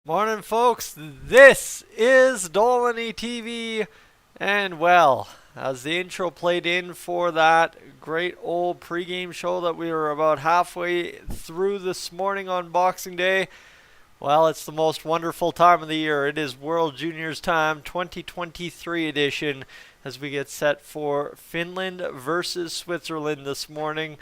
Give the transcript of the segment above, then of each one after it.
Morning, folks. This is Dolynny TV, and well, as the intro played in for that great old pregame show that we were about halfway through this morning on Boxing Day, well, it's the most wonderful time of the year. It is World Juniors time, 2023 edition, as we get set for Finland versus Switzerland this morning,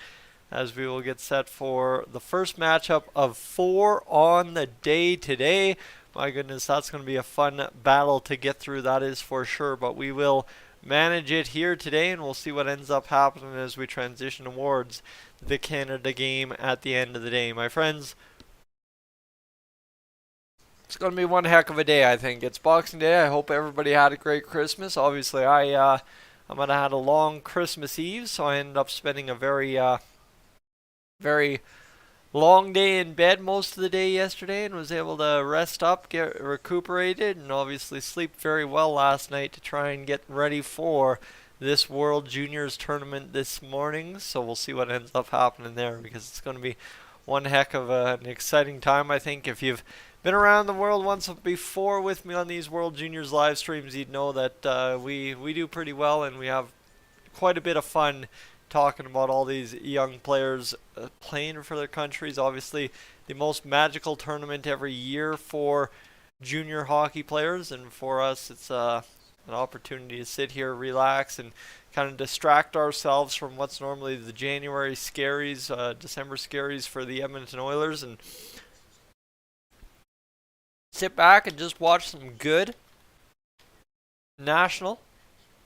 as we will get set for the first matchup of 4 on the day today. My goodness, that's going to be a fun battle to get through, that is for sure. But we will manage it here today, and we'll see what ends up happening as we transition towards the Canada game at the end of the day. My friends, it's going to be one heck of a day, I think. It's Boxing Day. I hope everybody had a great Christmas. Obviously, I might have had a long Christmas Eve, so I ended up spending a very long day in bed most of the day yesterday, and was able to rest up, get recuperated, and obviously sleep very well last night to try and get ready for this World Juniors tournament this morning. So we'll see what ends up happening there, because it's going to be one heck of an exciting time. I think if you've been around the world once before with me on these World Juniors live streams, you'd know that we do pretty well, and we have quite a bit of fun talking about all these young players playing for their countries. Obviously, the most magical tournament every year for junior hockey players, and for us, it's an opportunity to sit here, relax, and kind of distract ourselves from what's normally the January scaries, December scaries for the Edmonton Oilers, and sit back and just watch some good national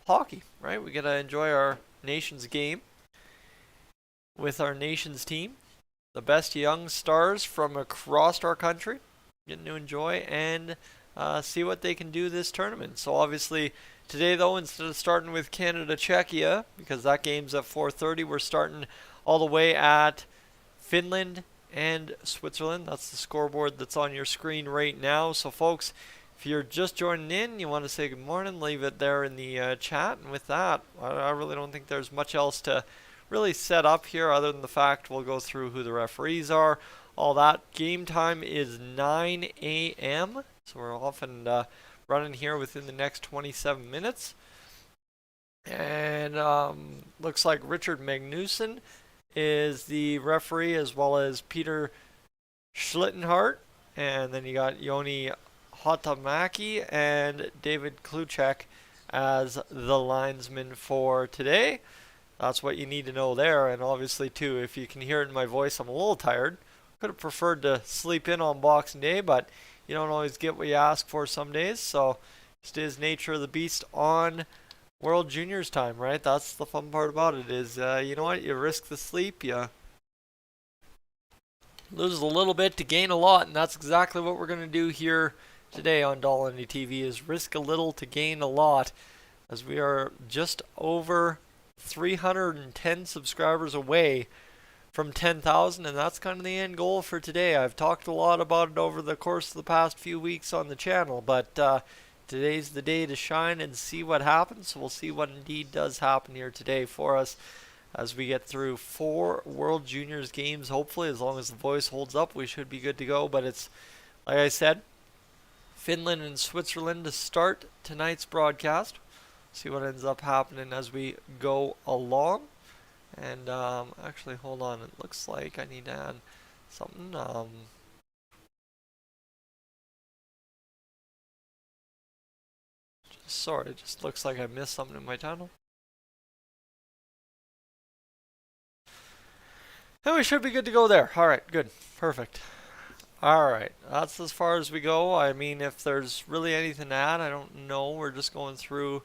hockey, right? We get to enjoy our nation's game with our nation's team, the best young stars from across our country, getting to enjoy and see what they can do this tournament. So obviously today, though, instead of starting with Canada-Czechia, because that game's at 4:30, we're starting all the way at Finland and Switzerland. That's the scoreboard that's on your screen right now. So folks, if you're just joining in, you want to say good morning, leave it there in the chat. And with that, I really don't think there's much else to really set up here other than the fact we'll go through who the referees are, all that. Game time is 9 a.m. So we're off and running here within the next 27 minutes. And looks like Richard Magnuson is the referee, as well as Peter Schlittenhart. And then you got Joni Hatamaki and David Kluchek as the linesman for today. That's what you need to know there. And obviously, too, if you can hear it in my voice, I'm a little tired. Could have preferred to sleep in on Boxing Day, but you don't always get what you ask for some days. So just is nature of the beast on World Juniors time, right? That's the fun part about it is, you know what? You risk the sleep, you lose a little bit to gain a lot, and that's exactly what we're going to do here today on Dolynny TV, is risk a little to gain a lot, as we are just over 310 subscribers away from 10,000, and that's kind of the end goal for today. I've talked a lot about it over the course of the past few weeks on the channel, but today's the day to shine and see what happens. So we'll see what indeed does happen here today for us as we get through 4 World Juniors games. Hopefully, as long as the voice holds up, we should be good to go. But it's, like I said, Finland and Switzerland to start tonight's broadcast. See what ends up happening as we go along. And actually, hold on. It looks like I need to add something. Sorry, it just looks like I missed something in my channel. And we should be good to go there. Alright, good. Perfect. Alright, that's as far as we go. I mean, if there's really anything to add, I don't know. We're just going through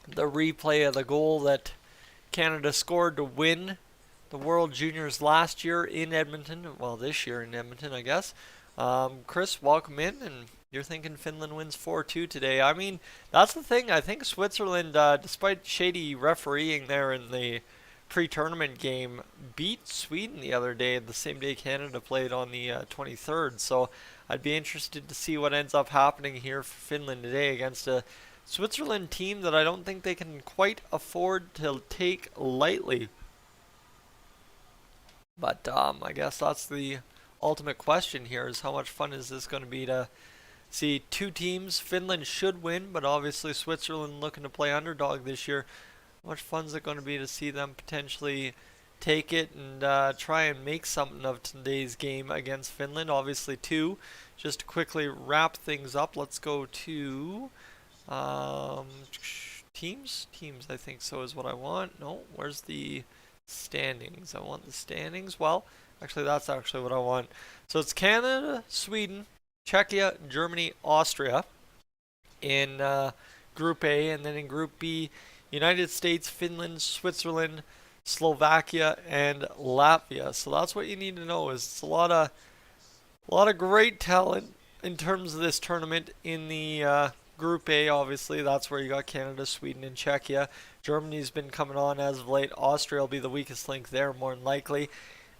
the replay of the goal that Canada scored to win the World Juniors last year in Edmonton. Well, this year in Edmonton, I guess. Chris, welcome in, and you're thinking Finland wins 4-2 today. I mean, that's the thing. I think Switzerland, despite shady refereeing there in the pre-tournament game, beat Sweden the other day, the same day Canada played on the 23rd. So I'd be interested to see what ends up happening here for Finland today against a Switzerland team that I don't think they can quite afford to take lightly. But I guess that's the ultimate question here is how much fun is this going to be to see two teams. Finland should win, but obviously Switzerland looking to play underdog this year. How much fun is it going to be to see them potentially take it and try and make something of today's game against Finland? Obviously, two. Just to quickly wrap things up, let's go to teams. Teams, I think so is what I want. No, where's the standings? I want the standings. Well, actually, that's actually what I want. So it's Canada, Sweden, Czechia, Germany, Austria in Group A, and then in Group B, United States, Finland, Switzerland, Slovakia, and Latvia. So that's what you need to know. Is it's a lot of great talent in terms of this tournament in the Group A. Obviously, that's where you got Canada, Sweden, and Czechia. Germany's been coming on as of late. Austria will be the weakest link there, more than likely.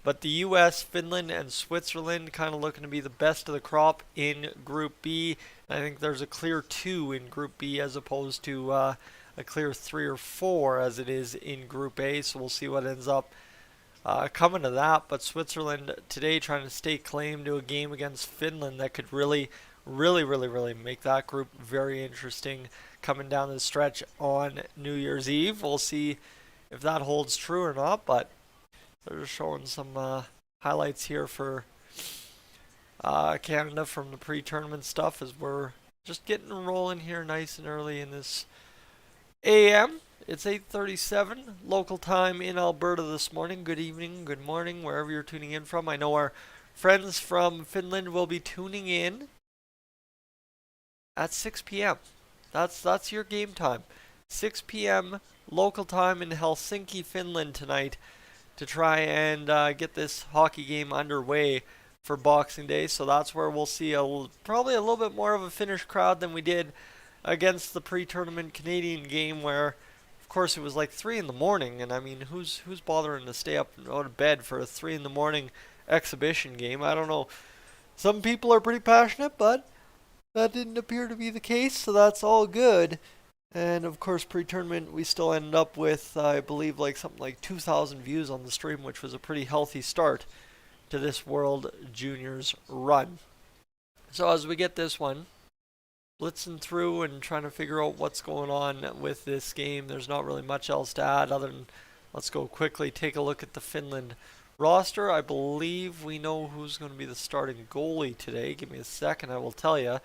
But the U.S., Finland, and Switzerland kind of looking to be the best of the crop in Group B. I think there's a clear 2 in Group B as opposed to a clear 3 or 4 as it is in Group A. So we'll see what ends up coming to that. But Switzerland today trying to stake claim to a game against Finland that could really make that group very interesting coming down the stretch on New Year's Eve. We'll see if that holds true or not, but they're just showing some highlights here for Canada from the pre-tournament stuff as we're just getting rolling here nice and early in this AM. It's 8:37 local time in Alberta this morning. Good evening, good morning, wherever you're tuning in from. I know our friends from Finland will be tuning in at 6 p.m. That's your game time. 6 p.m. local time in Helsinki, Finland tonight to try and get this hockey game underway for Boxing Day. So that's where we'll see probably a little bit more of a Finnish crowd than we did against the pre-tournament Canadian game, where of course it was like 3 in the morning, and I mean who's bothering to stay up out of bed for a 3 in the morning exhibition game? I don't know. Some people are pretty passionate, but that didn't appear to be the case, so that's all good. And of course, pre-tournament, we still ended up with, I believe, like something like 2,000 views on the stream, which was a pretty healthy start to this World Juniors run. So as we get this one blitzing through and trying to figure out what's going on with this game, there's not really much else to add other than let's go quickly take a look at the Finland roster. I believe we know who's going to be the starting goalie today. Give me a second, I will tell you.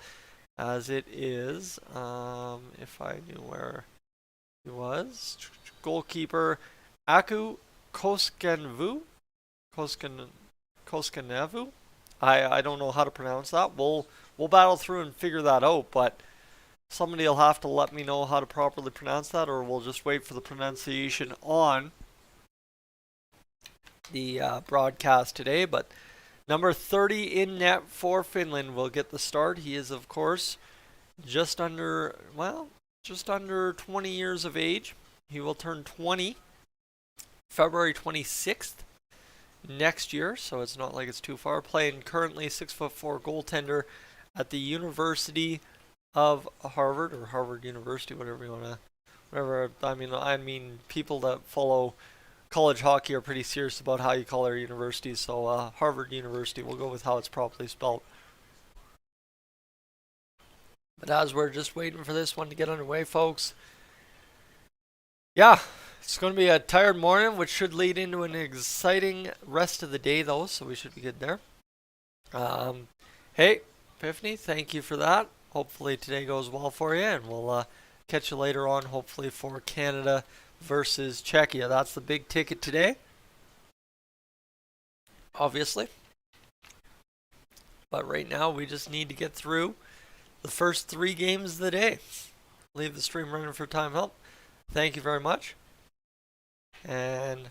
As it is, if I knew where he was, goalkeeper Aku Koskenvu, Koskenevu. I don't know how to pronounce that. We'll battle through and figure that out, but somebody will have to let me know how to properly pronounce that, or we'll just wait for the pronunciation on the broadcast today. But number 30 in net for Finland will get the start. He is, of course, just under 20 years of age. He will turn 20 February 26th next year, so it's not like it's too far. Playing currently 6'4" goaltender at the University of Harvard, or Harvard University, whatever you want to, whatever. I mean, people that follow college hockey are pretty serious about how you call their universities, so Harvard University, we'll go with how it's properly spelled. But as we're just waiting for this one to get underway, folks, yeah, it's going to be a tired morning, which should lead into an exciting rest of the day, though, so we should be good there. Hey, Epiphany, thank you for that. Hopefully today goes well for you, and we'll catch you later on, hopefully, for Canada versus Czechia. That's the big ticket today, obviously. But right now, we just need to get through the first 3 games of the day. Leave the stream running for time help. Thank you very much. And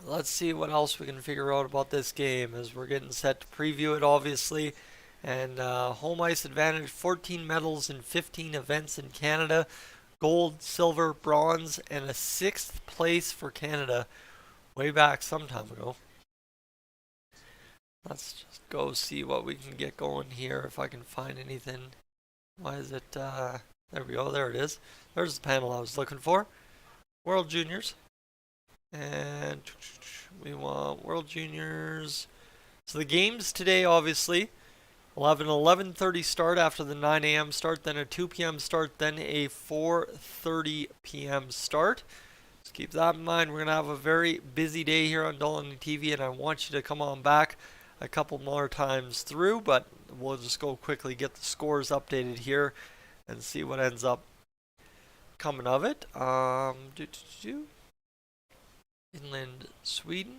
let's see what else we can figure out about this game as we're getting set to preview it, obviously. And home ice advantage, 14 medals in 15 events in Canada. Gold, silver, bronze, and a 6th place for Canada way back some time ago. Let's just go see what we can get going here, if I can find anything. Why is it, there we go, there it is. There's the panel I was looking for. World Juniors. And we want World Juniors So the games today, obviously, we'll have an 11:30 start after the 9 a.m. start, then a 2 p.m. start, then a 4:30 p.m. start. Just keep that in mind. We're going to have a very busy day here on Dolynny TV, and I want you to come on back a couple more times through, but we'll just go quickly get the scores updated here and see what ends up coming of it. Finland, Sweden,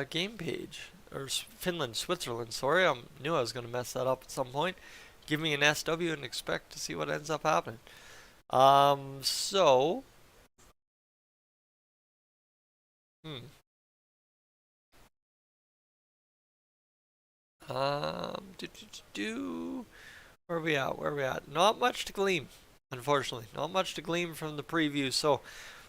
game page. Or Finland, Switzerland, sorry. I knew I was going to mess that up at some point. Give me an SW and expect to see what ends up happening. So... Where are we at? Where are we at? Not much to glean, unfortunately. Not much to glean from the preview, so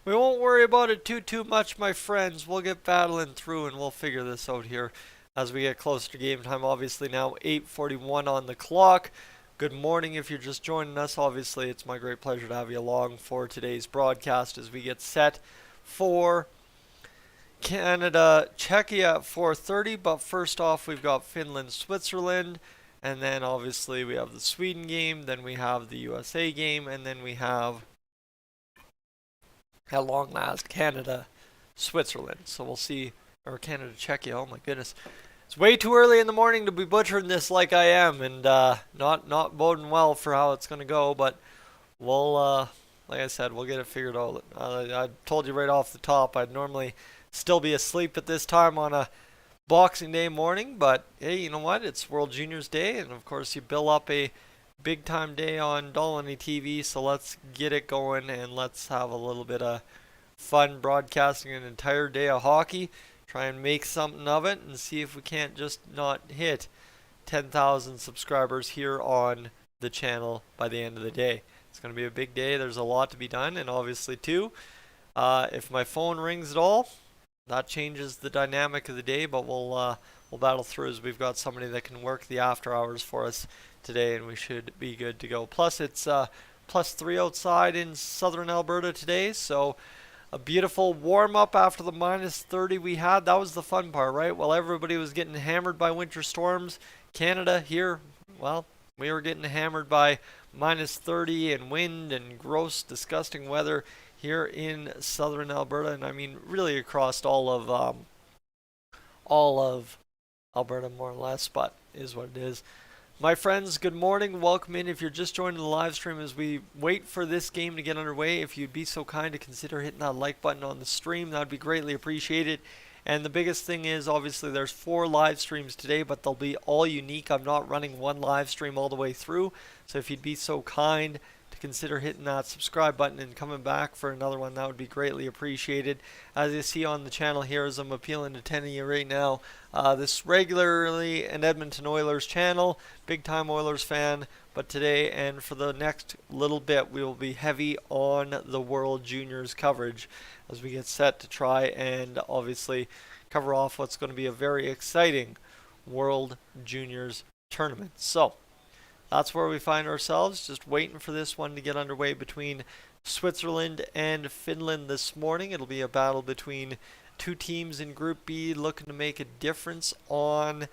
we won't worry about it too much, my friends. We'll get battling through and we'll figure this out here as we get closer to game time. Obviously now 8:41 on the clock. Good morning if you're just joining us. Obviously it's my great pleasure to have you along for today's broadcast as we get set for Canada, Czechia at 4:30, but first off we've got Finland, Switzerland, and then obviously we have the Sweden game, then we have the USA game, and then we have, at long last, Canada, Switzerland. So we'll see, or Canada, Czechia, oh my goodness. It's way too early in the morning to be butchering this like I am, and not boding well for how it's going to go, but we'll, like I said, we'll get it figured out. I told you right off the top, I'd normally still be asleep at this time on a Boxing Day morning, but hey, you know what? It's World Juniors Day, and of course you bill up a big time day on Dolynny TV, so let's get it going and let's have a little bit of fun broadcasting an entire day of hockey. Try and make something of it and see if we can't just not hit 10,000 subscribers here on the channel by the end of the day. It's going to be a big day. There's a lot to be done, and obviously too, if my phone rings at all, that changes the dynamic of the day, but we'll battle through as we've got somebody that can work the after hours for us today, and we should be good to go. Plus, it's +3 outside in southern Alberta today, so a beautiful warm-up after the -30 we had. That was the fun part, right? While everybody was getting hammered by winter storms, Canada here, well, we were getting hammered by -30 and wind and gross, disgusting weather here in southern Alberta, and I mean really across all of Alberta more or less, but it is what it is. My friends, good morning. Welcome in if you're just joining the live stream as we wait for this game to get underway. If you'd be so kind to consider hitting that like button on the stream, that would be greatly appreciated. And the biggest thing is, obviously, there's 4 live streams today, but they'll be all unique. I'm not running one live stream all the way through, so if you'd be so kind to consider hitting that subscribe button and coming back for another one, that would be greatly appreciated. As you see on the channel here, as I'm appealing to 10 of you right now, this regularly an Edmonton Oilers channel, big time Oilers fan, but today and for the next little bit we will be heavy on the World Juniors coverage as we get set to try and obviously cover off what's going to be a very exciting World Juniors tournament. So that's where we find ourselves, just waiting for this one to get underway between Switzerland and Finland this morning. It'll be a battle between 2 teams in Group B looking to make a difference on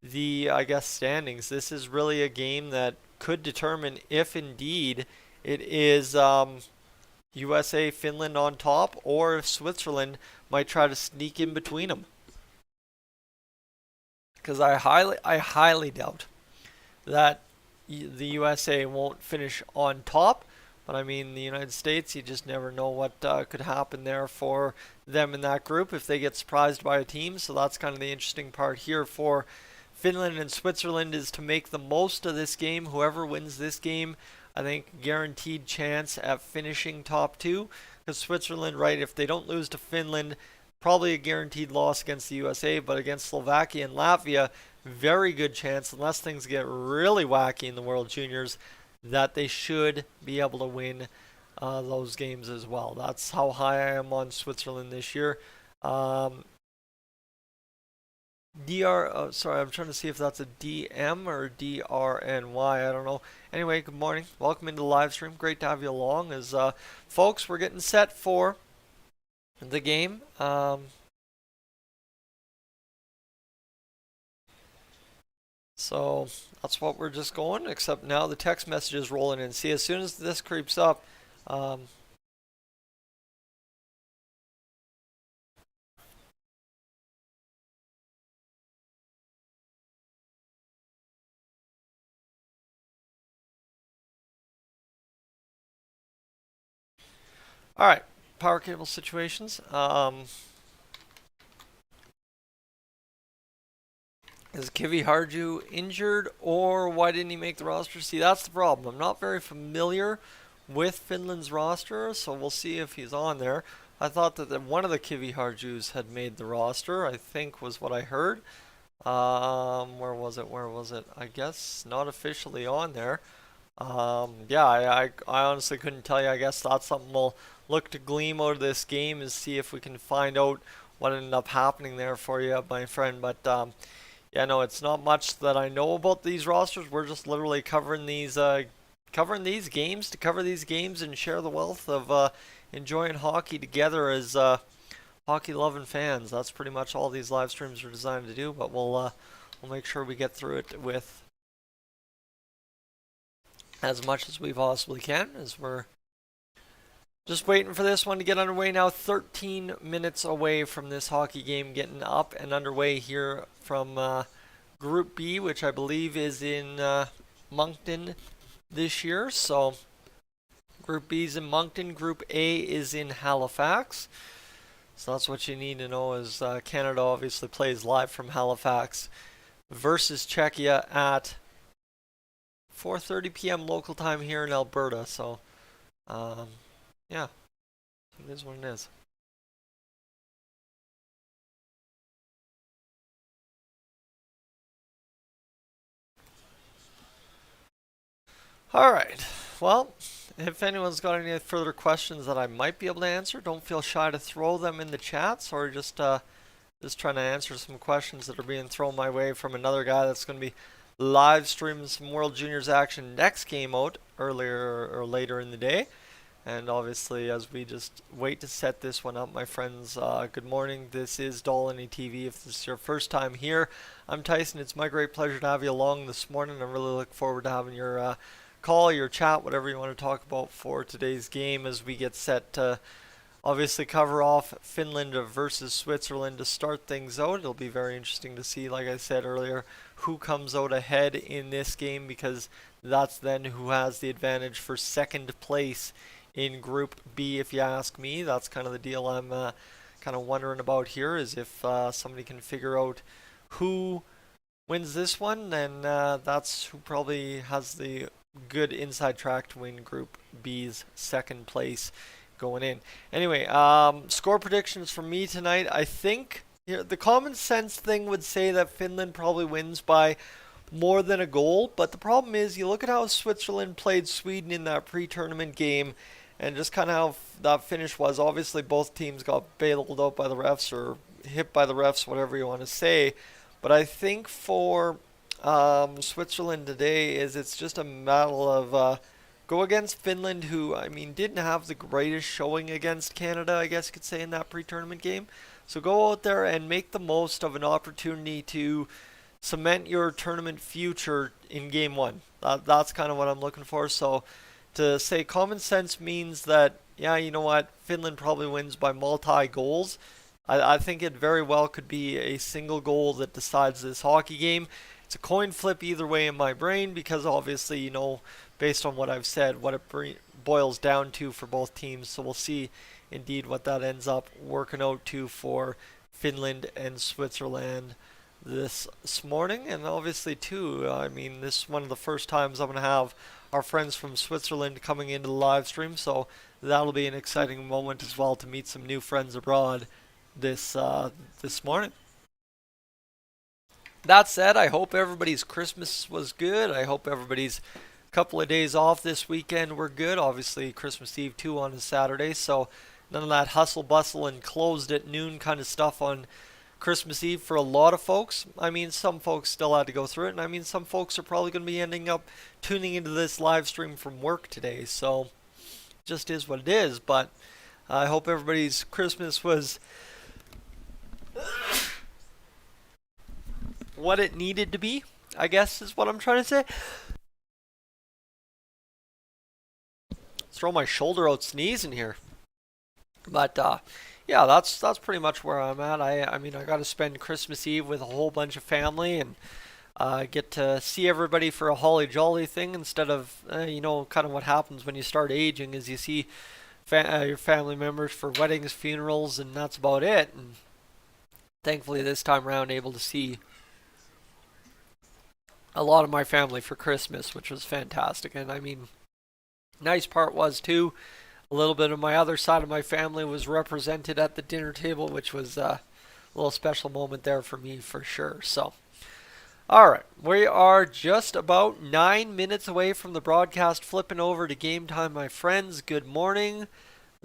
the, I guess, standings. This is really a game that could determine if indeed it is USA, Finland on top, or if Switzerland might try to sneak in between them. Because I highly doubt that the USA won't finish on top, but I mean the United States, you just never know what could happen there for them in that group if they get surprised by a team. So that's kind of the interesting part here for Finland and Switzerland, is to make the most of this game. Whoever wins this game, I think guaranteed chance at finishing top 2, because Switzerland, right, if they don't lose to Finland, probably a guaranteed loss against the USA, but against Slovakia and Latvia, very good chance, unless things get really wacky in the World Juniors, that they should be able to win those games as well. That's how high I am on Switzerland this year. Sorry, I'm trying to see if that's a DM or DRNY. I don't know. Anyway, good morning. Welcome into the live stream. Great to have you along. As folks, we're getting set for the game. So that's what we're just going, except now the text message is rolling in. See, as soon as this creeps up, all right, power cable situations. Is Kivi Harju injured, or why didn't he make the roster? See, that's the problem. I'm not very familiar with Finland's roster, so we'll see if he's on there. I thought that one of the Kivi Harjus had made the roster, I think was what I heard. Where was it? Where was it? I guess not officially on there. Yeah, I honestly couldn't tell you. I guess that's something we'll look to glean out of this game and see if we can find out what ended up happening there for you, my friend. But yeah, no, it's not much that I know about these rosters. We're just literally covering these games to cover these games and share the wealth of enjoying hockey together as hockey loving fans. That's pretty much all these live streams are designed to do. But we'll make sure we get through it with as much as we possibly can, as we're just waiting for this one to get underway now. 13 minutes away from this hockey game getting up and underway here from Group B, which I believe is in Moncton this year. So Group B is in Moncton. Group A is in Halifax. So that's what you need to know, is Canada obviously plays live from Halifax versus Czechia at 4:30 p.m. local time here in Alberta. So yeah, it is what it is. All right. Well, if anyone's got any further questions that I might be able to answer, don't feel shy to throw them in the chats, or just trying to answer some questions that are being thrown my way from another guy that's going to be live streaming some World Juniors action next game out earlier or later in the day. And obviously, as we just wait to set this one up, my friends, good morning. This is Dolynny TV. If this is your first time here, I'm Tyson. It's my great pleasure to have you along this morning. I really look forward to having your call, your chat, whatever you want to talk about for today's game as we get set to obviously cover off Finland versus Switzerland to start things out. It'll be very interesting to see, like I said earlier, who comes out ahead in this game, because that's then who has the advantage for second place in Group B, if you ask me. That's kind of the deal I'm kind of wondering about here, is if somebody can figure out who wins this one, then that's who probably has the good inside track to win Group B's second place going in. Anyway, score predictions for me tonight. I think the common sense thing would say that Finland probably wins by more than a goal, but the problem is, you look at how Switzerland played Sweden in that pre-tournament game, and just kind of how that finish was. Obviously, both teams got bailed out by the refs, or hit by the refs, whatever you want to say. But I think for Switzerland today, it's just a battle of go against Finland, who, I mean, didn't have the greatest showing against Canada, I guess you could say, in that pre-tournament game. So go out there and make the most of an opportunity to cement your tournament future in game one. That's kind of what I'm looking for. So to say common sense means that, yeah, you know what, Finland probably wins by multi-goals. I think it very well could be a single goal that decides this hockey game. It's a coin flip either way in my brain, because obviously, you know, based on what I've said, what it boils down to for both teams. So we'll see indeed what that ends up working out to for Finland and Switzerland this morning. And obviously too, I mean, this is one of the first times I'm going to have our friends from Switzerland coming into the live stream, so that'll be an exciting moment as well to meet some new friends abroad this morning. That said, I hope everybody's Christmas was good. I hope everybody's couple of days off this weekend were good. Obviously, Christmas Eve too on a Saturday, so none of that hustle bustle and closed at noon kind of stuff on Christmas Eve for a lot of folks. I mean, some folks still had to go through it, and I mean, some folks are probably going to be ending up tuning into this live stream from work today, so just is what it is. But I hope everybody's Christmas was what it needed to be. I guess is what I'm trying to say. Throw my shoulder out sneezing here. But yeah, that's pretty much where I'm at. I mean, I got to spend Christmas Eve with a whole bunch of family and get to see everybody for a holly jolly thing instead of kind of what happens when you start aging is you see your family members for weddings, funerals, and that's about it. And thankfully, this time around, able to see a lot of my family for Christmas, which was fantastic. And I mean, nice part was too, a little bit of my other side of my family was represented at the dinner table, which was a little special moment there for me for sure. So, all right, we are just about 9 minutes away from the broadcast, flipping over to game time, my friends. Good morning.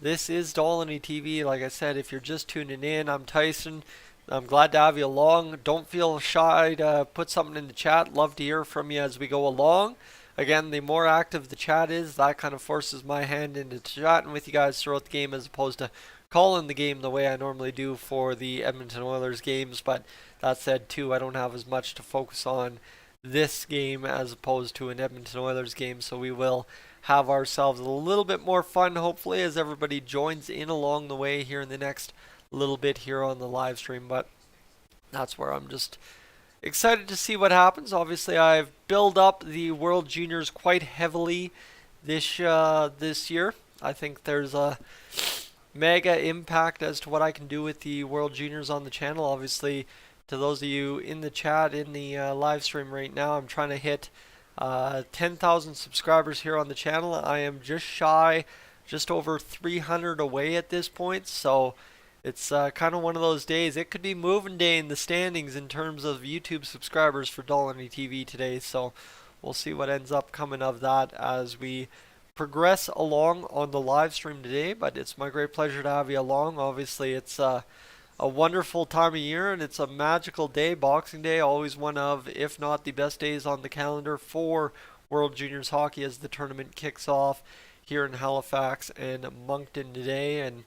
This is Dolynny TV. Like I said, if you're just tuning in, I'm Tyson. I'm glad to have you along. Don't feel shy to put something in the chat. Love to hear from you as we go along. Again, the more active the chat is, that kind of forces my hand into chatting with you guys throughout the game as opposed to calling the game the way I normally do for the Edmonton Oilers games. But that said, too, I don't have as much to focus on this game as opposed to an Edmonton Oilers game. So we will have ourselves a little bit more fun, hopefully, as everybody joins in along the way here in the next little bit here on the live stream. But that's where I'm just excited to see what happens. Obviously, I've built up the World Juniors quite heavily this year. I think there's a mega impact as to what I can do with the World Juniors on the channel. Obviously, to those of you in the chat, in the live stream right now, I'm trying to hit 10,000 subscribers here on the channel. I am just shy, just over 300 away at this point. So it's kind of one of those days. It could be moving day in the standings in terms of YouTube subscribers for Dolynny TV today. So we'll see what ends up coming of that as we progress along on the live stream today. But it's my great pleasure to have you along. Obviously, it's a wonderful time of year and it's a magical day. Boxing Day, always one of, if not the best days on the calendar for World Juniors hockey as the tournament kicks off here in Halifax and Moncton today. And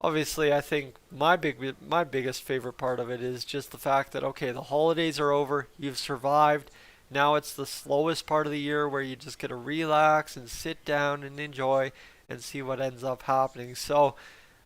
obviously, I think my biggest favorite part of it is just the fact that, okay, the holidays are over, you've survived. Now it's the slowest part of the year where you just get to relax and sit down and enjoy and see what ends up happening. So,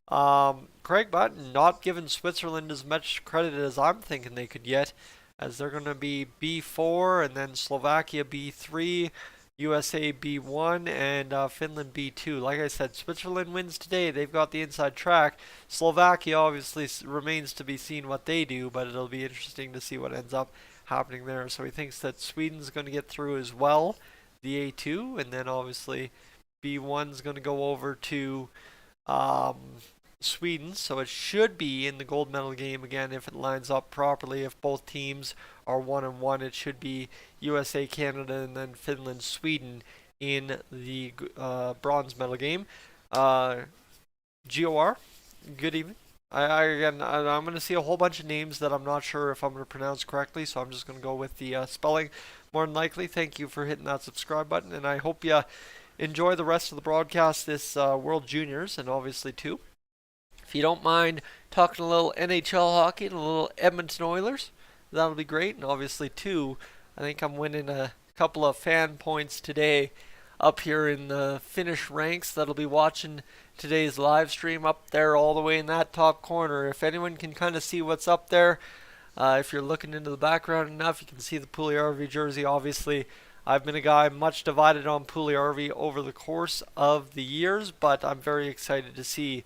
Craig Button not giving Switzerland as much credit as I'm thinking they could yet, as they're going to be B4 and then Slovakia B3. USA B1 and Finland B2. Like I said, Switzerland wins today. They've got the inside track. Slovakia obviously remains to be seen what they do, but it'll be interesting to see what ends up happening there. So he thinks that Sweden's going to get through as well, the A2, and then obviously B1's going to go over to Sweden. So it should be in the gold medal game again if it lines up properly. If both teams are 1-1, it should be USA, Canada, and then Finland, Sweden in the bronze medal game. GOR, good evening. I'm going to see a whole bunch of names that I'm not sure if I'm going to pronounce correctly, so I'm just going to go with the spelling more than likely. Thank you for hitting that subscribe button, and I hope you enjoy the rest of the broadcast this World Juniors, and obviously too, if you don't mind talking a little NHL hockey and a little Edmonton Oilers, that'll be great. And obviously too, I think I'm winning a couple of fan points today up here in the Finnish ranks that'll be watching today's live stream up there all the way in that top corner. If anyone can kind of see what's up there, if you're looking into the background enough, you can see the Puljujärvi jersey. Obviously, I've been a guy much divided on Puljujärvi over the course of the years, but I'm very excited to see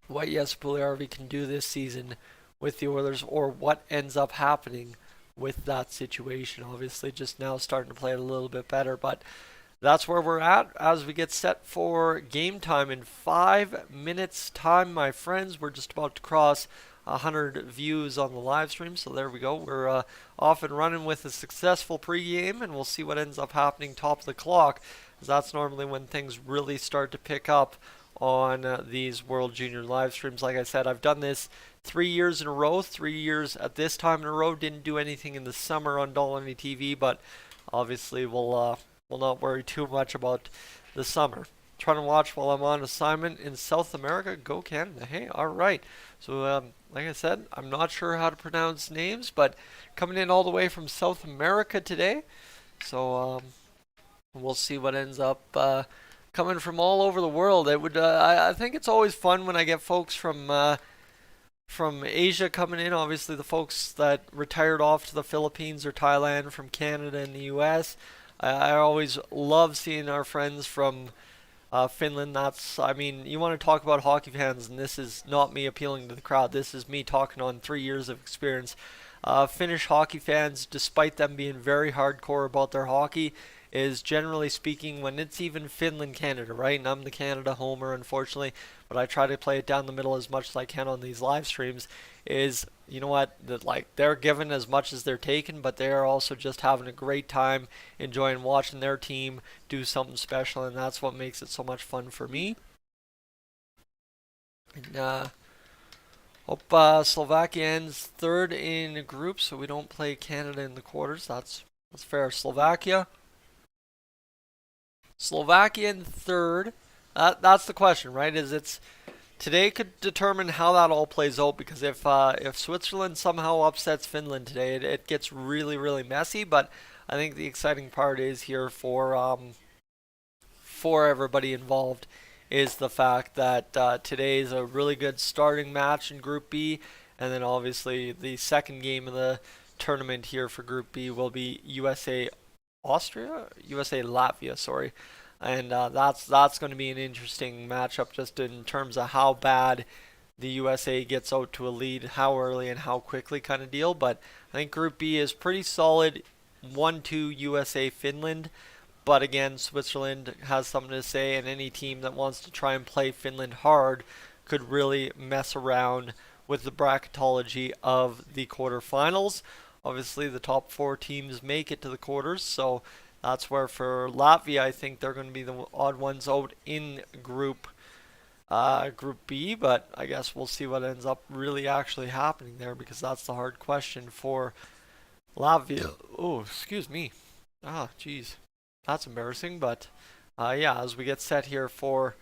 what Jesse Puljujärvi can do this season with the Oilers, or what ends up happening with that situation. Obviously, just now starting to play it a little bit better, but that's where we're at as we get set for game time in 5 minutes time, my friends. We're just about to cross 100 views on the live stream, so there we go. We're off and running with a successful pregame, and we'll see what ends up happening top of the clock, as that's normally when things really start to pick up on these World Junior live streams. Like I said, I've done this 3 years in a row, 3 years at this time in a row. Didn't do anything in the summer on Dolynny TV, but obviously we'll not worry too much about the summer. trying to watch while I'm on assignment in South America. Go Canada. Hey, all right. So, like I said, I'm not sure how to pronounce names, but coming in all the way from South America today. So, we'll see what ends up coming from all over the world. It would. I think it's always fun when I get folks from Asia coming in. Obviously, the folks that retired off to the Philippines or Thailand from Canada and the U.S. I always love seeing our friends from Finland. I mean, you want to talk about hockey fans, and this is not me appealing to the crowd. This is me talking on 3 years of experience. Finnish hockey fans, despite them being very hardcore about their hockey, is generally speaking, when it's even Finland, Canada, right? And I'm the Canada homer, unfortunately, but I try to play it down the middle as much as I can on these live streams. Is, you know what, that like they're given as much as they're taken, but they are also just having a great time, enjoying watching their team do something special, and that's what makes it so much fun for me. And hope Slovakia ends third in the group, so we don't play Canada in the quarters. That's fair. Slovakia in third. That's the question, right? Today could determine how that all plays out, because if Switzerland somehow upsets Finland today, it gets really, really messy. But I think the exciting part is here for everybody involved is the fact that today is a really good starting match in Group B, and then obviously the second game of the tournament here for Group B will be USA Latvia, sorry. And that's going to be an interesting matchup, just in terms of how bad the USA gets out to a lead, how early and how quickly kind of deal. But I think Group B is pretty solid, 1-2 USA Finland. But again, Switzerland has something to say, and any team that wants to try and play Finland hard could really mess around with the bracketology of the quarterfinals. Obviously, the top 4 teams make it to the quarters, so that's where for Latvia, I think they're going to be the odd ones out in Group B, but I guess we'll see what ends up really actually happening there, because that's the hard question for Latvia. Oh, excuse me. Geez. That's embarrassing, but yeah, as we get set here for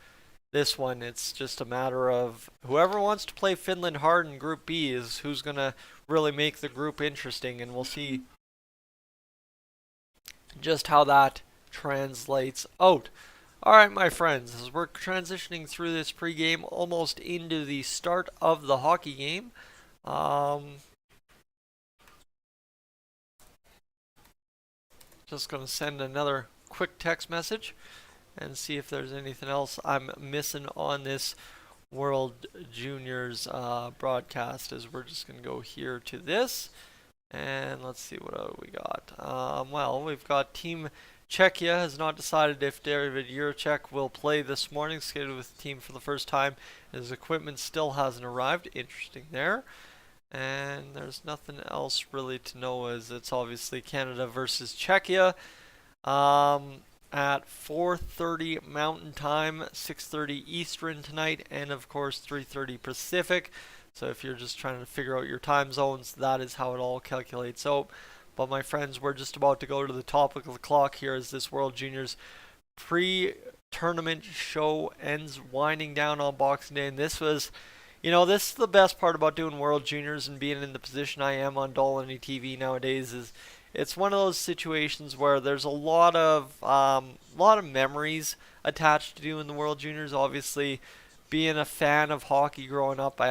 this one, it's just a matter of whoever wants to play Finland hard in Group B is who's going to really make the group interesting, and we'll see just how that translates out. Alright, my friends, as we're transitioning through this pregame almost into the start of the hockey game, just going to send another quick text message and see if there's anything else I'm missing on this World Juniors broadcast, as we're just going to go here to this. And let's see what we got. Well, we've got Team Czechia has not decided if David Juracek will play this morning, scheduled with the team for the first time. His equipment still hasn't arrived. Interesting there. And there's nothing else really to know, as it's obviously Canada versus Czechia at 4:30 Mountain Time, 6:30 Eastern tonight, and of course 3:30 Pacific. So if you're just trying to figure out your time zones, that is how it all calculates out. But my friends, we're just about to go to the topic of the clock here, as this World Juniors pre-tournament show ends winding down on Boxing Day. And this was, this is the best part about doing World Juniors and being in the position I am on Dolynny TV nowadays. Is it's one of those situations where there's a lot of memories attached to doing the World Juniors. Obviously, being a fan of hockey growing up, I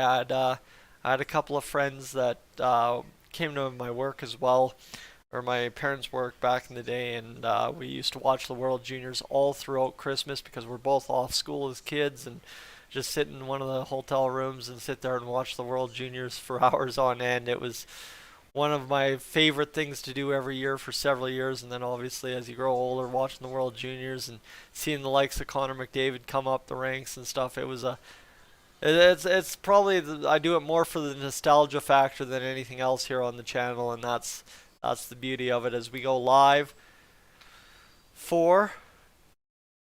had a couple of friends that came to my work as well, or my parents' work back in the day, and we used to watch the World Juniors all throughout Christmas, because we're both off school as kids, and just sit in one of the hotel rooms and sit there and watch the World Juniors for hours on end. It was one of my favorite things to do every year for several years. And then obviously as you grow older, watching the World Juniors and seeing the likes of Connor McDavid come up the ranks and stuff, it's probably I do it more for the nostalgia factor than anything else here on the channel, and that's the beauty of it, as we go live for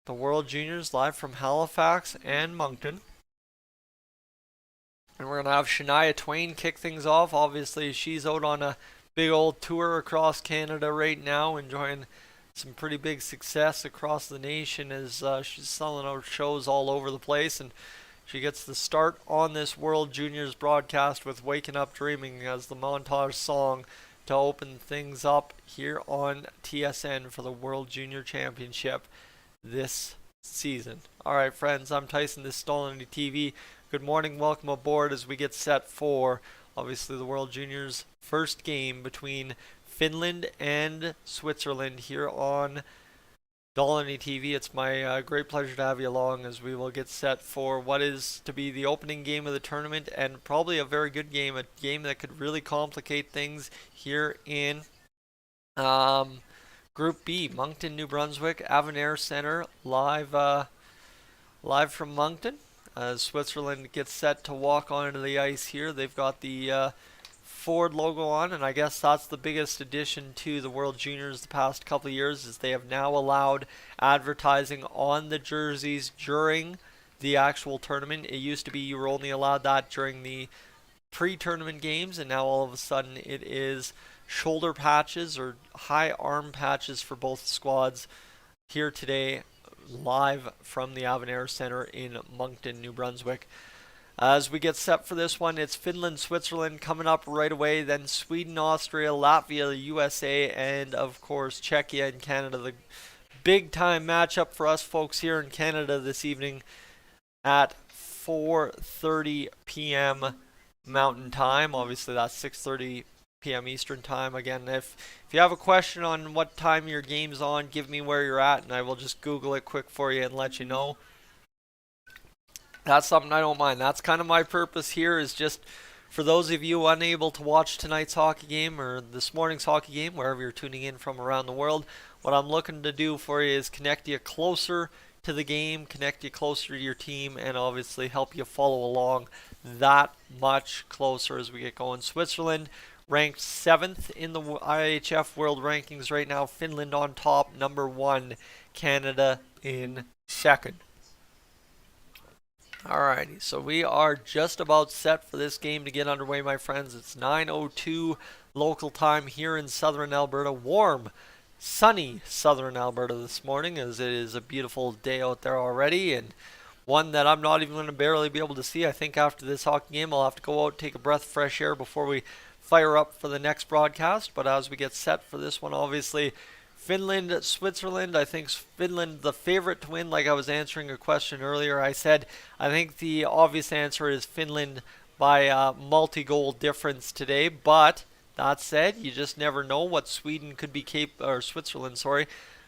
the World Juniors, live from Halifax and Moncton. And we're going to have Shania Twain kick things off. Obviously, she's out on a big old tour across Canada right now, enjoying some pretty big success across the nation as she's selling out shows all over the place, and she gets the start on this World Juniors broadcast with Waking Up Dreaming as the montage song to open things up here on TSN for the World Junior Championship this season. Alright friends, I'm Tyson, this is Dolynny TV. Good morning, welcome aboard as we get set for obviously the World Juniors first game between Finland and Switzerland here on Dolynny TV. It's my great pleasure to have you along as we will get set for what is to be the opening game of the tournament, and probably a very good game, a game that could really complicate things here in Group B. Moncton, New Brunswick, Avenir Center, live from Moncton. Switzerland gets set to walk onto the ice here. They've got the Ford logo on, and I guess that's the biggest addition to the World Juniors the past couple of years, is they have now allowed advertising on the jerseys during the actual tournament. It used to be you were only allowed that during the pre-tournament games, and now all of a sudden it is shoulder patches or high arm patches for both squads here today, live from the Avenir Center in Moncton, New Brunswick. As we get set for this one, it's Finland, Switzerland coming up right away, then Sweden, Austria, Latvia, the USA, and of course Czechia and Canada. The big time matchup for us folks here in Canada this evening at 4:30 p.m. Mountain Time. Obviously that's 6:30 p.m. Eastern Time. Again, if you have a question on what time your game's on, give me where you're at and I will just Google it quick for you and let you know. That's something I don't mind. That's kind of my purpose here, is just for those of you unable to watch tonight's hockey game or this morning's hockey game, wherever you're tuning in from around the world, what I'm looking to do for you is connect you closer to the game, connect you closer to your team, and obviously help you follow along that much closer as we get going. Switzerland ranked 7th in the IIHF World Rankings right now. Finland on top, number 1. Canada in 2nd. Alrighty, so we are just about set for this game to get underway, my friends. It's 9:02 local time here in southern Alberta. Warm, sunny southern Alberta this morning, as it is a beautiful day out there already, and one that I'm not even going to barely be able to see. I think after this hockey game I'll have to go out, take a breath of fresh air before we fire up for the next broadcast. But as we get set for this one, obviously Finland, Switzerland. I think Finland the favorite to win. Like I was answering a question earlier, I said I think the obvious answer is Finland by a multi-goal difference today. But that said, you just never know what Sweden could be Switzerland,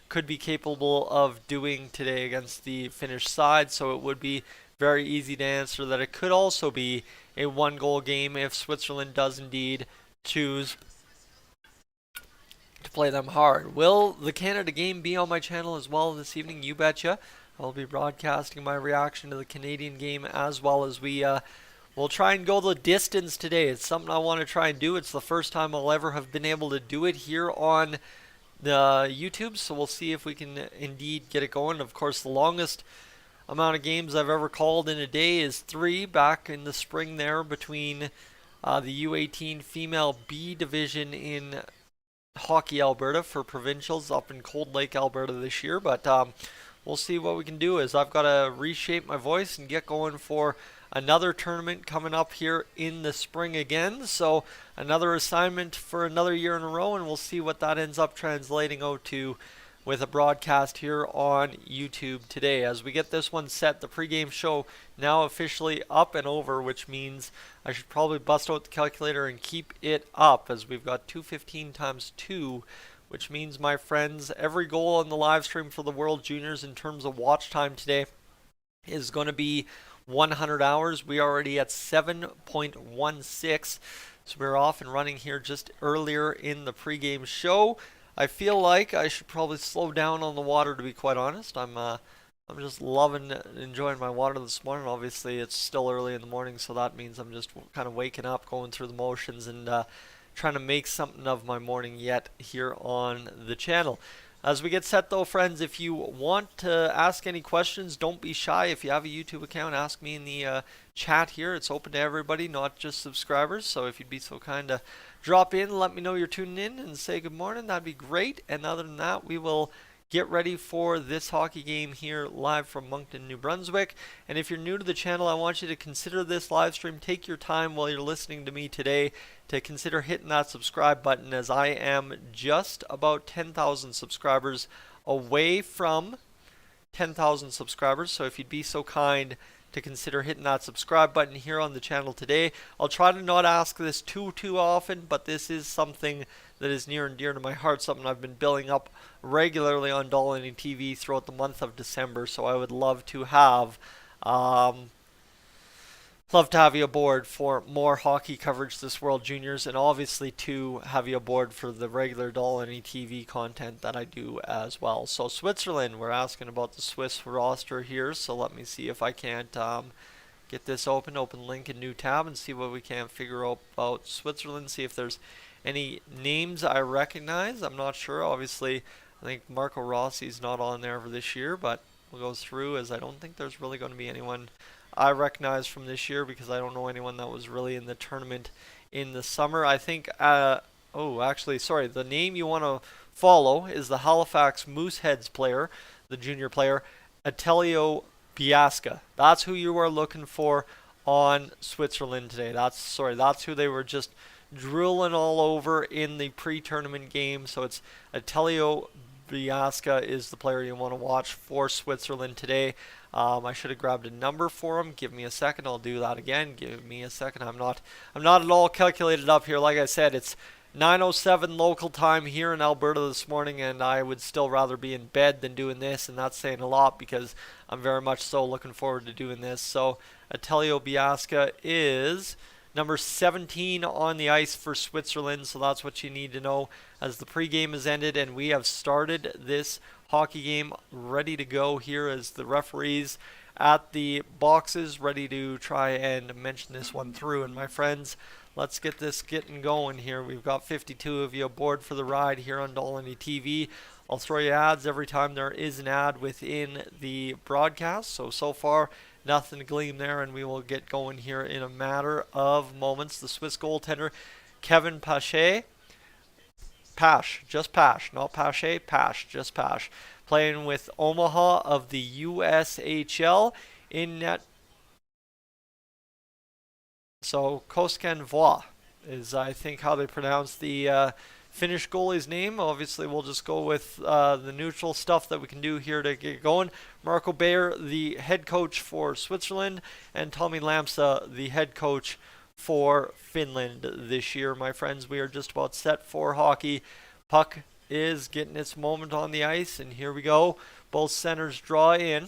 could be capable of doing today against the Finnish side. So it would be very easy to answer that it could also be a one-goal game if Switzerland does indeed choose to play them hard. Will the Canada game be on my channel as well this evening? You betcha. I'll be broadcasting my reaction to the Canadian game, as well as we'll try and go the distance today. It's something I want to try and do. It's the first time I'll ever have been able to do it here on the YouTube, so we'll see if we can indeed get it going. Of course, the longest amount of games I've ever called in a day is 3 back in the spring there between the U18 female B division in Hockey Alberta for provincials up in Cold Lake, Alberta this year. But we'll see what we can do, as I've got to reshape my voice and get going for another tournament coming up here in the spring again. So another assignment for another year in a row, and we'll see what that ends up translating out to with a broadcast here on YouTube today. As we get this one set, the pregame show now officially up and over, which means I should probably bust out the calculator and keep it up, as we've got 215 times 2, which means, my friends, every goal on the live stream for the World Juniors in terms of watch time today is going to be 100 hours. We are already at 7.16, so we're off and running here just earlier in the pregame show. I feel like I should probably slow down on the water, to be quite honest. I'm just loving enjoying my water this morning. Obviously, it's still early in the morning, so that means I'm just kind of waking up, going through the motions, and trying to make something of my morning yet here on the channel. As we get set though, friends, if you want to ask any questions, don't be shy. If you have a YouTube account, ask me in the chat here. It's open to everybody, not just subscribers. So if you'd be so kind to drop in, let me know you're tuning in and say good morning, that'd be great. And other than that, we will get ready for this hockey game here live from Moncton, New Brunswick. And if you're new to the channel, I want you to consider this live stream. Take your time while you're listening to me today to consider hitting that subscribe button, as I am just about 10,000 subscribers away from 10,000 subscribers. So if you'd be so kind to consider hitting that subscribe button here on the channel today. I'll try to not ask this too often, but this is something that is near and dear to my heart, something I've been building up regularly on Dolynny TV throughout the month of December. So I would love to have you aboard for more hockey coverage this World Juniors, and obviously to have you aboard for the regular Dolynny TV content that I do as well. So Switzerland, we're asking about the Swiss roster here, so let me see if I can't get this open link in new tab and see what we can figure out about Switzerland, see if there's any names I recognize. I'm not sure. Obviously, I think Marco Rossi's not on there for this year, but we'll go through, as I don't think there's really going to be anyone I recognize from this year, because I don't know anyone that was really in the tournament in the summer. I think, the name you want to follow is the Halifax Mooseheads player, the junior player, Atelio Biasca. That's who you are looking for on Switzerland today. That's who they were just drilling all over in the pre-tournament game. So it's Atelio Biasca is the player you want to watch for Switzerland today. I should have grabbed a number for him. Give me a second. I'll do that again. Give me a second. I'm not at all calculated up here. Like I said, it's 9:07 local time here in Alberta this morning, and I would still rather be in bed than doing this, and that's saying a lot, because I'm very much so looking forward to doing this. So Atelio Biasca is number 17 on the ice for Switzerland, so that's what you need to know as the pregame has ended and we have started this hockey game ready to go here, as the referees at the boxes ready to try and mention this one through. And my friends, let's get this getting going here. We've got 52 of you aboard for the ride here on Dolynny TV. I'll throw you ads every time there is an ad within the broadcast. So far, nothing to glean there, and we will get going here in a matter of moments. The Swiss goaltender, Kevin Pache, just Pash, not Pache, Pash, just Pash, playing with Omaha of the USHL in net. So Koskan Voix is, I think, how they pronounce the Finnish goalie's name. Obviously, we'll just go with the neutral stuff that we can do here to get going. Marco Bayer, the head coach for Switzerland, and Tommy Lamsa, the head coach for Finland this year. My friends, we are just about set for hockey. Puck is getting its moment on the ice, and here we go. Both centers draw in.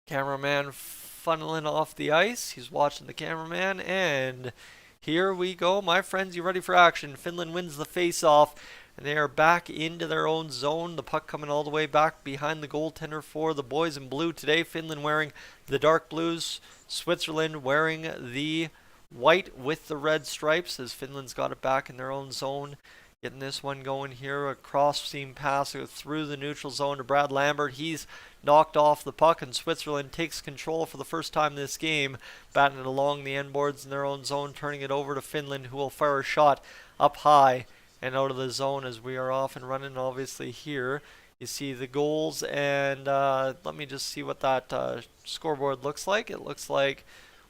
Cameraman funneling off the ice. He's watching the cameraman, and here we go, my friends. You ready for action? Finland wins the face-off, and they are back into their own zone. The puck coming all the way back behind the goaltender for the boys in blue today. Finland wearing the dark blues. Switzerland wearing the white with the red stripes, as Finland's got it back in their own zone. Getting this one going here. A cross-seam pass through the neutral zone to Brad Lambert. He's knocked off the puck, and Switzerland takes control for the first time this game, batting it along the end boards in their own zone, turning it over to Finland, who will fire a shot up high and out of the zone, as we are off and running. Obviously here you see the goals, and let me just see what that scoreboard looks like. It looks like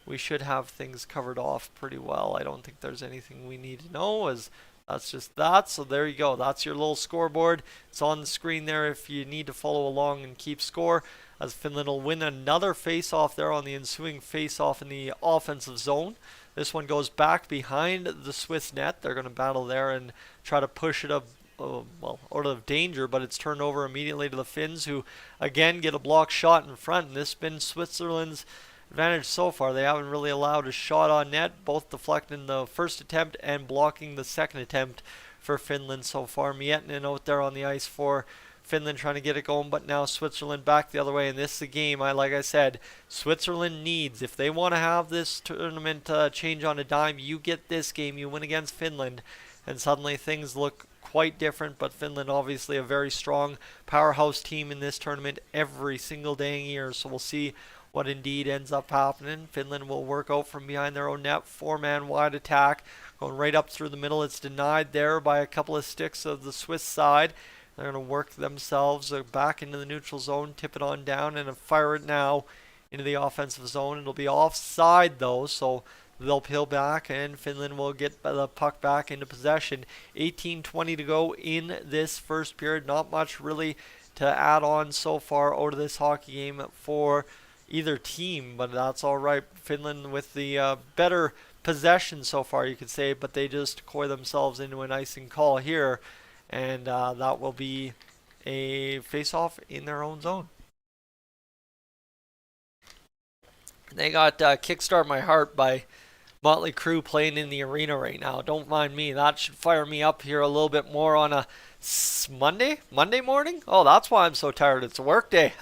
we should have things covered off pretty well. I don't think there's anything we need to know, as that's just that. So there you go. That's your little scoreboard. It's on the screen there if you need to follow along and keep score, as Finland will win another face-off there on the ensuing face-off in the offensive zone. This one goes back behind the Swiss net. They're going to battle there and try to push it up, out of danger, but it's turned over immediately to the Finns, who again get a block shot in front, and this has been Switzerland's advantage so far. They haven't really allowed a shot on net, both deflecting the first attempt and blocking the second attempt for Finland so far. Miettinen out there on the ice for Finland trying to get it going, but now Switzerland back the other way, and this is a game, like I said, Switzerland needs. If they want to have this tournament change on a dime, you get this game, you win against Finland, and suddenly things look quite different, but Finland obviously a very strong powerhouse team in this tournament every single dang year. So we'll see what indeed ends up happening. Finland will work out from behind their own net, 4-man wide attack, going right up through the middle. It's denied there by a couple of sticks of the Swiss side. They're going to work themselves back into the neutral zone, tip it on down, and fire it now into the offensive zone. It'll be offside though, so they'll peel back, and Finland will get the puck back into possession. 18:20 to go in this first period. Not much really to add on so far out of this hockey game for either team, but that's all right. Finland with the better possession so far, you could say, but they just coy themselves into an icing call here, and that will be a face-off in their own zone. They got Kickstart My Heart by Motley Crue playing in the arena right now. Don't mind me. That should fire me up here a little bit more on a Monday morning. Oh, that's why I'm so tired. It's a work day,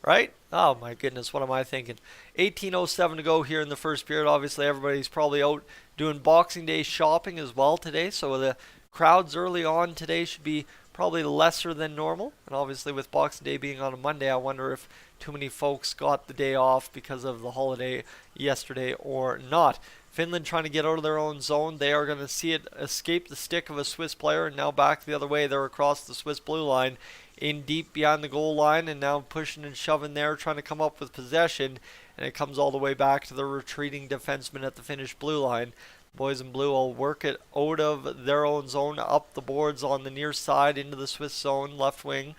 right? Oh my goodness, what am I thinking? 18:07 to go here in the first period. Obviously, everybody's probably out doing Boxing Day shopping as well today, so the crowds early on today should be probably lesser than normal. And obviously with Boxing Day being on a Monday, I wonder if too many folks got the day off because of the holiday yesterday or not. Finland trying to get out of their own zone. They are going to see it escape the stick of a Swiss player, and now back the other way. They're across the Swiss blue line, in deep beyond the goal line, and now pushing and shoving there, trying to come up with possession, and it comes all the way back to the retreating defenseman at the Finnish blue line. Boys in blue will work it out of their own zone, up the boards on the near side into the Swiss zone, left wing.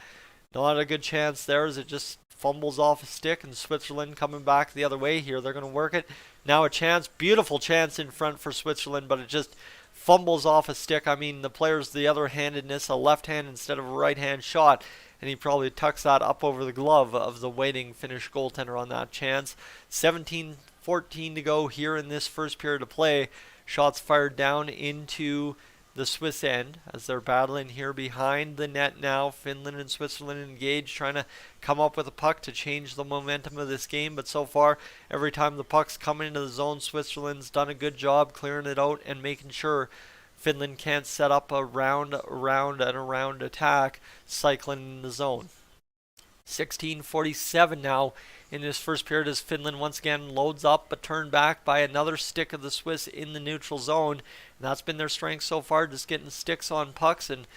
Not a good chance there as it just fumbles off a stick, and Switzerland coming back the other way here. They're going to work it. Now a chance, beautiful chance in front for Switzerland, but it just fumbles off a stick. I mean, the player's the other-handedness, a left hand instead of a right-hand shot, and he probably tucks that up over the glove of the waiting Finnish goaltender on that chance. 17:14 to go here in this first period of play. Shots fired down into the Swiss end as they're battling here behind the net now. Finland and Switzerland engaged, trying to come up with a puck to change the momentum of this game. But so far, every time the puck's coming into the zone, Switzerland's done a good job clearing it out and making sure Finland can't set up a round attack cycling in the zone. 16:47 now in this first period as Finland once again loads up, but turned back by another stick of the Swiss in the neutral zone. And that's been their strength so far, just getting sticks on pucks and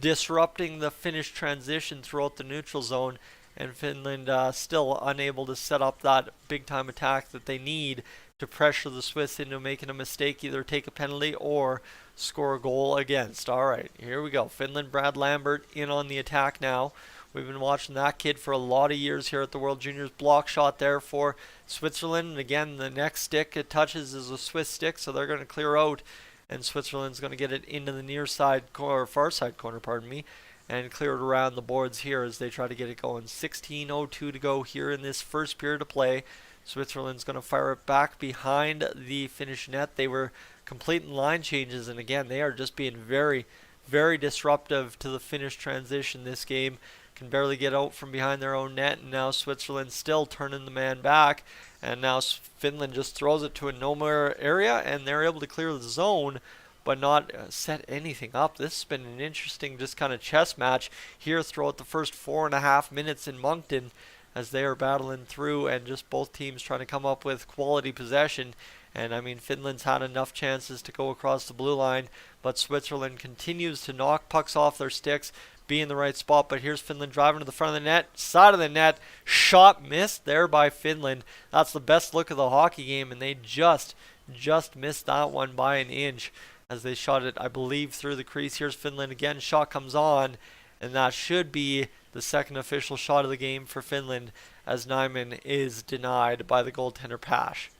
disrupting the Finnish transition throughout the neutral zone. And Finland still unable to set up that big-time attack that they need to pressure the Swiss into making a mistake, either take a penalty or score a goal against. All right, here we go. Finland, Brad Lambert in on the attack now. We've been watching that kid for a lot of years here at the World Juniors. Block shot there for Switzerland. And again, the next stick it touches is a Swiss stick, so they're going to clear out. And Switzerland's going to get it into the near side corner, far side corner, and clear it around the boards here as they try to get it going. 16:02 to go here in this first period of play. Switzerland's going to fire it back behind the Finnish net. They were completing line changes, and again, they are just being very, very disruptive to the Finnish transition this game. Can barely get out from behind their own net, and now Switzerland still turning the man back, and now Finland just throws it to a no-more area, and they're able to clear the zone but not set anything up. This has been an interesting just kind of chess match here throughout the first 4.5 minutes in Moncton as they are battling through, and just both teams trying to come up with quality possession. And I mean, Finland's had enough chances to go across the blue line, but Switzerland continues to knock pucks off their sticks, be in the right spot. But here's Finland driving to the front of the net, side of the net, shot missed there by Finland. That's the best look of the hockey game, and they just missed that one by an inch as they shot it, I believe, through the crease. Here's Finland again, shot comes on, and that should be the second official shot of the game for Finland as Nyman is denied by the goaltender Pash.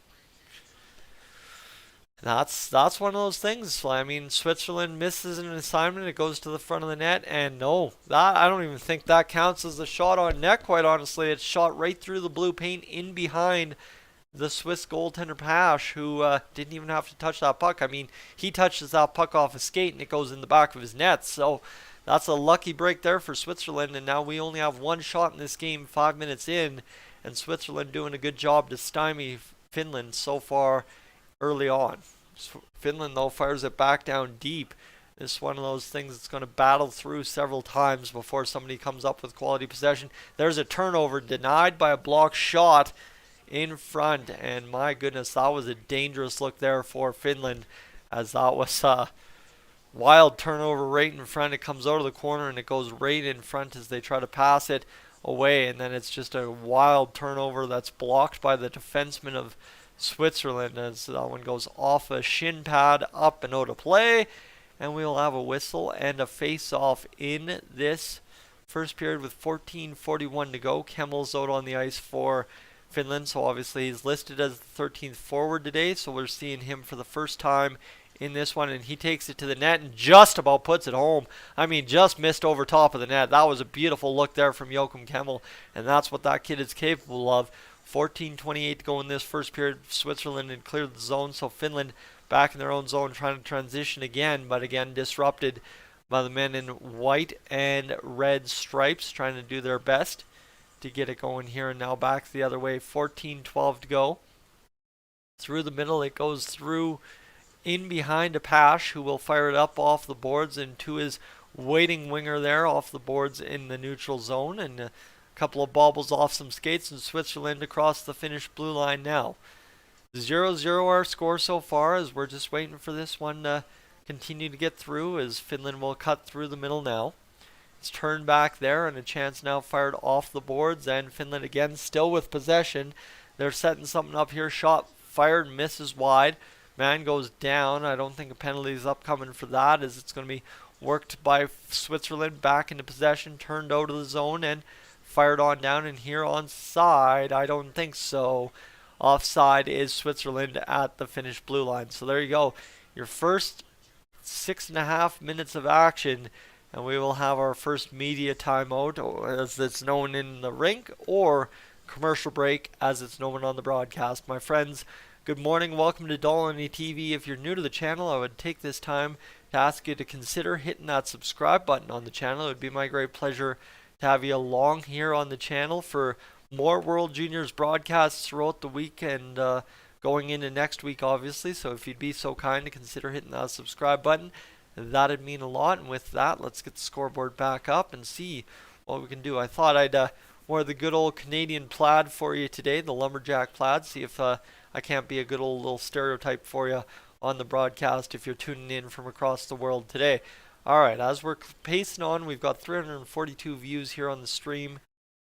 That's one of those things. I mean, Switzerland misses an assignment. It goes to the front of the net. And no, that I don't even think that counts as a shot on net, quite honestly. It's shot right through the blue paint in behind the Swiss goaltender Pash, who didn't even have to touch that puck. I mean, he touches that puck off his skate and it goes in the back of his net. So that's a lucky break there for Switzerland. And now we only have one shot in this game 5 minutes in. And Switzerland doing a good job to stymie Finland so far early on. Finland, though, fires it back down deep. It's one of those things that's going to battle through several times before somebody comes up with quality possession. There's a turnover denied by a block shot in front, and my goodness, that was a dangerous look there for Finland, as that was a wild turnover right in front. It comes out of the corner and it goes right in front as they try to pass it away, and then it's just a wild turnover that's blocked by the defenseman of Switzerland as that one goes off a shin pad, up and out of play, and we'll have a whistle and a face-off in this first period with 14:41 to go. Kemmel's out on the ice for Finland, so obviously he's listed as the 13th forward today, so we're seeing him for the first time in this one, and he takes it to the net and just about puts it home. I mean, just missed over top of the net. That was a beautiful look there from Joachim Kemmel, and that's what that kid is capable of. 14:28 to go in this first period. Switzerland had cleared the zone, so Finland back in their own zone trying to transition again, but again disrupted by the men in white and red stripes trying to do their best to get it going here, and now back the other way. 14:12 to go. Through the middle, it goes through in behind Apache, who will fire it up off the boards and to his waiting winger there off the boards in the neutral zone, and a couple of bobbles off some skates, and Switzerland across the Finnish blue line now. 0-0 our score so far, as we're just waiting for this one to continue to get through, as Finland will cut through the middle now. It's turned back there, and a chance now fired off the boards, and Finland again still with possession. They're setting something up here. Shot fired, misses wide. Man goes down. I don't think a penalty is upcoming for that, as it's going to be worked by Switzerland back into possession, turned out of the zone, and fired on down. And here onside, I don't think so. Offside is Switzerland at the Finnish blue line. So there you go. Your first 6.5 minutes of action, and we will have our first media timeout, as it's known in the rink, or commercial break, as it's known on the broadcast. My friends, good morning. Welcome to Dolynny TV. If you're new to the channel, I would take this time to ask you to consider hitting that subscribe button on the channel. It would be my great pleasure to have you along here on the channel for more World Juniors broadcasts throughout the week and going into next week, obviously. So if you'd be so kind to consider hitting that subscribe button, that'd mean a lot. And with that, let's get the scoreboard back up and see what we can do. I thought I'd wear the good old Canadian plaid for you today, the lumberjack plaid. See if I can't be a good old little stereotype for you on the broadcast if you're tuning in from across the world today. All right, as we're pacing on, we've got 342 views here on the stream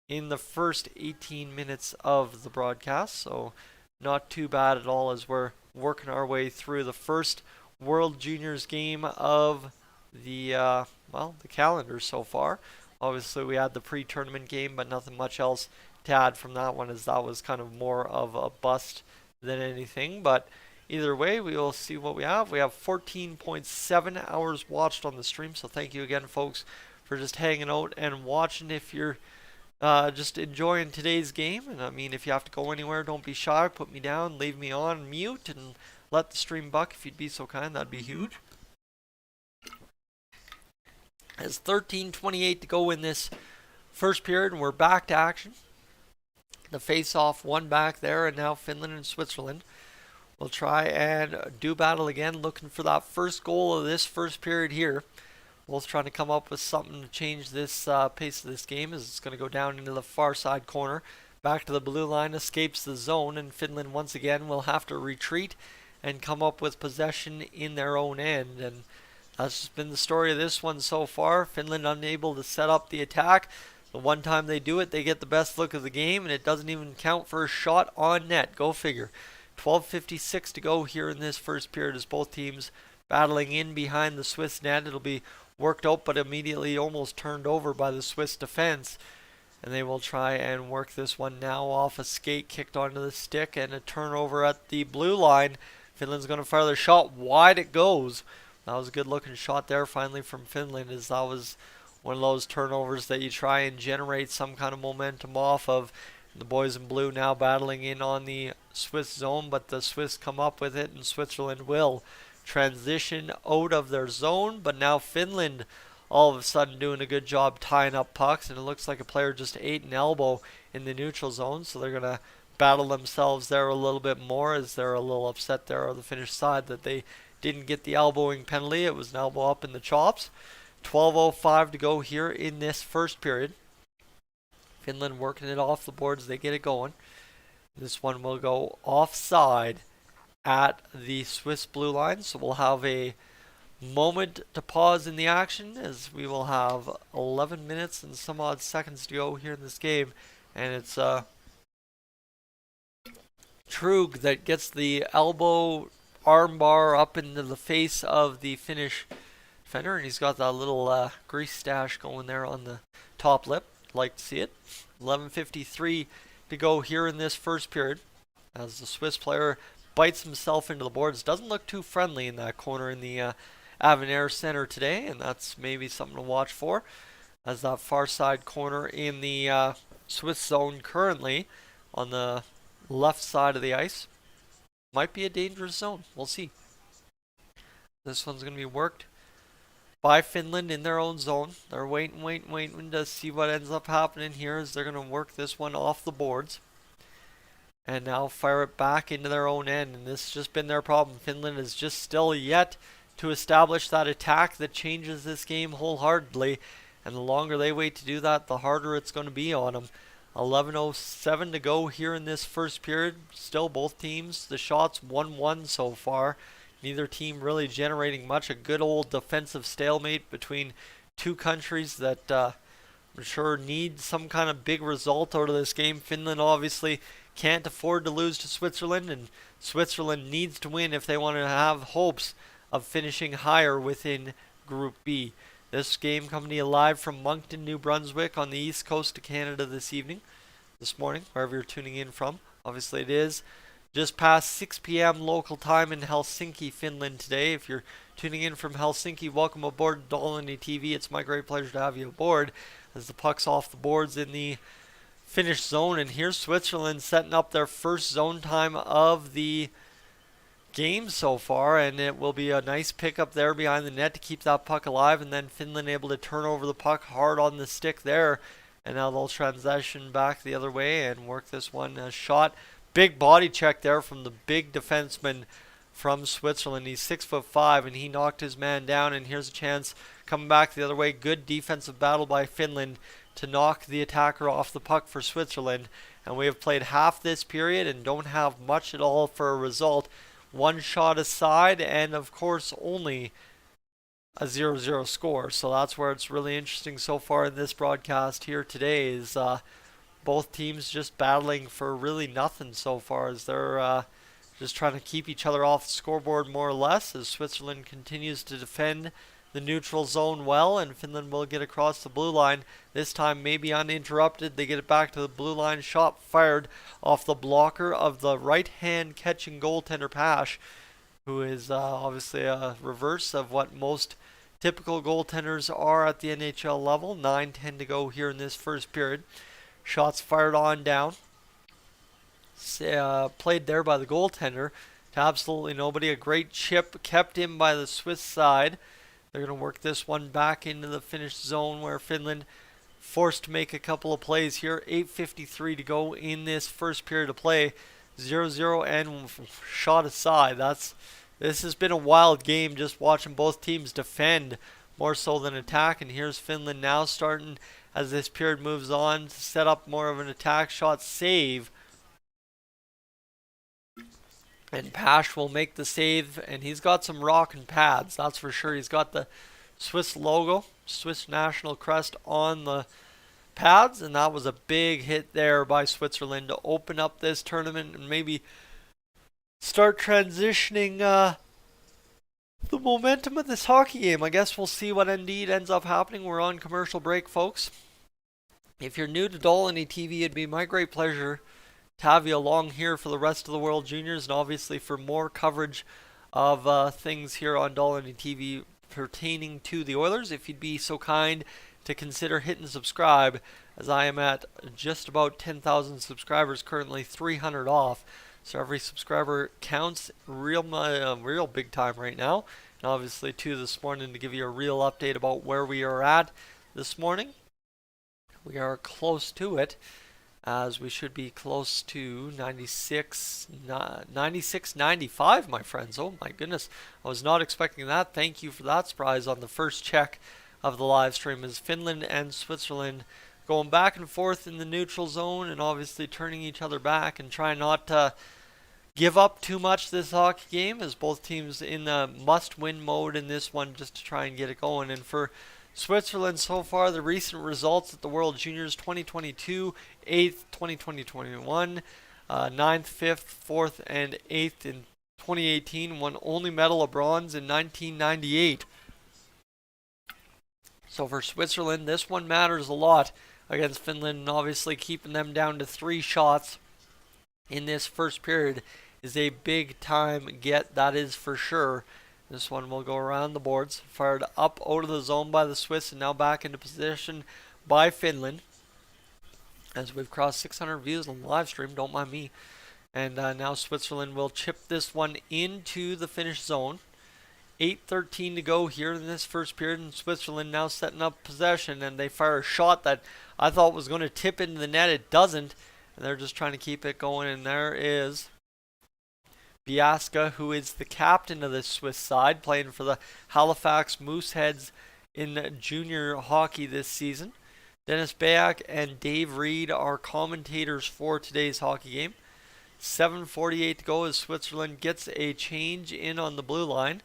in the first 18 minutes of the broadcast, so not too bad at all as we're working our way through the first World Juniors game of the the calendar so far. Obviously, we had the pre-tournament game, but nothing much else to add from that one, as that was kind of more of a bust than anything. But either way, we will see what we have. We have 14.7 hours watched on the stream, so thank you again, folks, for just hanging out and watching. If you're just enjoying today's game, and I mean, if you have to go anywhere, don't be shy. Put me down, leave me on mute, and let the stream buck if you'd be so kind. That'd be huge. It's 13:28 to go in this first period, and we're back to action. The face-off, one back there, and now Finland and Switzerland will try and do battle again, looking for that first goal of this first period here. Both trying to come up with something to change this pace of this game, as it's going to go down into the far side corner. Back to the blue line, escapes the zone, and Finland once again will have to retreat and come up with possession in their own end. And that's just been the story of this one so far. Finland unable to set up the attack. The one time they do it, they get the best look of the game, and it doesn't even count for a shot on net. Go figure. 12:56 to go here in this first period, as both teams battling in behind the Swiss net. It'll be worked out, but immediately almost turned over by the Swiss defense. And they will try and work this one now off a skate, kicked onto the stick, and a turnover at the blue line. Finland's going to fire their shot. Wide it goes. That was a good looking shot there finally from Finland, as that was one of those turnovers that you try and generate some kind of momentum off of. The boys in blue now battling in on the Swiss zone, but the Swiss come up with it, and Switzerland will transition out of their zone. But now Finland all of a sudden doing a good job tying up pucks, and it looks like a player just ate an elbow in the neutral zone, so they're going to battle themselves there a little bit more, as they're a little upset there on the Finnish side that they didn't get the elbowing penalty. It was an elbow up in the chops. 12:05 to go here in this first period. Finland working it off the boards. They get it going. This one will go offside at the Swiss blue line. So we'll have a moment to pause in the action, as we will have 11 minutes and some odd seconds to go here in this game. And it's Trug that gets the elbow armbar up into the face of the Finnish defender, and he's got that little grease stash going there on the top lip. Like to see it. 11:53 to go here in this first period, as the Swiss player bites himself into the boards. Doesn't look too friendly in that corner in the Avenir Center today, and that's maybe something to watch for, as that far side corner in the Swiss zone currently on the left side of the ice might be a dangerous zone. We'll see. This one's going to be worked by Finland in their own zone. They're waiting to see what ends up happening here, as they're going to work this one off the boards and now fire it back into their own end. And this has just been their problem. Finland is just still yet to establish that attack that changes this game wholeheartedly, and the longer they wait to do that, the harder it's going to be on them. 11:07 to go here in this first period. Still both teams, the shots 1-1 so far. Neither team really generating much. A good old defensive stalemate between two countries that I'm sure need some kind of big result out of this game. Finland obviously can't afford to lose to Switzerland, and Switzerland needs to win if they want to have hopes of finishing higher within Group B. This game coming to you live from Moncton, New Brunswick on the east coast of Canada this morning, wherever you're tuning in from. Obviously it is just past 6 p.m. local time in Helsinki, Finland today. If you're tuning in from Helsinki, welcome aboard Dolynny TV. It's my great pleasure to have you aboard, as the puck's off the boards in the Finnish zone. And here's Switzerland setting up their first zone time of the game so far, and it will be a nice pickup there behind the net to keep that puck alive, and then Finland able to turn over the puck hard on the stick there, and now they'll transition back the other way and work this one shot. Big body check there from the big defenseman from Switzerland. He's 6'5", and he knocked his man down, and here's a chance coming back the other way. Good defensive battle by Finland to knock the attacker off the puck for Switzerland, and we have played half this period and don't have much at all for a result. One shot aside, and of course only a 0-0 score. So that's where it's really interesting so far in this broadcast here today, is both teams just battling for really nothing so far, as they're just trying to keep each other off the scoreboard more or less, as Switzerland continues to defend the neutral zone well, and Finland will get across the blue line. This time maybe uninterrupted. They get it back to the blue line. Shot fired off the blocker of the right-hand catching goaltender Pash, who is obviously a reverse of what most typical goaltenders are at the NHL level. 9:10 to go here in this first period. Shots fired on down. Played there by the goaltender to absolutely nobody. A great chip kept in by the Swiss side. They're going to work this one back into the Finnish zone, where Finland forced to make a couple of plays here. 8:53 to go in this first period of play. 0-0 and shot aside. This has been a wild game, just watching both teams defend more so than attack. And here's Finland now starting, as this period moves on, to set up more of an attack. Shot save. And Pash will make the save, and he's got some rockin' pads, that's for sure. He's got the Swiss logo, Swiss national crest on the pads, and that was a big hit there by Switzerland to open up this tournament and maybe start transitioning the momentum of this hockey game. I guess we'll see what indeed ends up happening. We're on commercial break, folks. If you're new to Dolynny TV, it'd be my great pleasure to have you along here for the rest of the World Juniors, and obviously for more coverage of things here on Dolynny TV pertaining to the Oilers. If you'd be so kind to consider hitting subscribe, as I am at just about 10,000 subscribers currently, 300 off. So every subscriber counts real big time right now. And obviously too, this morning, to give you a real update about where we are at this morning. We are close to it, as we should be close to 95, my friends. Oh my goodness, I was not expecting that. Thank you for that surprise on the first check of the live stream, as Finland and Switzerland going back and forth in the neutral zone and obviously turning each other back and trying not to give up too much this hockey game, as both teams in the must-win mode in this one just to try and get it going. And for Switzerland so far, the recent results at the World Juniors 2022, 8th, 2020-21, 9th, 5th, 4th, and 8th in 2018, won only medal of bronze in 1998. So for Switzerland, this one matters a lot against Finland, and obviously keeping them down to 3 shots in this first period is a big time get, that is for sure. This one will go around the boards, fired up out of the zone by the Swiss, and now back into position by Finland. As we've crossed 600 views on the live stream, don't mind me. And now Switzerland will chip this one into the Finnish zone. 8:13 to go here in this first period, and Switzerland now setting up possession, and they fire a shot that I thought was going to tip into the net. It doesn't, and they're just trying to keep it going, and there is Biaska, who is the captain of the Swiss side, playing for the Halifax Mooseheads in junior hockey this season. Dennis Bayak and Dave Reed are commentators for today's hockey game. 7:48 to go as Switzerland gets a change in on the blue line.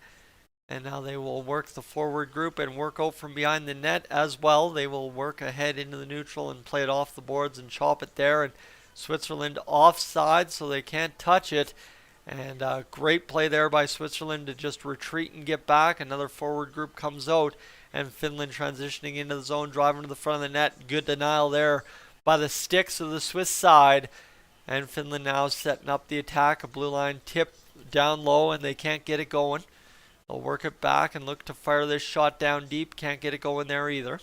And now they will work the forward group and work out from behind the net as well. They will work ahead into the neutral and play it off the boards and chop it there. And Switzerland offside, so they can't touch it. And great play there by Switzerland to just retreat and get back. Another forward group comes out, and Finland transitioning into the zone, driving to the front of the net. Good denial there by the sticks of the Swiss side. And Finland now setting up the attack. A blue line tip down low, and they can't get it going. They'll work it back and look to fire this shot down deep. Can't get it going there either.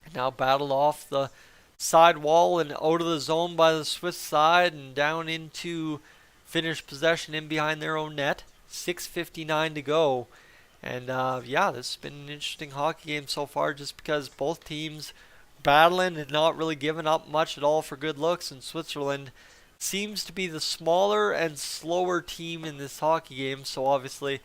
And now battled off the side wall and out of the zone by the Swiss side and down into Finnish possession in behind their own net. 6:59 to go. And yeah, this has been an interesting hockey game so far, just because both teams battling and not really giving up much at all for good looks. And Switzerland seems to be the smaller and slower team in this hockey game, so obviously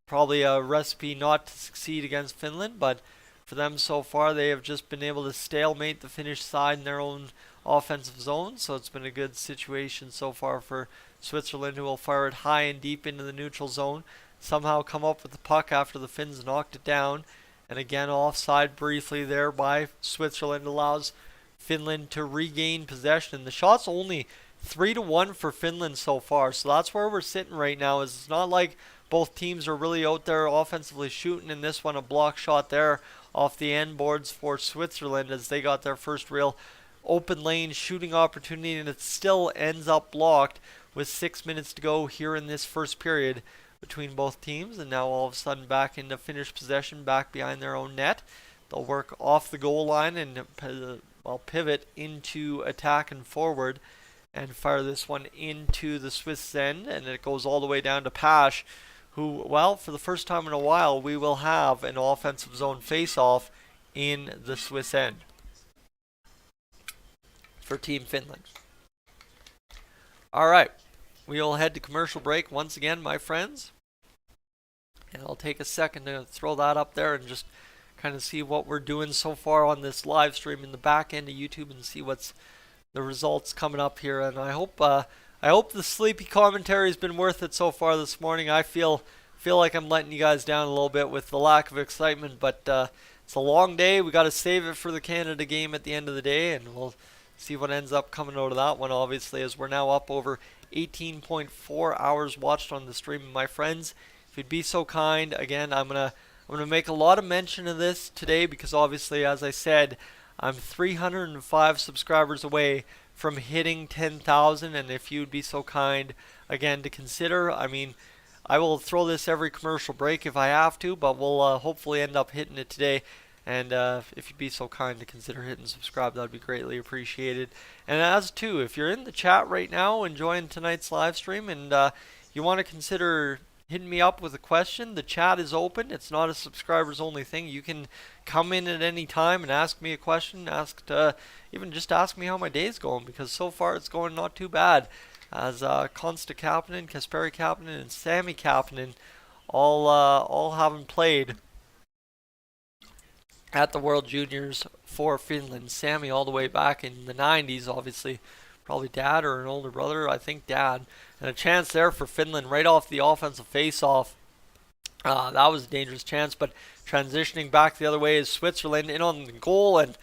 probably a recipe not to succeed against Finland, but for them so far they have just been able to stalemate the Finnish side in their own offensive zone, so it's been a good situation so far for Switzerland, who will fire it high and deep into the neutral zone, somehow come up with the puck after the Finns knocked it down, and again offside briefly there by Switzerland allows Finland to regain possession. The shot's only 3-1 for Finland so far, so that's where we're sitting right now. Is it's not like both teams are really out there offensively shooting. In this one, a block shot there off the end boards for Switzerland as they got their first real open lane shooting opportunity, and it still ends up blocked with 6 minutes to go here in this first period between both teams. And now all of a sudden back into Finnish possession, back behind their own net. They'll work off the goal line and pivot into attack and forward and fire this one into the Swiss end, and it goes all the way down to Pash, who, well, for the first time in a while, we will have an offensive zone face-off in the Swiss end for Team Finland. All right, we'll head to commercial break once again, my friends. And I'll take a second to throw that up there and just kind of see what we're doing so far on this live stream in the back end of YouTube and see what's the results coming up here. And I hope the sleepy commentary has been worth it so far this morning. I feel like I'm letting you guys down a little bit with the lack of excitement, but it's a long day. We got to save it for the Canada game at the end of the day, and we'll see what ends up coming out of that one, obviously, as we're now up over 18.4 hours watched on the stream. My friends, if you'd be so kind, again, I'm gonna make a lot of mention of this today because obviously, as I said, I'm 305 subscribers away from hitting 10,000, and if you'd be so kind, again, to consider, I mean, I will throw this every commercial break if I have to, but we'll hopefully end up hitting it today. And if you'd be so kind to consider hitting subscribe, that would be greatly appreciated. And as too, if you're in the chat right now enjoying tonight's live stream and you want to consider hitting me up with a question. The chat is open. It's not a subscribers only thing. You can come in at any time and ask me a question. Even just ask me how my day's going, because so far it's going not too bad. As Consta Kapanen, Kasperi Kapanen, and Sami Kapanen all haven't played at the World Juniors for Finland. Sami all the way back in the 90s, obviously. Probably dad or an older brother. I think dad. And a chance there for Finland right off the offensive face-off. That was a dangerous chance, but transitioning back the other way is Switzerland in on the goal, and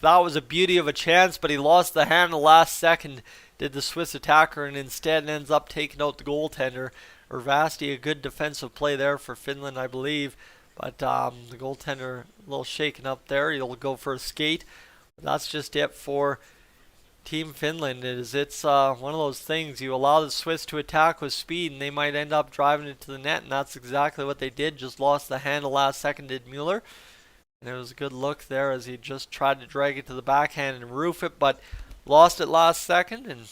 that was a beauty of a chance, but he lost the hand the last second, did the Swiss attacker, and instead ends up taking out the goaltender. Urvasti, a good defensive play there for Finland, I believe, but the goaltender a little shaken up there. He'll go for a skate. But that's just it for Team Finland. It's one of those things, you allow the Swiss to attack with speed and they might end up driving it to the net, and that's exactly what they did. Just lost the handle last second, did Mueller, and it was a good look there as he just tried to drag it to the backhand and roof it, but lost it last second. And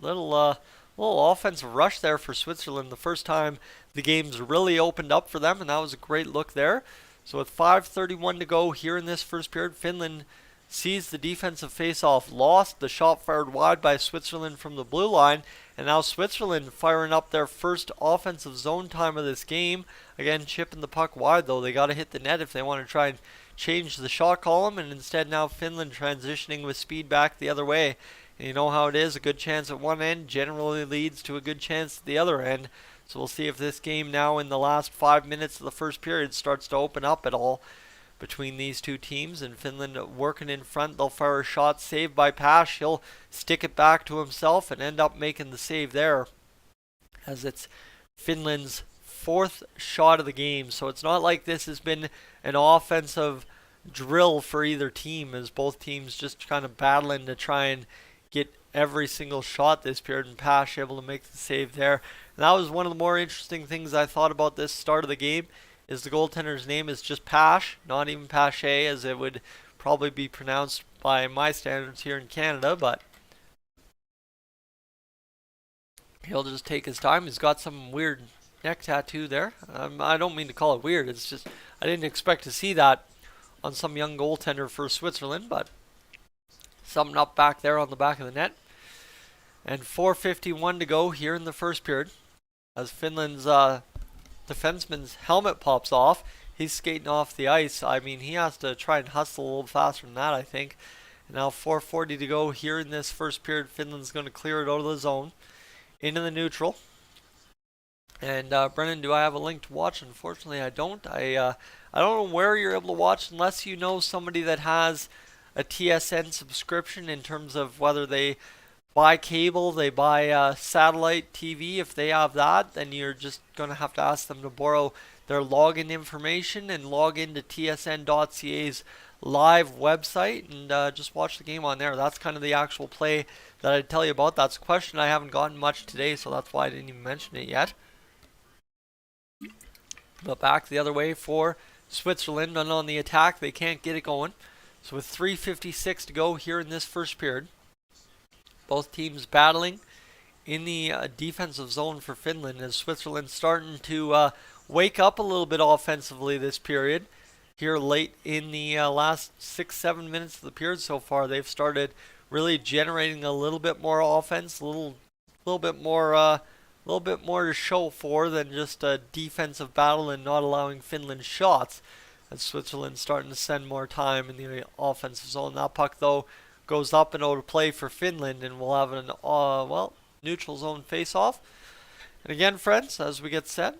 little offensive rush there for Switzerland, the first time the game's really opened up for them, and that was a great look there. So with 5:31 to go here in this first period, Finland sees the defensive face-off lost. The shot fired wide by Switzerland from the blue line. And now Switzerland firing up their first offensive zone time of this game. Again, chipping the puck wide, though. They got to hit the net if they want to try and change the shot column. And instead now Finland transitioning with speed back the other way. And you know how it is. A good chance at one end generally leads to a good chance at the other end. So we'll see if this game now in the last 5 minutes of the first period starts to open up at all between these two teams. And Finland working in front. They'll fire a shot saved by Pash. He'll stick it back to himself and end up making the save there, as it's Finland's fourth shot of the game. So it's not like this has been an offensive drill for either team, as both teams just kind of battling to try and get every single shot this period, and Pash able to make the save there. And that was one of the more interesting things I thought about this start of the game, is the goaltender's name is just Pash, not even Pache, as it would probably be pronounced by my standards here in Canada, but he'll just take his time. He's got some weird neck tattoo there. I don't mean to call it weird, it's just I didn't expect to see that on some young goaltender for Switzerland, but something up back there on the back of the net. And 4:51 to go here in the first period, as Finland's defenseman's helmet pops off. He's skating off the ice. I mean, he has to try and hustle a little faster than that, I think. And now 4:40 to go here in this first period. Finland's going to clear it out of the zone into the neutral. And Brennan, do I have a link to watch? Unfortunately, I don't. I don't know where you're able to watch, unless you know somebody that has a TSN subscription, in terms of whether they buy cable, they buy satellite TV. If they have that, then you're just going to have to ask them to borrow their login information and log into tsn.ca's live website and just watch the game on there. That's kind of the actual play that I'd tell you about. That's a question I haven't gotten much today, so that's why I didn't even mention it yet. But back the other way for Switzerland, and on the attack, they can't get it going. So with 3:56 to go here in this first period, both teams battling in the defensive zone for Finland, as Switzerland starting to wake up a little bit offensively this period. Here late in the last 6-7 minutes of the period so far, they've started really generating a little bit more offense, a little bit more to show for than just a defensive battle and not allowing Finland shots. As Switzerland starting to spend more time in the offensive zone. That puck though goes up and out of play for Finland, and we'll have an neutral zone face-off. And again, friends, as we get set,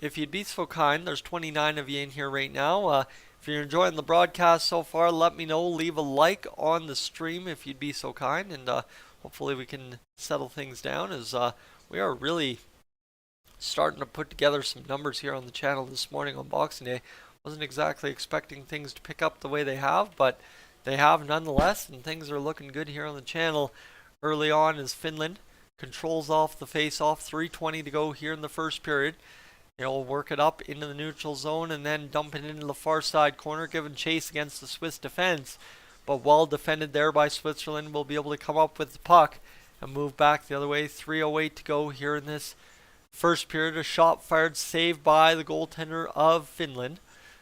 if you'd be so kind, there's 29 of you in here right now. If you're enjoying the broadcast so far, let me know. Leave a like on the stream if you'd be so kind, and hopefully we can settle things down, as we are really starting to put together some numbers here on the channel this morning on Boxing Day. Wasn't exactly expecting things to pick up the way they have, but they have nonetheless, and things are looking good here on the channel early on, as Finland controls off the face-off. 3:20 to go here in the first period. They'll work it up into the neutral zone and then dump it into the far side corner, giving chase against the Swiss defense. But well defended there by Switzerland. Will be able to come up with the puck and move back the other way. 3:08 to go here in this first period. A shot fired, saved by the goaltender of Finland.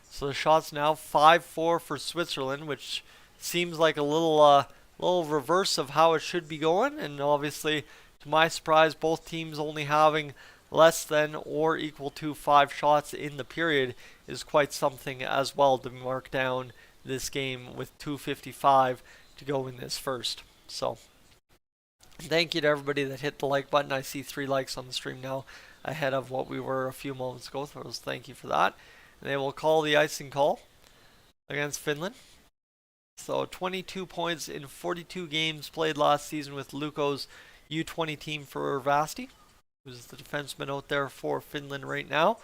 So the shot's now 5-4 for Switzerland, which seems like a little reverse of how it should be going. And obviously, to my surprise, both teams only having less than or equal to 5 shots in the period is quite something as well to mark down this game with 2:55 to go in this first. So thank you to everybody that hit the like button. I see 3 likes on the stream now ahead of what we were a few moments ago. So thank you for that. And they will call the icing call against Finland. So 22 points in 42 games played last season with Luko's U20 team for Vasti, who's the defenseman out there for Finland right now.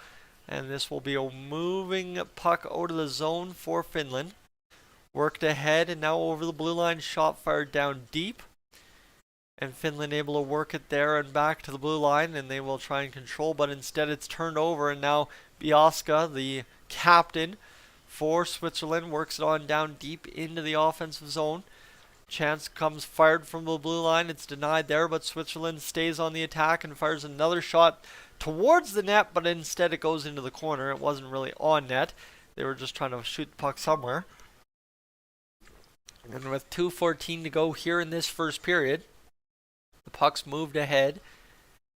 And this will be a moving puck out of the zone for Finland. Worked ahead and now over the blue line, shot fired down deep. And Finland able to work it there and back to the blue line, and they will try and control, but instead it's turned over, and now Biaska, the captain for Switzerland, works it on down deep into the offensive zone. Chance comes fired from the blue line. It's denied there, but Switzerland stays on the attack and fires another shot towards the net, but instead it goes into the corner. It wasn't really on net. They were just trying to shoot the puck somewhere. And with 2:14 to go here in this first period, the puck's moved ahead,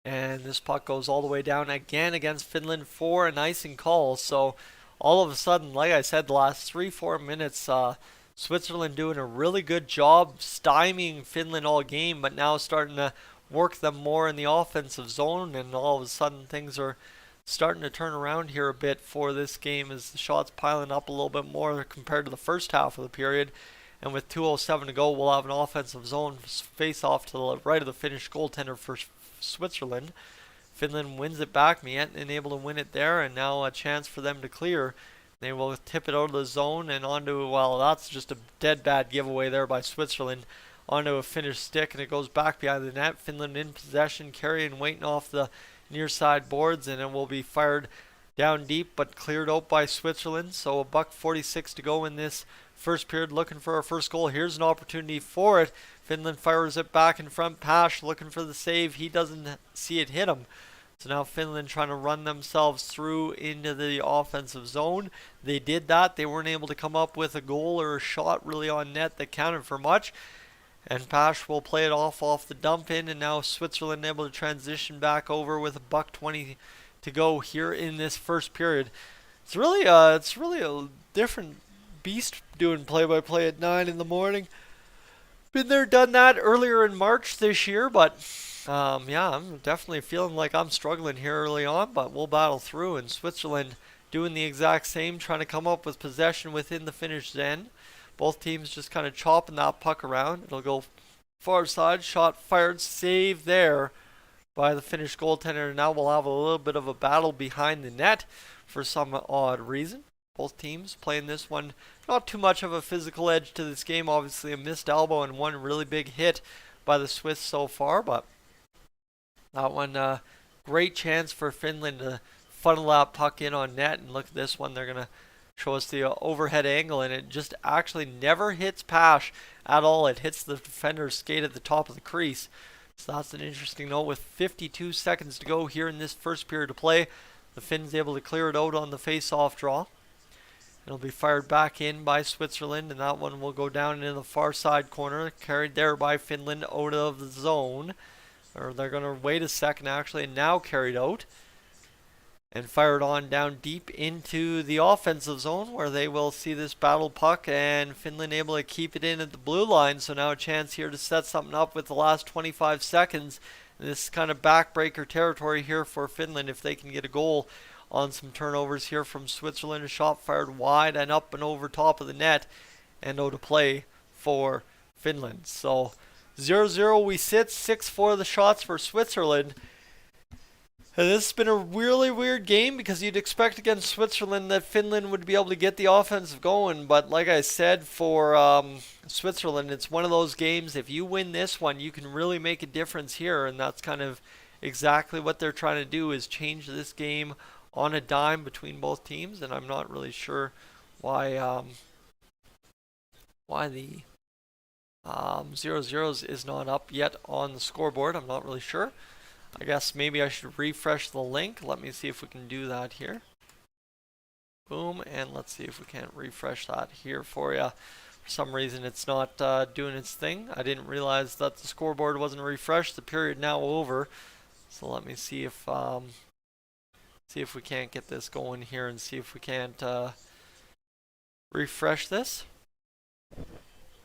and this puck goes all the way down again against Finland for an icing call. So all of a sudden, like I said, the last 3-4 minutes, Switzerland doing a really good job stymieing Finland all game, but now starting to work them more in the offensive zone, and all of a sudden things are starting to turn around here a bit for this game as the shots piling up a little bit more compared to the first half of the period. And with 2:07 to go, we'll have an offensive zone face-off to the right of the Finnish goaltender for Switzerland. Finland wins it back, and able to win it there, and now a chance for them to clear. They will tip it out of the zone and onto, well, that's just a dead bad giveaway there by Switzerland, onto a Finnish stick, and it goes back behind the net. Finland in possession, carrying, waiting off the near side boards, and it will be fired down deep, but cleared out by Switzerland. So a $1:46 to go in this first period, looking for our first goal. Here's an opportunity for it. Finland fires it back in front. Pash looking for the save. He doesn't see it hit him. So now Finland trying to run themselves through into the offensive zone. They did that. They weren't able to come up with a goal or a shot really on net that counted for much. And Pash will play it off the dump in, and now Switzerland able to transition back over with a $1:20 to go here in this first period. It's really a different beast doing play-by-play at 9 in the morning. Been there, done that earlier in March this year, but yeah, I'm definitely feeling like I'm struggling here early on, but we'll battle through. And Switzerland doing the exact same, trying to come up with possession within the Finnish end. Both teams just kind of chopping that puck around. It'll go far side, shot fired, save there by the Finnish goaltender. Now we'll have a little bit of a battle behind the net for some odd reason. Both teams playing this one, not too much of a physical edge to this game. Obviously a missed elbow and one really big hit by the Swiss so far, but that one, great chance for Finland to funnel that puck in on net. And look at this one, they're going to show us the overhead angle, and it just actually never hits Pash at all. It hits the defender's skate at the top of the crease. So that's an interesting note. With 52 seconds to go here in this first period of play, the Finns able to clear it out on the face-off draw. It'll be fired back in by Switzerland, and that one will go down into the far side corner, carried there by Finland out of the zone. Or they're going to wait a second actually, and now carried out. And fired on down deep into the offensive zone, where they will see this battle puck, and Finland able to keep it in at the blue line. So now a chance here to set something up with the last 25 seconds. And this is kind of backbreaker territory here for Finland if they can get a goal on some turnovers here from Switzerland. A shot fired wide and up and over top of the net, and out of play for Finland. So 0-0 we sit, 6-4 the shots for Switzerland. And this has been a really weird game because you'd expect against Switzerland that Finland would be able to get the offensive going. But like I said, for Switzerland, it's one of those games, if you win this one, you can really make a difference here. And that's kind of exactly what they're trying to do, is change this game on a dime between both teams. And I'm not really sure why the 0-0 is not up yet on the scoreboard. I'm not really sure. I guess maybe I should refresh the link. Let me see if we can do that here. Boom, and let's see if we can't refresh that here for you. For some reason it's not doing its thing. I didn't realize that the scoreboard wasn't refreshed. The period now over. So let me see if we can't get this going here and see if we can't refresh this.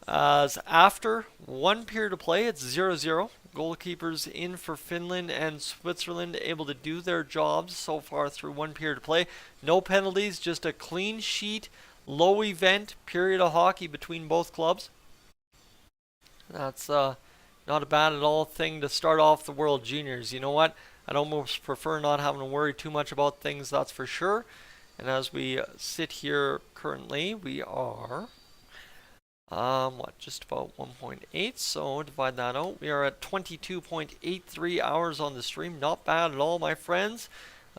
As after one period of play, it's 0-0. Goalkeepers in for Finland and Switzerland able to do their jobs so far through one period of play. No penalties, just a clean sheet, low event period of hockey between both clubs. That's not a bad at all thing to start off the World Juniors. You know what? I'd almost prefer not having to worry too much about things, that's for sure. And as we sit here currently, we are just about 1.8, so divide that out. We are at 22.83 hours on the stream. Not bad at all, my friends,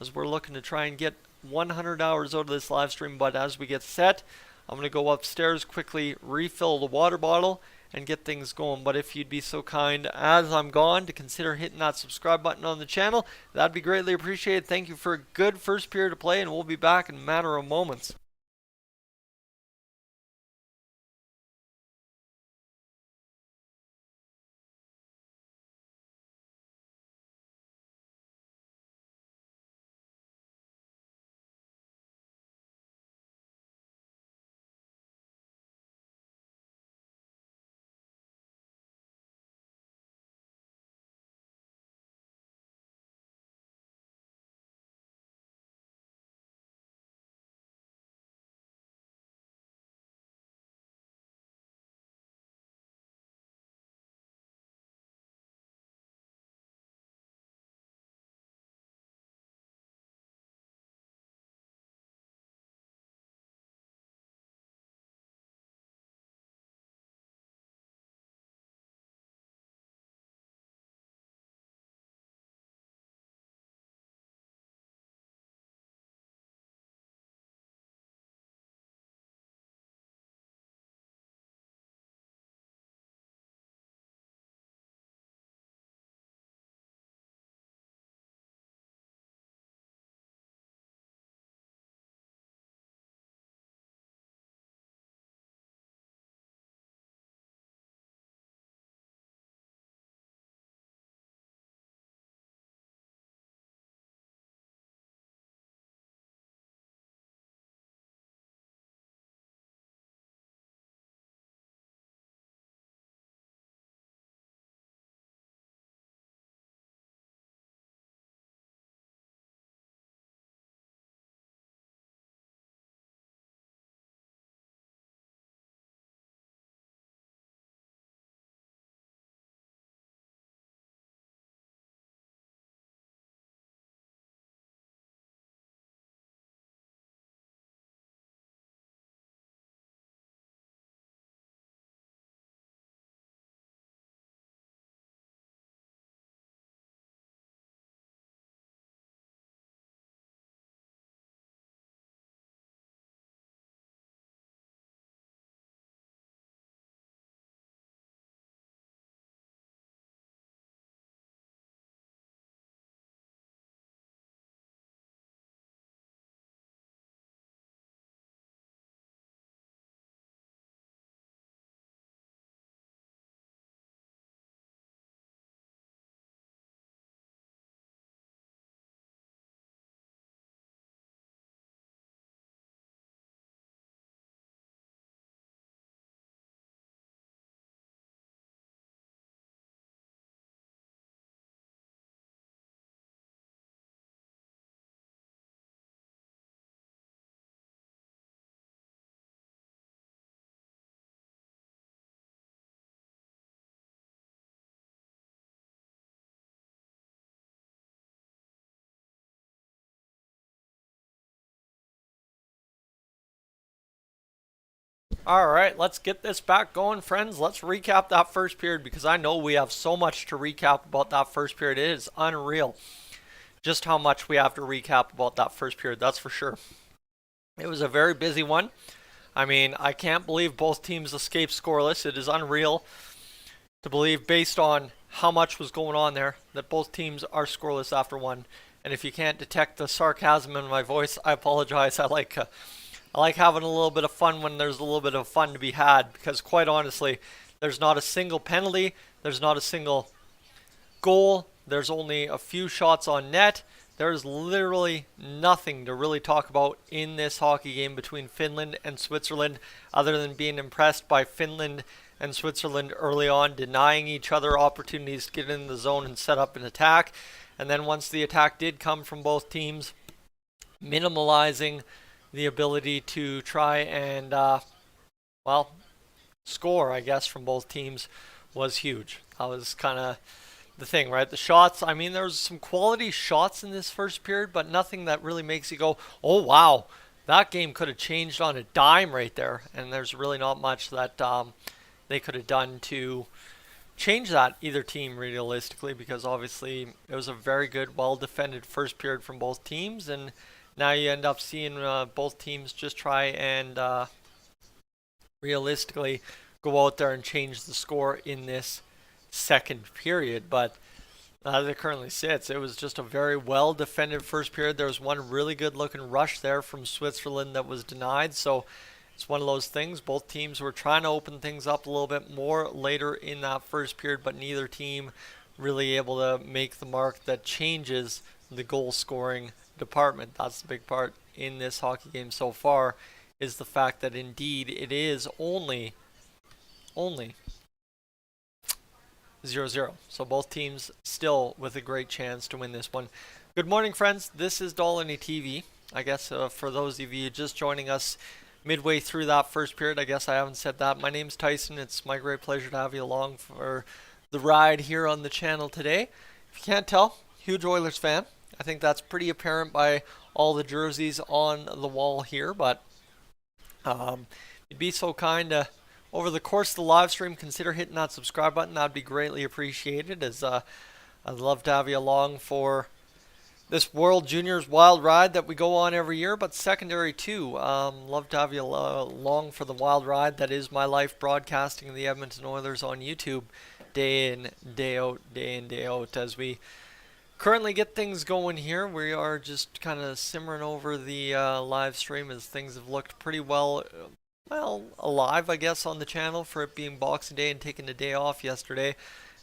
as we're looking to try and get 100 hours out of this live stream. But as we get set, I'm going to go upstairs, quickly refill the water bottle, and get things going. But if you'd be so kind, as I'm gone, to consider hitting that subscribe button on the channel, that'd be greatly appreciated. Thank you for a good first period of play, and we'll be back in a matter of moments. Alright, let's get this back going, friends. Let's recap that first period, because I know we have so much to recap about that first period. It is unreal just how much we have to recap about that first period, that's for sure. It was a very busy one. I mean, I can't believe both teams escaped scoreless. It is unreal to believe, based on how much was going on there, that both teams are scoreless after one. And if you can't detect the sarcasm in my voice, I apologize. I like having a little bit of fun when there's a little bit of fun to be had, because quite honestly, there's not a single penalty, there's not a single goal, there's only a few shots on net. There's literally nothing to really talk about in this hockey game between Finland and Switzerland, other than being impressed by Finland and Switzerland early on, denying each other opportunities to get in the zone and set up an attack. And then once the attack did come from both teams, minimalizing the ability to try and, score, I guess, from both teams was huge. That was kind of the thing, right? The shots, I mean, there was some quality shots in this first period, but nothing that really makes you go, oh, wow, that game could have changed on a dime right there. And there's really not much that they could have done to change that, either team, realistically, because obviously it was a very good, well-defended first period from both teams. And now you end up seeing both teams just try and realistically go out there and change the score in this second period. But as it currently sits, it was just a very well defended first period. There was one really good looking rush there from Switzerland that was denied, so it's one of those things. Both teams were trying to open things up a little bit more later in that first period, but neither team really able to make the mark that changes the goal scoring department. That's the big part in this hockey game so far, is the fact that indeed it is only 0-0. So both teams still with a great chance to win this one. Good morning, friends. This is Dolynny TV. I guess for those of you just joining us midway through that first period, I guess I haven't said that. My name's Tyson. It's my great pleasure to have you along for the ride here on the channel today. If you can't tell, huge Oilers fan. I think that's pretty apparent by all the jerseys on the wall here, but you'd be so kind to, over the course of the live stream, consider hitting that subscribe button. That'd be greatly appreciated, as I'd love to have you along for this World Juniors wild ride that we go on every year, but secondary too. Love to have you along for the wild ride that is my life, broadcasting the Edmonton Oilers on YouTube day in, day out, as we currently get things going here. We are just kind of simmering over the live stream, as things have looked pretty well alive, I guess, on the channel for it being Boxing Day and taking the day off yesterday.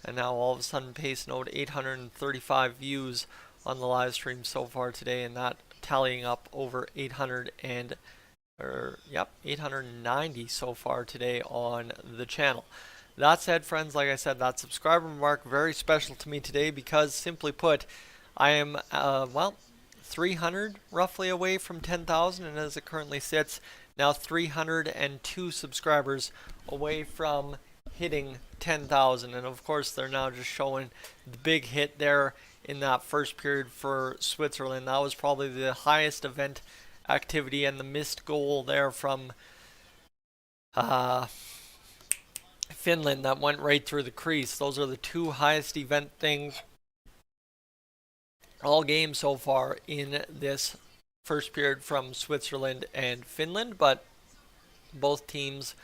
And now all of a sudden, pace note, 835 views on the live stream so far today, and that tallying up over 890 so far today on the channel. That said, friends, like I said, that subscriber mark very special to me today, because simply put, I am 300 roughly away from 10,000, and as it currently sits, now 302 subscribers away from hitting 10,000. And of course, they're now just showing the big hit there in that first period for Switzerland. That was probably the highest event activity, and the missed goal there from Finland that went right through the crease. Those are the two highest event things all game so far in this first period from Switzerland and Finland. But both teams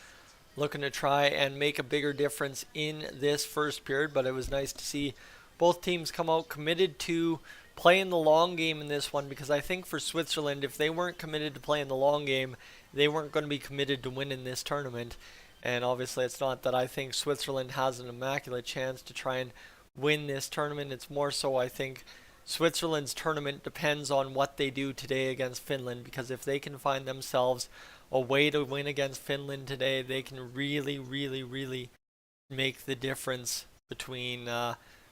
looking to try and make a bigger difference in this first period. But it was nice to see both teams come out committed to playing the long game in this one, because I think for Switzerland, if they weren't committed to playing the long game, they weren't going to be committed to winning this tournament. And obviously, it's not that I think Switzerland has an immaculate chance to try and win this tournament. It's more so I think Switzerland's tournament depends on what they do today against Finland, because if they can find themselves a way to win against Finland today, they can really, really, really make the difference between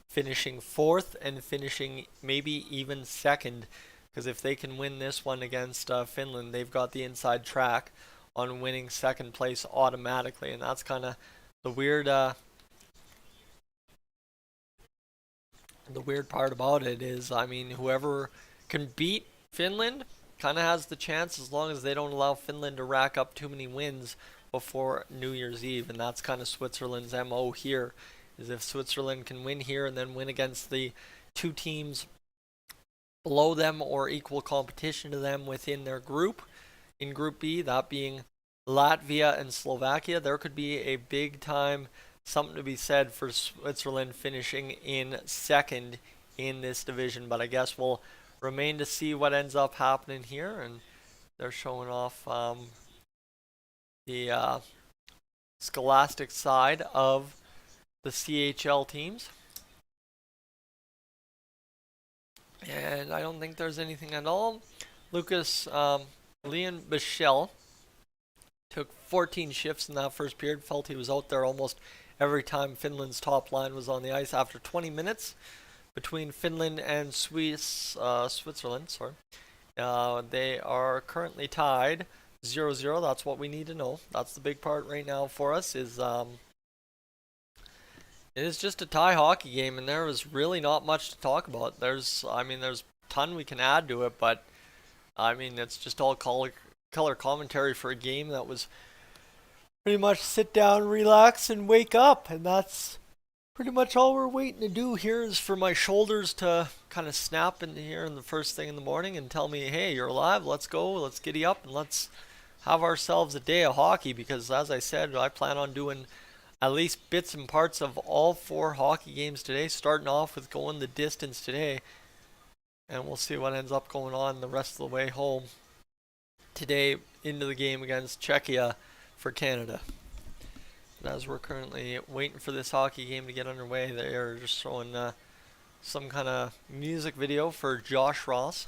finishing fourth and finishing maybe even second. Because if they can win this one against Finland, they've got the inside track on winning second place automatically. And that's kind of the weird part about it is, I mean, whoever can beat Finland kind of has the chance, as long as they don't allow Finland to rack up too many wins before New Year's Eve. And that's kind of Switzerland's MO here, is if Switzerland can win here and then win against the two teams below them or equal competition to them within their group, in Group B, that being Latvia and Slovakia, there could be a big time something to be said for Switzerland finishing in second in this division. But I guess we'll remain to see what ends up happening here. And they're showing off the scholastic side of the CHL teams. And I don't think there's anything at all. Lucas Leon Bichel took 14 shifts in that first period. Felt he was out there almost every time Finland's top line was on the ice. After 20 minutes between Finland and Switzerland, they are currently tied 0-0. That's what we need to know. That's the big part right now for us. It is just a tie hockey game, and there was really not much to talk about. There's a ton we can add to it, but it's just all color commentary for a game that was pretty much sit down, relax, and wake up. And that's pretty much all we're waiting to do here, is for my shoulders to kind of snap in here in the first thing in the morning and tell me, hey, you're alive, let's go, let's giddy up, and let's have ourselves a day of hockey. Because as I said, I plan on doing at least bits and parts of all 4 hockey games today, starting off with going the distance today. And we'll see what ends up going on the rest of the way home today into the game against Czechia for Canada. And as we're currently waiting for this hockey game to get underway, they are just showing some kind of music video for Josh Ross,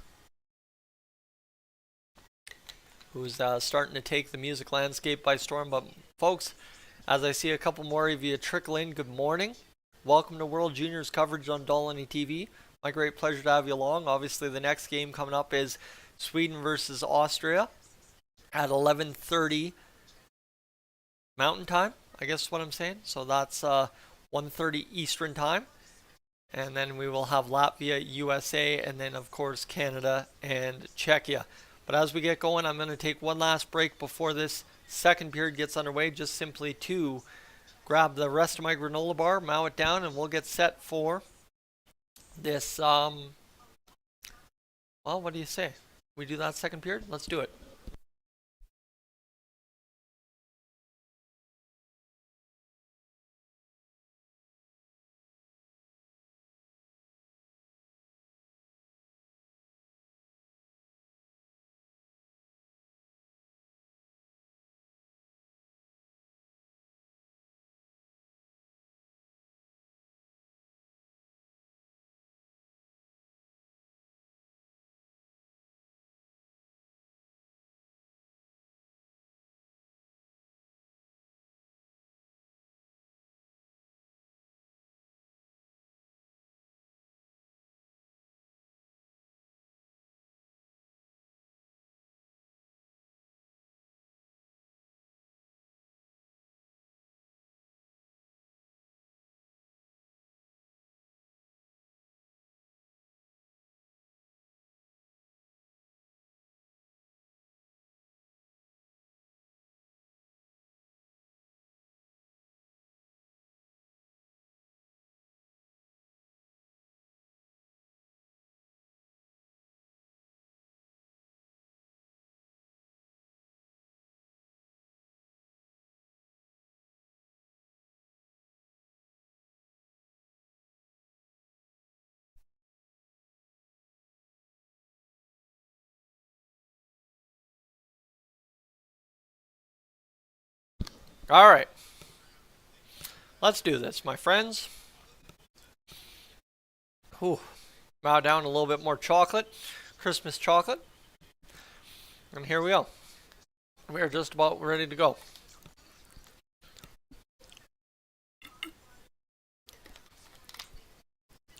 who's starting to take the music landscape by storm. But folks, as I see a couple more of you trickle in, good morning. Welcome to World Juniors coverage on Dolynny TV. My great pleasure to have you along. Obviously, the next game coming up is Sweden versus Austria at 11:30 Mountain Time, I guess is what I'm saying. So that's 1:30 Eastern Time. And then we will have Latvia, USA, and then, of course, Canada and Czechia. But as we get going, I'm going to take one last break before this second period gets underway, just simply to grab the rest of my granola bar, mow it down, and we'll get set for this, well, what do you say? We do that second period? Let's do it. All right. Let's do this, my friends. Whew. Bow down a little bit more chocolate, Christmas chocolate. And here we go. We are just about ready to go.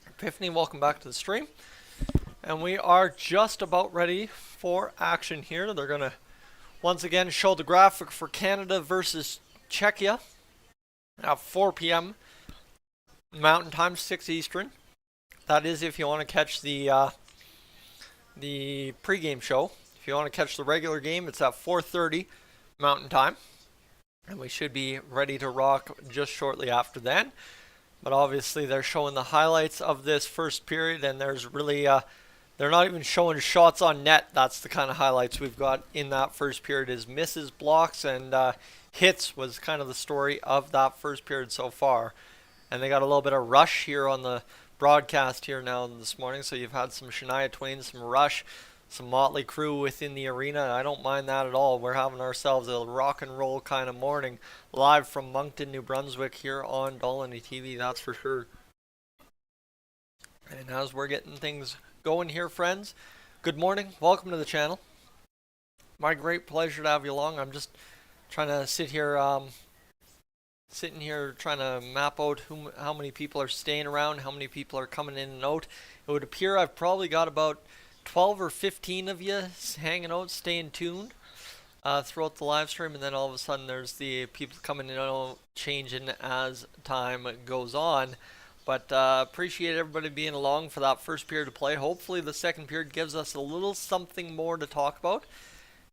Epiphany, welcome back to the stream. And we are just about ready for action here. They're going to once again show the graphic for Canada versus Czechia at 4 p.m. Mountain Time, 6 Eastern. That is if you want to catch the pregame show. If you want to catch the regular game, it's at 4:30 Mountain Time. And we should be ready to rock just shortly after then. But obviously they're showing the highlights of this first period, and there's really they're not even showing shots on net. That's the kind of highlights we've got in that first period, is misses, blocks, and hits was kind of the story of that first period so far. And they got a little bit of rush here on the broadcast here now this morning. So you've had some Shania Twain, some Rush, some Motley Crue within the arena. I don't mind that at all. We're having ourselves a rock and roll kind of morning live from Moncton, New Brunswick here on Dolynny TV, that's for sure. And as we're getting things going here, friends, good morning. Welcome to the channel. My great pleasure to have you along. I'm just trying to sit here, trying to map out how many people are staying around, how many people are coming in and out. It would appear I've probably got about 12 or 15 of you hanging out, staying tuned throughout the live stream, and then all of a sudden there's the people coming in and out, changing as time goes on. But appreciate everybody being along for that first period of play. Hopefully the second period gives us a little something more to talk about.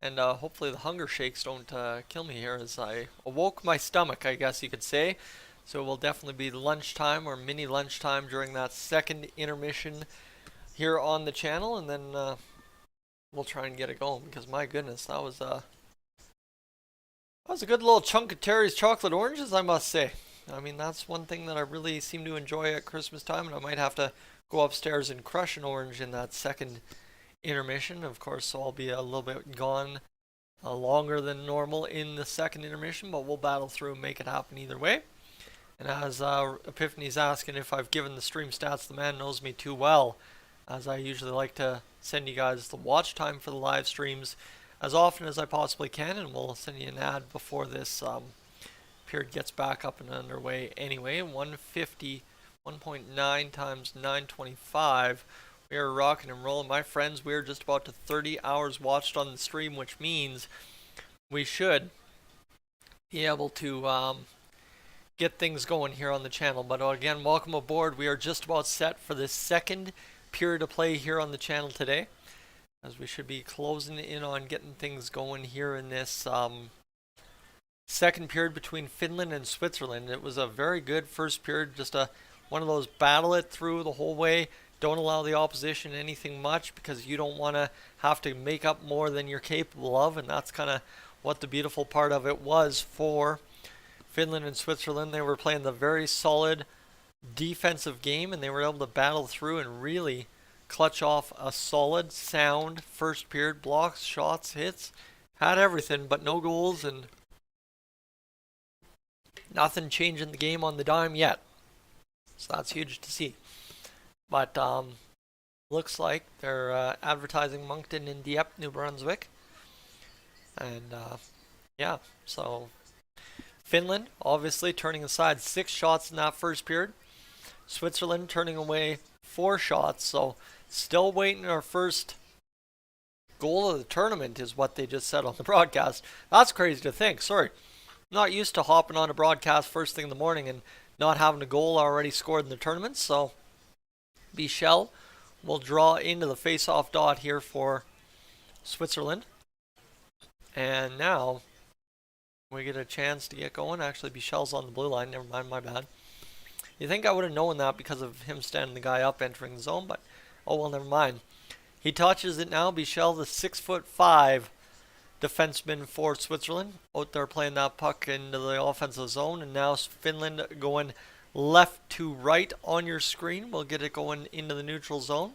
And hopefully the hunger shakes don't kill me here as I awoke my stomach, I guess you could say. So it will definitely be lunchtime or mini lunchtime during that second intermission here on the channel. And then we'll try and get it going because my goodness, that was a good little chunk of Terry's chocolate oranges, I must say. I mean, that's one thing that I really seem to enjoy at Christmas time. And I might have to go upstairs and crush an orange in that second intermission. Of course, so I'll be a little bit gone longer than normal in the second intermission, but we'll battle through and make it happen either way. And as Epiphany's asking if I've given the stream stats, the man knows me too well, as I usually like to send you guys the watch time for the live streams as often as I possibly can, and we'll send you an ad before this period gets back up and underway anyway. 150, 1.9 times 925. We are rocking and rolling. My friends, we're just about to 30 hours watched on the stream, which means we should be able to get things going here on the channel. But again, welcome aboard. We are just about set for the second period of play here on the channel today, as we should be closing in on getting things going here in this second period between Finland and Switzerland. It was a very good first period, just one of those battle it through the whole way. Don't allow the opposition anything much because you don't want to have to make up more than you're capable of, and that's kind of what the beautiful part of it was for Finland and Switzerland. They were playing the very solid defensive game, and they were able to battle through and really clutch off a solid, sound first period. Blocks, shots, hits, had everything, but no goals and nothing changing the game on the dime yet. So that's huge to see. But looks like they're advertising Moncton in Dieppe, New Brunswick. And yeah, so Finland obviously turning aside 6 shots in that first period. Switzerland turning away 4 shots. So still waiting our first goal of the tournament is what they just said on the broadcast. That's crazy to think. Sorry. I'm not used to hopping on a broadcast first thing in the morning and not having a goal already scored in the tournament. So Bichel will draw into the face-off dot here for Switzerland. And now we get a chance to get going. Actually, Bichel's on the blue line. Never mind, my bad. You think I would have known that because of him standing the guy up entering the zone, but oh well, never mind. He touches it now. Bichel, the 6'5" defenseman for Switzerland, out there playing that puck into the offensive zone. And now Finland going left to right on your screen. We'll get it going into the neutral zone.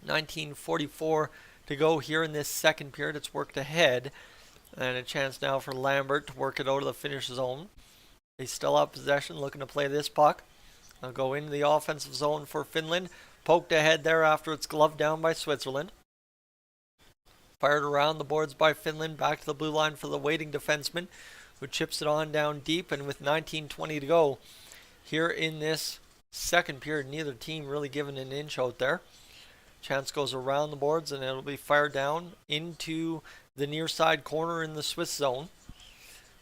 19:44 to go here in this second period. It's worked ahead. And a chance now for Lambert to work it out of the finish zone. They still have possession, looking to play this puck. They'll go into the offensive zone for Finland. Poked ahead there after it's gloved down by Switzerland. Fired around the boards by Finland. Back to the blue line for the waiting defenseman, who chips it on down deep. And with 19:20 to go here in this second period, neither team really giving an inch out there. Chance goes around the boards and it'll be fired down into the near side corner in the Swiss zone.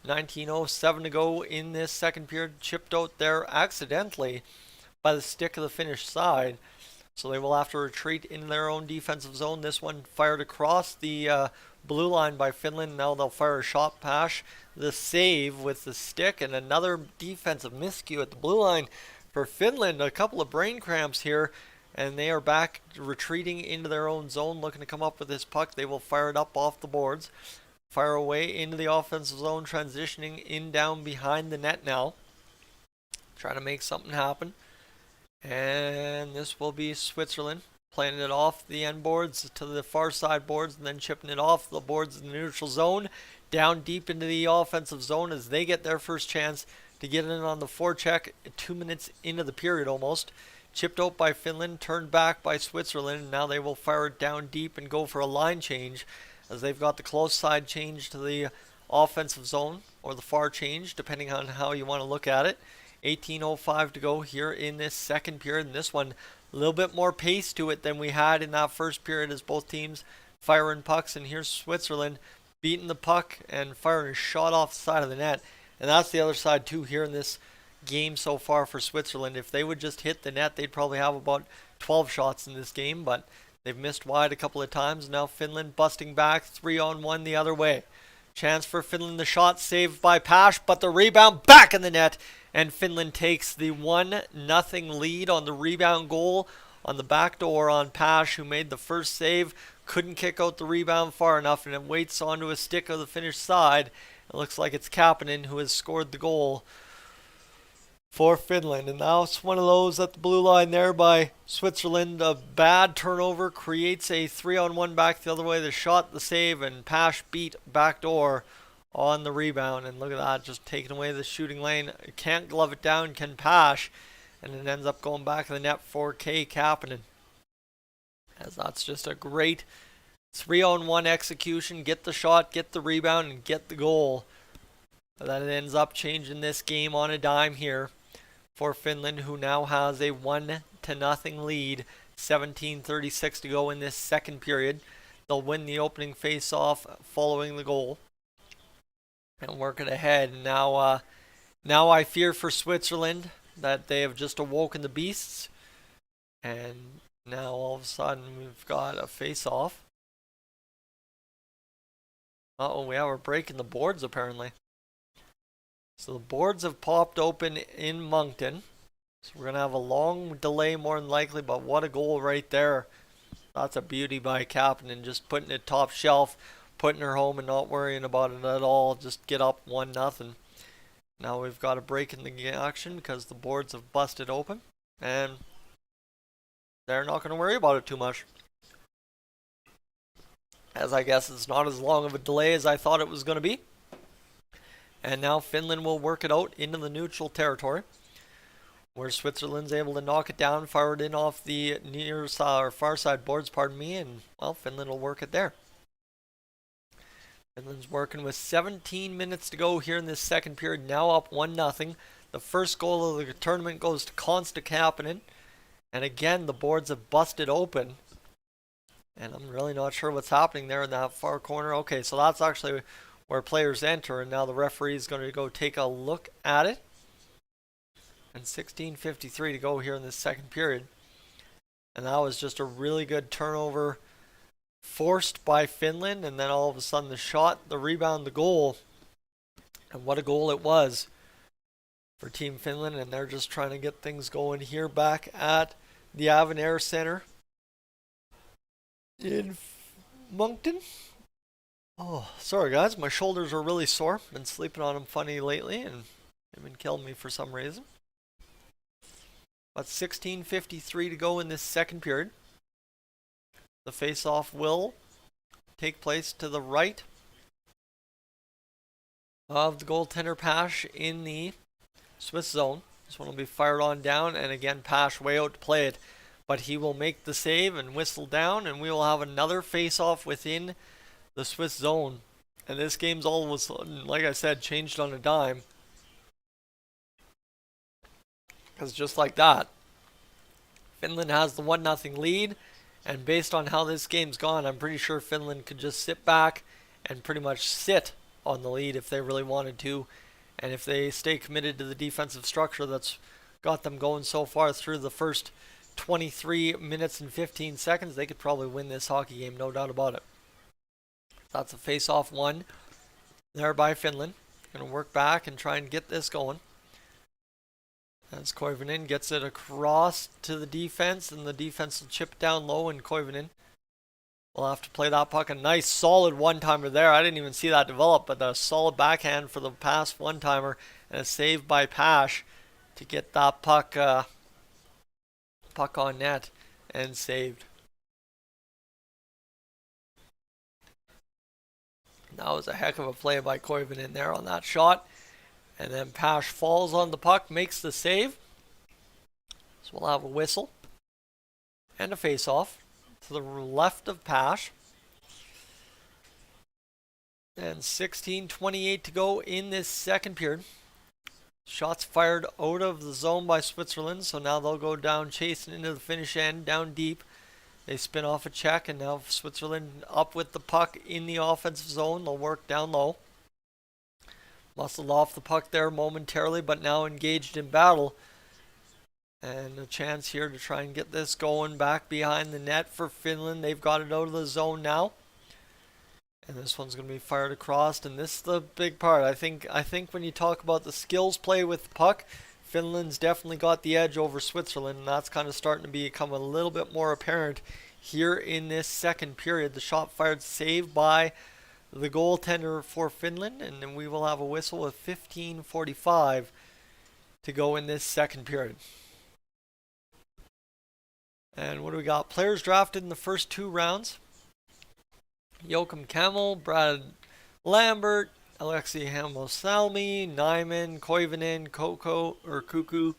19:07 to go in this second period. Chipped out there accidentally by the stick of the Finnish side. So they will have to retreat in their own defensive zone. This one fired across the blue line by Finland. Now they'll fire a shot pass. The save with the stick and another defensive miscue at the blue line for Finland. A couple of brain cramps here. And they are back retreating into their own zone, looking to come up with this puck. They will fire it up off the boards. fire away into the offensive zone, transitioning in down behind the net now. Trying to make something happen. And this will be Switzerland playing it off the end boards to the far side boards and then chipping it off the boards in the neutral zone. Down deep into the offensive zone as they get their first chance to get in on the forecheck 2 minutes into the period almost. Chipped out by Finland, turned back by Switzerland, and now they will fire it down deep and go for a line change as they've got the close side change to the offensive zone, or the far change, depending on how you want to look at it. 18:05 to go here in this second period, and this one a little bit more pace to it than we had in that first period as both teams firing pucks, and here's Switzerland beating the puck and firing a shot off the side of the net. And that's the other side too here in this game so far for Switzerland. If they would just hit the net, they'd probably have about 12 shots in this game, but they've missed wide a couple of times. Now Finland busting back 3-on-1 the other way. Chance for Finland, the shot saved by Pash, but the rebound back in the net, and Finland takes the 1-0 lead on the rebound goal on the back door on Pash, who made the first save. Couldn't kick out the rebound far enough, and it waits onto a stick of the Finnish side. It looks like it's Kapanen who has scored the goal for Finland. And now it's one of those at the blue line there by Switzerland. A bad turnover creates a 3-on-1 back the other way. The shot, the save, and Pash beat backdoor on the rebound. And look at that, just taking away the shooting lane. Can't glove it down, can Pash. And it ends up going back to the net for K. Kapanen. As that's just a great 3-on-1 execution. Get the shot, get the rebound, and get the goal. And then it ends up changing this game on a dime here for Finland, who now has a 1-0 lead. 17:36 to go in this second period. They'll win the opening face-off following the goal and work it ahead. And now I fear for Switzerland that they have just awoken the beasts. And now all of a sudden we've got a face-off. Uh-oh, we have a break in the boards apparently. So the boards have popped open in Moncton. So we're going to have a long delay more than likely, but what a goal right there. That's a beauty by Kapanen, just putting it top shelf, putting her home and not worrying about it at all. Just get up 1-0. Now we've got a break in the action because the boards have busted open. And they're not going to worry about it too much. As I guess it's not as long of a delay as I thought it was going to be. And now Finland will work it out into the neutral territory, where Switzerland's able to knock it down, fire it in off the near side or far side boards, and well, Finland will work it there. Finland's working with 17 minutes to go here in this second period, now up 1-0. The first goal of the tournament goes to Konsta Kapanen, and again the boards have busted open. And I'm really not sure what's happening there in that far corner. Okay, so that's actually where players enter, and now the referee is going to go take a look at it. And 16:53 to go here in this second period. And that was just a really good turnover forced by Finland, and then all of a sudden the shot, the rebound, the goal. And what a goal it was for Team Finland, and they're just trying to get things going here back at the Avenir Center in Moncton. Oh, sorry guys, my shoulders are really sore. Been sleeping on them funny lately, and they've been killing me for some reason. But 16:53 to go in this second period. The face-off will take place to the right of the goaltender Pash in the Swiss zone. This one will be fired on down, and again Pash way out to play it. But he will make the save and whistle down, and we will have another face-off within the Swiss zone. And this game's all of a sudden, like I said, changed on a dime. Because just like that, Finland has the 1-0 lead. And based on how this game's gone, I'm pretty sure Finland could just sit back and pretty much sit on the lead if they really wanted to. And if they stay committed to the defensive structure that's got them going so far through the first 23 minutes and 15 seconds, they could probably win this hockey game, no doubt about it. That's a face-off one there by Finland. Going to work back and try and get this going. As Koivunen gets it across to the defense, and the defense will chip down low, and Koivunen We'll have to play that puck. A nice solid one-timer there. I didn't even see that develop, but a solid backhand for the pass one-timer and a save by Pash to get that puck on net and saved. That was a heck of a play by Koivunen there on that shot. And then Pash falls on the puck, makes the save. So we'll have a whistle and a face-off to the left of Pash. And 16:28 to go in this second period. Shots fired out of the zone by Switzerland, so now they'll go down chasing into the finish end, down deep. They spin off a check, and now Switzerland up with the puck in the offensive zone. They'll work down low. Muscled off the puck there momentarily, but now engaged in battle. And a chance here to try and get this going back behind the net for Finland. They've got it out of the zone now. And this one's going to be fired across, and this is the big part. I think when you talk about the skills play with the puck, Finland's definitely got the edge over Switzerland, and that's kind of starting to become a little bit more apparent here in this second period. The shot fired, saved by the goaltender for Finland, and then we will have a whistle with 15:45 to go in this second period. And what do we got? Players drafted in the first 2 rounds. Joachim Kamel, Brad Lambert, Alexei Hamosalmi, Nyman, Koivunen, Kuku,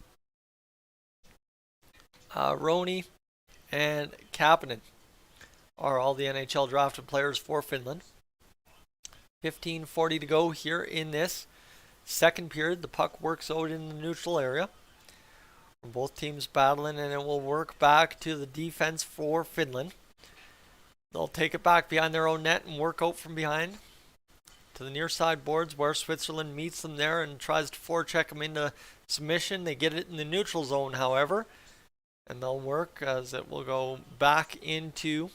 Roni, and Kapanen are all the NHL drafted players for Finland. 15:40 to go here in this second period. The puck works out in the neutral area. Both teams battling, and it will work back to the defense for Finland. They'll take it back behind their own net and work out from behind to the near side boards where Switzerland meets them there and tries to forecheck them into submission. They get it in the neutral zone, however, and they'll work as it will go back into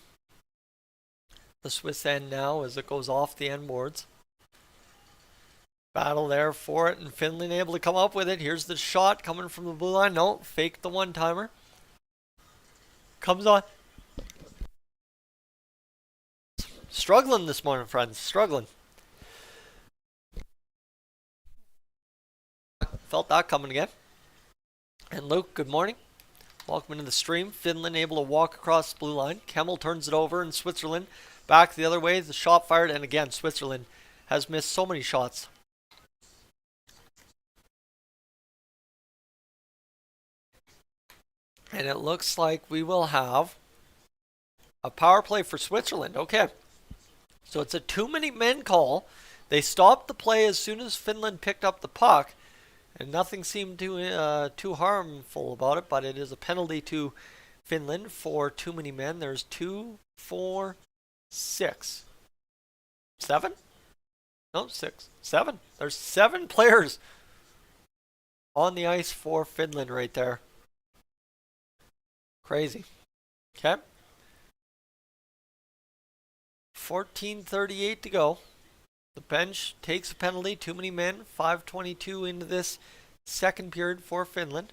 the Swiss end now as it goes off the end boards. Battle there for it, and Finland able to come up with it. Here's the shot coming from the blue line. No, fake the one-timer. Comes on. Struggling this morning, friends. Struggling. Felt that coming again. And Luke, good morning. Welcome into the stream. Finland able to walk across the blue line. Kemmel turns it over, and Switzerland back the other way. The shot fired, and again, Switzerland has missed so many shots. And it looks like we will have a power play for Switzerland. Okay. So it's a too many men call. They stopped the play as soon as Finland picked up the puck, and nothing seemed too harmful about it, but it is a penalty to Finland for too many men. There's 2, 4, 6, 7? No, 6, 7. There's 7 players on the ice for Finland right there. Crazy. Okay. 14:38 to go. The bench takes a penalty. Too many men. 5:22 into this second period for Finland.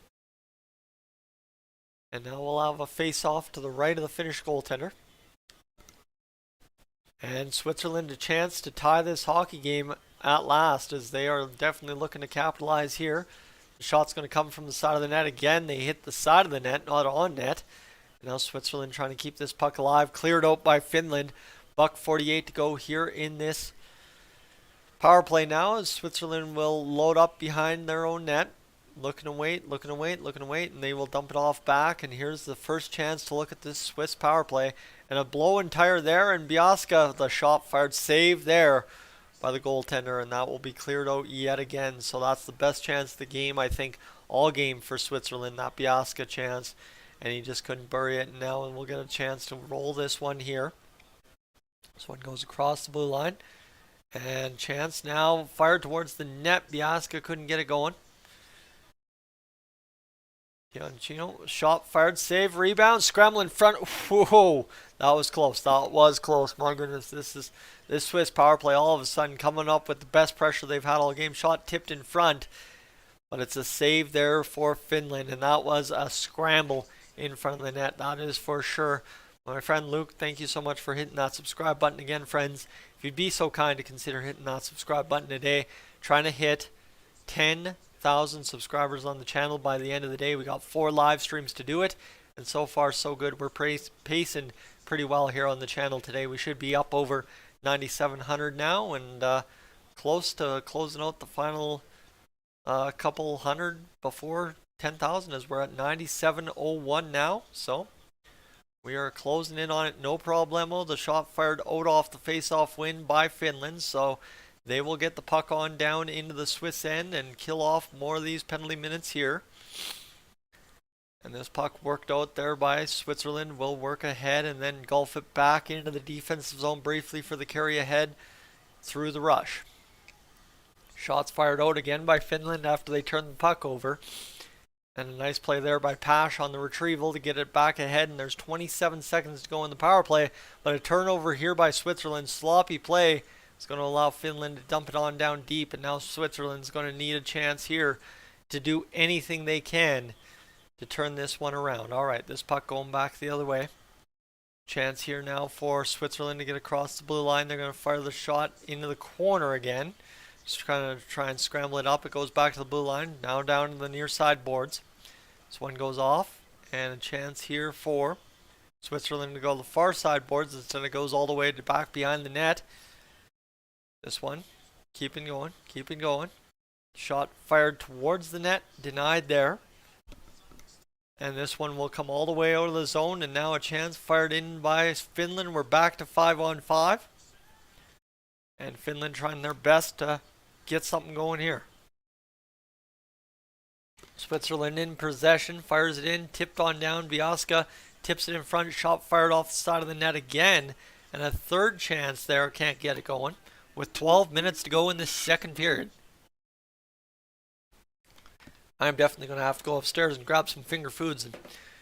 And now we'll have a face-off to the right of the Finnish goaltender. And Switzerland a chance to tie this hockey game at last, as they are definitely looking to capitalize here. The shot's going to come from the side of the net again. They hit the side of the net, not on net. And now Switzerland trying to keep this puck alive. Cleared out by Finland. $1:48 to go here in this power play now, as Switzerland will load up behind their own net. Looking to wait, and they will dump it off back. And here's the first chance to look at this Swiss power play. And a blow and tire there, and Biaska, the shot fired, save there by the goaltender, and that will be cleared out yet again. So that's the best chance of the game, I think, all game for Switzerland, that Biaska chance. And he just couldn't bury it now, and we'll get a chance to roll this one here. This one goes across the blue line. And chance now fired towards the net. Biaska couldn't get it going. Giancino, shot fired, save, rebound, scramble in front. Whoa, that was close. That was close. My goodness, this Swiss power play all of a sudden coming up with the best pressure they've had all game. Shot tipped in front, but it's a save there for Finland, and that was a scramble in front of the net. That is for sure. My friend Luke, thank you so much for hitting that subscribe button again, friends. If you'd be so kind to consider hitting that subscribe button today, trying to hit 10,000 subscribers on the channel by the end of the day. We got 4 live streams to do it, and so far so good. We're pacing pretty well here on the channel today. We should be up over 9,700 now, and close to closing out the final couple hundred before 10,000, as we're at 9,701 now. So we are closing in on it, no problemo. The shot fired out off the face-off win by Finland, so they will get the puck on down into the Swiss end and kill off more of these penalty minutes here. And this puck worked out there by Switzerland will work ahead and then golf it back into the defensive zone briefly for the carry ahead through the rush. Shots fired out again by Finland after they turn the puck over. And a nice play there by Pash on the retrieval to get it back ahead. And there's 27 seconds to go in the power play. But a turnover here by Switzerland. Sloppy play. It's going to allow Finland to dump it on down deep. And now Switzerland's going to need a chance here to do anything they can to turn this one around. All right, this puck going back the other way. Chance here now for Switzerland to get across the blue line. They're going to fire the shot into the corner again. Just trying to try and scramble it up. It goes back to the blue line. Now down to the near side boards. This one goes off. And a chance here for Switzerland to go to the far side boards. Instead it goes all the way to back behind the net. This one. Keeping going. Keeping going. Shot fired towards the net. Denied there. And this one will come all the way out of the zone. And now a chance fired in by Finland. We're back to 5-on-5. And Finland trying their best to get something going here. Switzerland in possession. Fires it in. Tipped on down. Biaska tips it in front. Shot fired off the side of the net again. And a third chance there. Can't get it going. With 12 minutes to go in this second period. I'm definitely going to have to go upstairs and grab some finger foods and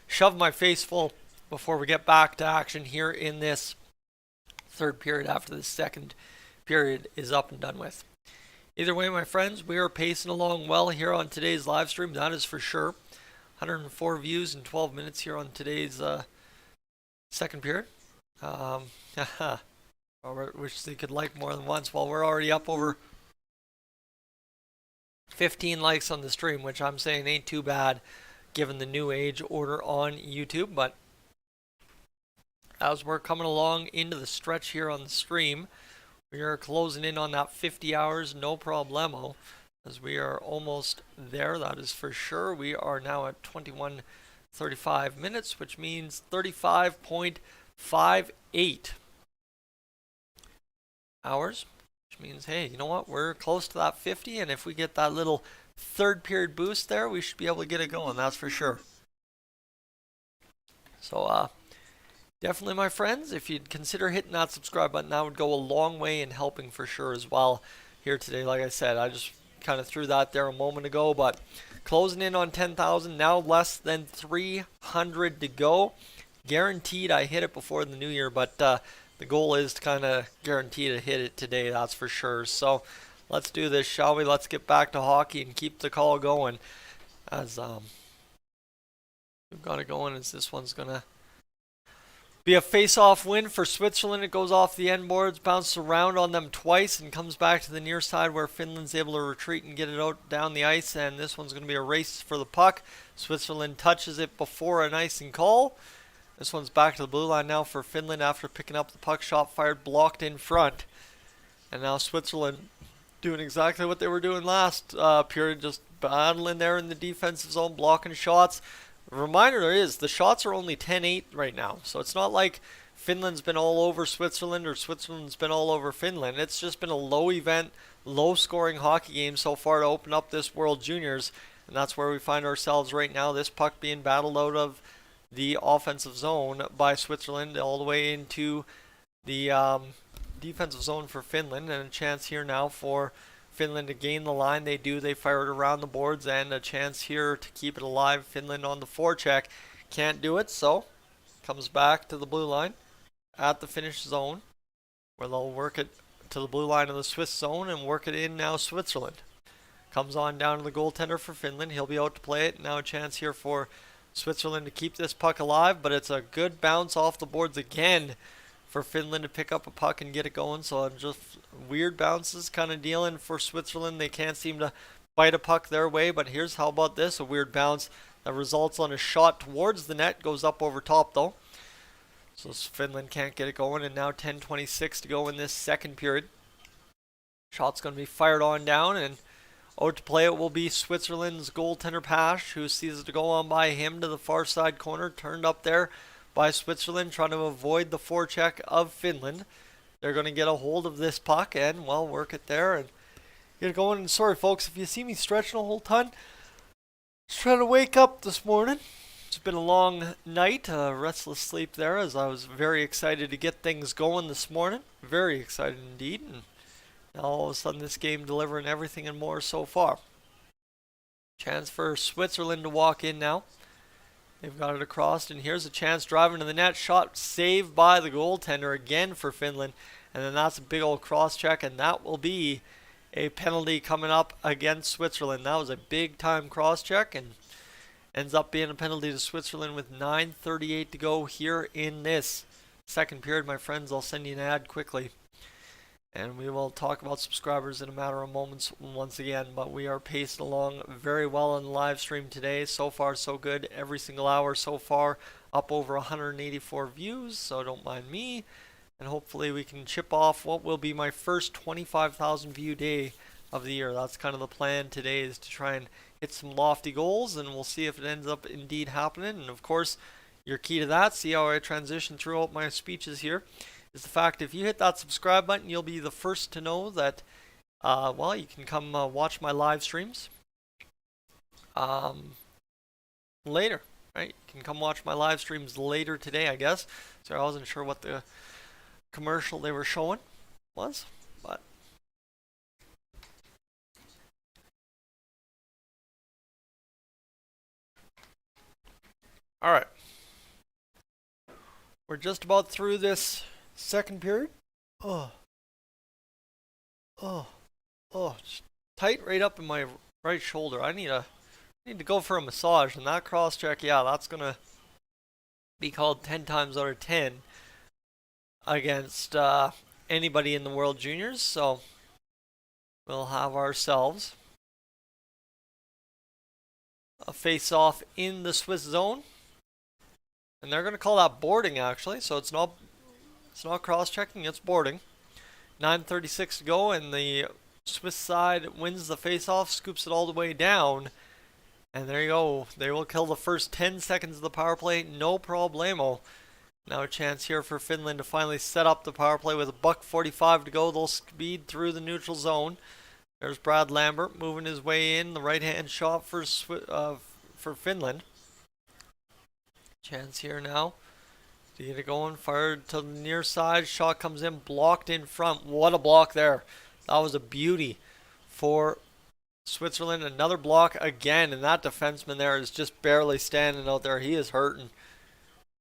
shove my face full before we get back to action here in this third period after the second period is up and done with. Either way, my friends, we are pacing along well here on today's live stream. That is for sure. 104 views in 12 minutes here on today's second period. I wish they could like more than once. Well, we're already up over 15 likes on the stream, which I'm saying ain't too bad given the new age order on YouTube. But as we're coming along into the stretch here on the stream, we are closing in on that 50 hours, no problemo, as we are almost there. That is for sure. We are now at 21:35 minutes, which means 35.58 hours. Which means, hey, you know what? We're close to that 50, and if we get that little third period boost there, we should be able to get it going, that's for sure. So, definitely, my friends, if you'd consider hitting that subscribe button, that would go a long way in helping for sure as well here today. Like I said, I just kind of threw that there a moment ago, but closing in on 10,000, now less than 300 to go. Guaranteed I hit it before the new year, but the goal is to kind of guarantee to hit it today, that's for sure. So let's do this, shall we? Let's get back to hockey and keep the call going. As we've got it going, as this one's going to be a face-off win for Switzerland. It goes off the end boards, bounces around on them twice, and comes back to the near side where Finland's able to retreat and get it out down the ice. And this one's going to be a race for the puck. Switzerland touches it before an icing call. This one's back to the blue line now for Finland after picking up the puck. Shot fired, blocked in front. And now Switzerland doing exactly what they were doing last period, just battling there in the defensive zone, blocking shots. The reminder is the shots are only 10-8 right now. So it's not like Finland's been all over Switzerland or Switzerland's been all over Finland. It's just been a low event, low scoring hockey game so far to open up this World Juniors. And that's where we find ourselves right now. This puck being battled out of the offensive zone by Switzerland all the way into the defensive zone for Finland. And a chance here now for Finland to gain the line. They do. They fire it around the boards, and a chance here to keep it alive. Finland on the forecheck. Can't do it, so comes back to the blue line at the finish zone, where they'll work it to the blue line of the Swiss zone and work it in now Switzerland. Comes on down to the goaltender for Finland. He'll be out to play it. Now a chance here for Switzerland to keep this puck alive, but it's a good bounce off the boards again for Finland to pick up a puck and get it going. So just weird bounces kind of dealing for Switzerland. They can't seem to bite a puck their way, but here's how about this, a weird bounce that results on a shot towards the net, goes up over top though. So Finland can't get it going, and now 10:26 to go in this second period. Shot's going to be fired on down, and out to play it will be Switzerland's goaltender Pash, who sees it to go on by him to the far side corner, turned up there by Switzerland, trying to avoid the forecheck of Finland. They're going to get a hold of this puck and, well, work it there and get it going. And sorry, folks, if you see me stretching a whole ton, just trying to wake up this morning. It's been a long night, restless sleep there, as I was very excited to get things going this morning. Very excited indeed. And now all of a sudden this game delivering everything and more so far. Chance for Switzerland to walk in now. They've got it across, and here's a chance driving to the net. Shot saved by the goaltender again for Finland. And then that's a big old cross check, and that will be a penalty coming up against Switzerland. That was a big time cross check, and ends up being a penalty to Switzerland with 9:38 to go here in this second period. My friends, I'll send you an ad quickly, and we will talk about subscribers in a matter of moments once again. But we are paced along very well on the live stream today. So far, so good. Every single hour so far, up over 184 views, so don't mind me. And hopefully we can chip off what will be my first 25,000 view day of the year. That's kind of the plan today, is to try and hit some lofty goals, and we'll see if it ends up indeed happening. And of course, your key to that, see how I transition throughout my speeches here, is the fact if you hit that subscribe button, you'll be the first to know that, well, you can come watch my live streams later, right? You can come watch my live streams later today, I guess. So I wasn't sure what the commercial they were showing was, but all right, we're just about through this second period. Just tight right up in my right shoulder. I need to go for a massage, and that cross check, yeah, that's gonna be called 10 times out of 10 against anybody in the World Juniors. So we'll have ourselves a face-off in the Swiss zone, and they're going to call that boarding actually. So it's not cross-checking, it's boarding. 9:36 to go, and the Swiss side wins the face-off, scoops it all the way down, and there you go. They will kill the first 10 seconds of the power play, no problemo. Now a chance here for Finland to finally set up the power play with a $1:45 to go. They'll speed through the neutral zone. There's Brad Lambert moving his way in. The right-hand shot for Finland. Chance here now to get it going. Fired to the near side. Shot comes in, blocked in front. What a block there. That was a beauty for Switzerland. Another block again, and that defenseman there is just barely standing out there. He is hurting.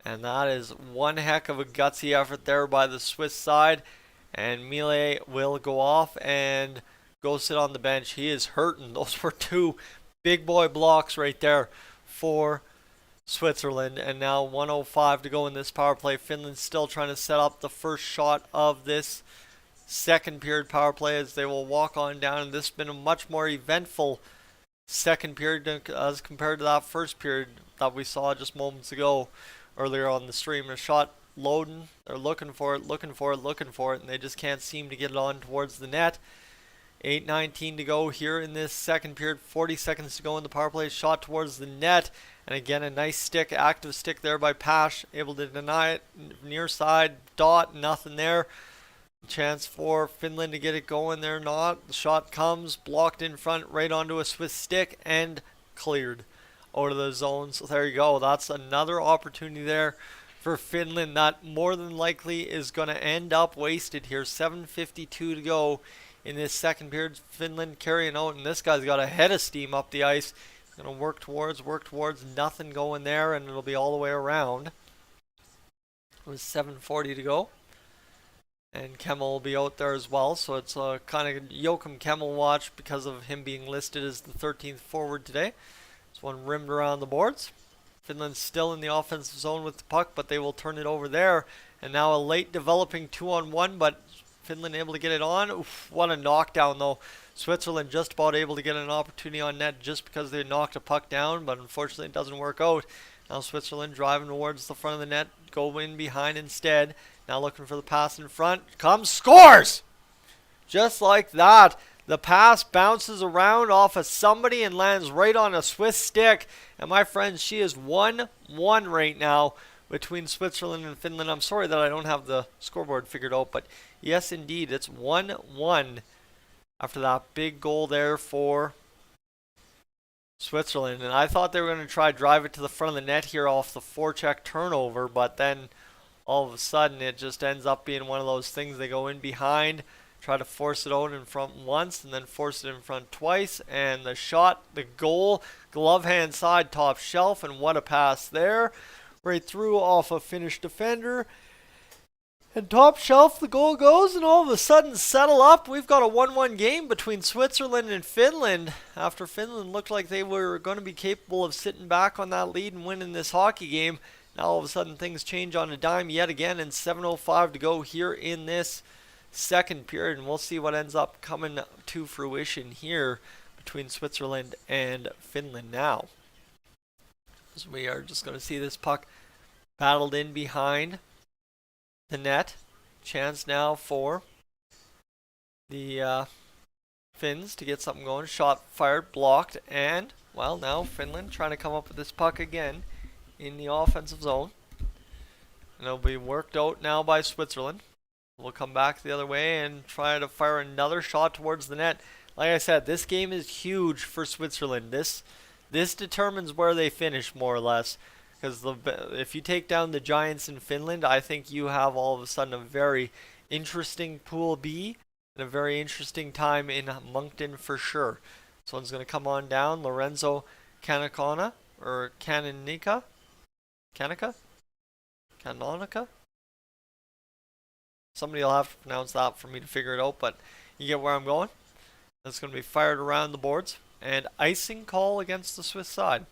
And that is one heck of a gutsy effort there by the Swiss side. And Mille will go off and go sit on the bench. He is hurting. Those were two big boy blocks right there for Switzerland. And now 1:05 to go in this power play. Finland still trying to set up the first shot of this second period power play as they will walk on down. And this has been a much more eventful second period as compared to that first period that we saw just moments ago earlier on the stream. A shot loading. They're looking for it, and they just can't seem to get it on towards the net. 8:19 to go here in this second period. 40 seconds to go in the power play. Shot towards the net. And again, a nice stick, active stick there by Pash. Able to deny it. Near side, dot, nothing there. Chance for Finland to get it going. They're not. The shot comes, blocked in front, right onto a Swiss stick, and cleared out of the zone. So there you go. That's another opportunity there for Finland that more than likely is going to end up wasted here. 7:52 to go in this second period. Finland carrying out, and this guy's got a head of steam up the ice. He's going to work towards, nothing going there, and it'll be all the way around. It was 7:40 to go. And Kemmel will be out there as well, so it's a kind of Joachim Kemmel watch because of him being listed as the 13th forward today. This one rimmed around the boards. Finland's still in the offensive zone with the puck, but they will turn it over there. And now a late developing 2-on-1, but Finland able to get it on. Oof, what a knockdown though. Switzerland just about able to get an opportunity on net just because they knocked a puck down, but unfortunately it doesn't work out. Now Switzerland driving towards the front of the net, go in behind instead. Now looking for the pass in front. Comes, scores! Just like that. The pass bounces around off of somebody and lands right on a Swiss stick. And my friends, she is 1-1 right now between Switzerland and Finland. I'm sorry that I don't have the scoreboard figured out, but yes, indeed, it's 1-1 after that big goal there for Switzerland. And I thought they were going to try drive it to the front of the net here off the forecheck turnover, but then all of a sudden it just ends up being one of those things. They go in behind, try to force it out in front once, and then force it in front twice. And the shot, the goal, glove hand side, top shelf, and what a pass there. Right through off a Finnish defender. And top shelf, the goal goes, and all of a sudden settle up. We've got a 1-1 game between Switzerland and Finland. After Finland looked like they were going to be capable of sitting back on that lead and winning this hockey game. Now all of a sudden things change on a dime yet again, and 7:05 to go here in this second period. And we'll see what ends up coming to fruition here between Switzerland and Finland now. So we are just going to see this puck battled in behind the net. Chance now for the Finns to get something going. Shot fired, blocked, and, well, now Finland trying to come up with this puck again in the offensive zone. And it'll be worked out now by Switzerland. We'll come back the other way and try to fire another shot towards the net. Like I said, this game is huge for Switzerland. This determines where they finish, more or less. Because if you take down the Giants in Finland, I think you have all of a sudden a very interesting Pool B and a very interesting time in Moncton for sure. This one's going to come on down. Lorenzo Canonica, or Canonica? Canonica? Somebody will have to pronounce that for me to figure it out, but you get where I'm going. That's going to be fired around the boards. And icing call against the Swiss side.